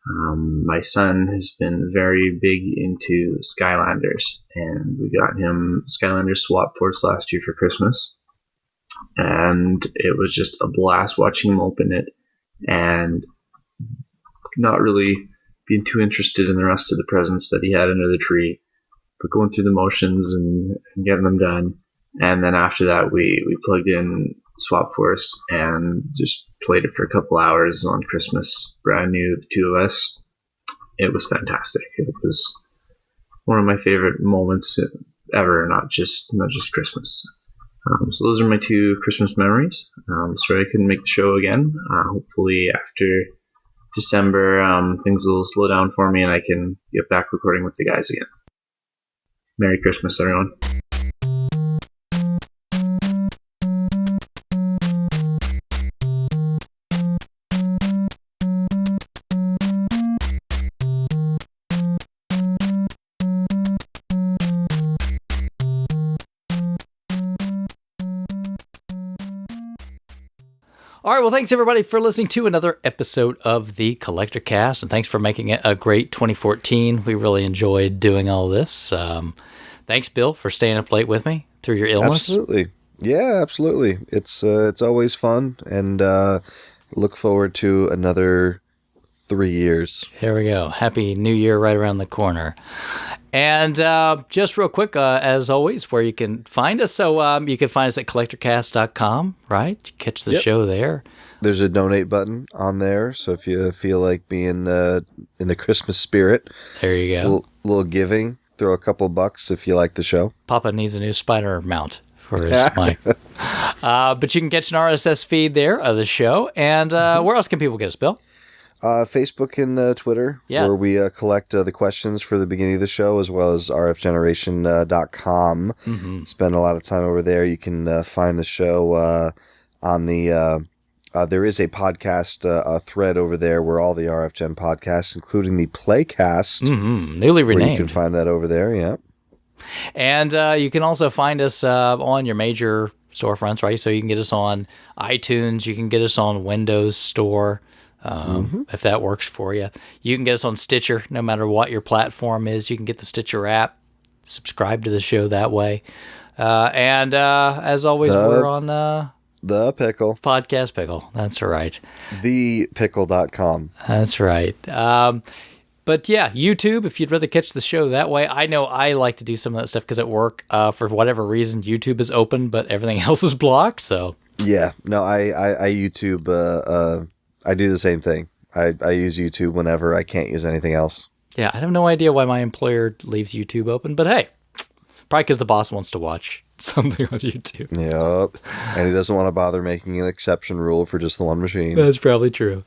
my son has been very big into Skylanders, and we got him Skylanders Swap Force last year for Christmas. And it was just a blast watching him open it, and not really being too interested in the rest of the presents that he had under the tree, but going through the motions and getting them done. And then after that, we plugged in Swap Force and just played it for a couple hours on Christmas, brand new, the two of us. It was fantastic. It was one of my favorite moments ever, not just Christmas. So those are my two Christmas memories. Sorry I couldn't make the show again. Hopefully after December, things will slow down for me and I can get back recording with the guys again. Merry Christmas, everyone. All right, well, thanks everybody for listening to another episode of the Collectorcast, and thanks for making it a great 2014. We really enjoyed doing all this. Thanks, Bill, for staying up late with me through your illness. Absolutely. Yeah, absolutely. It's always fun, and look forward to another 3 years. Here we go. Happy New Year right around the corner. And just real quick, as always, where you can find us. So you can find us at collectorcast.com, right? You catch the show there. There's a donate button on there. So if you feel like being in the Christmas spirit, there you go. Little giving. Throw a couple bucks if you like the show. Papa needs a new spider mount for his mic. But you can catch an RSS feed there of the show. And where else can people get us, Bill? Facebook and Twitter, where we collect the questions for the beginning of the show, as well as rfgeneration.com. Mm-hmm. Spend a lot of time over there. You can find the show on the... there is a podcast thread over there where all the RF Gen podcasts, including the Playcast, newly renamed. You can find that over there, yeah. And you can also find us on your major storefronts, right? So you can get us on iTunes. You can get us on Windows Store. If that works for you. You can get us on Stitcher, no matter what your platform is. You can get the Stitcher app, subscribe to the show that way. And as always, we're on The Pickle. Podcast Pickle. That's right. Thepickle.com. That's right. But yeah, YouTube, if you'd rather catch the show that way. I know I like to do some of that stuff because at work, for whatever reason, YouTube is open, but everything else is blocked. So yeah, no, I YouTube... I do the same thing. I use YouTube whenever I can't use anything else. Yeah, I have no idea why my employer leaves YouTube open, but hey, probably because the boss wants to watch something on YouTube. Yep, and he doesn't want to bother making an exception rule for just the one machine. That's probably true.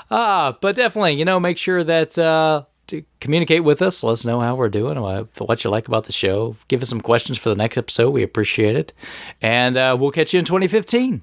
But definitely, make sure that to communicate with us. Let us know how we're doing, what you like about the show. Give us some questions for the next episode. We appreciate it. And we'll catch you in 2015.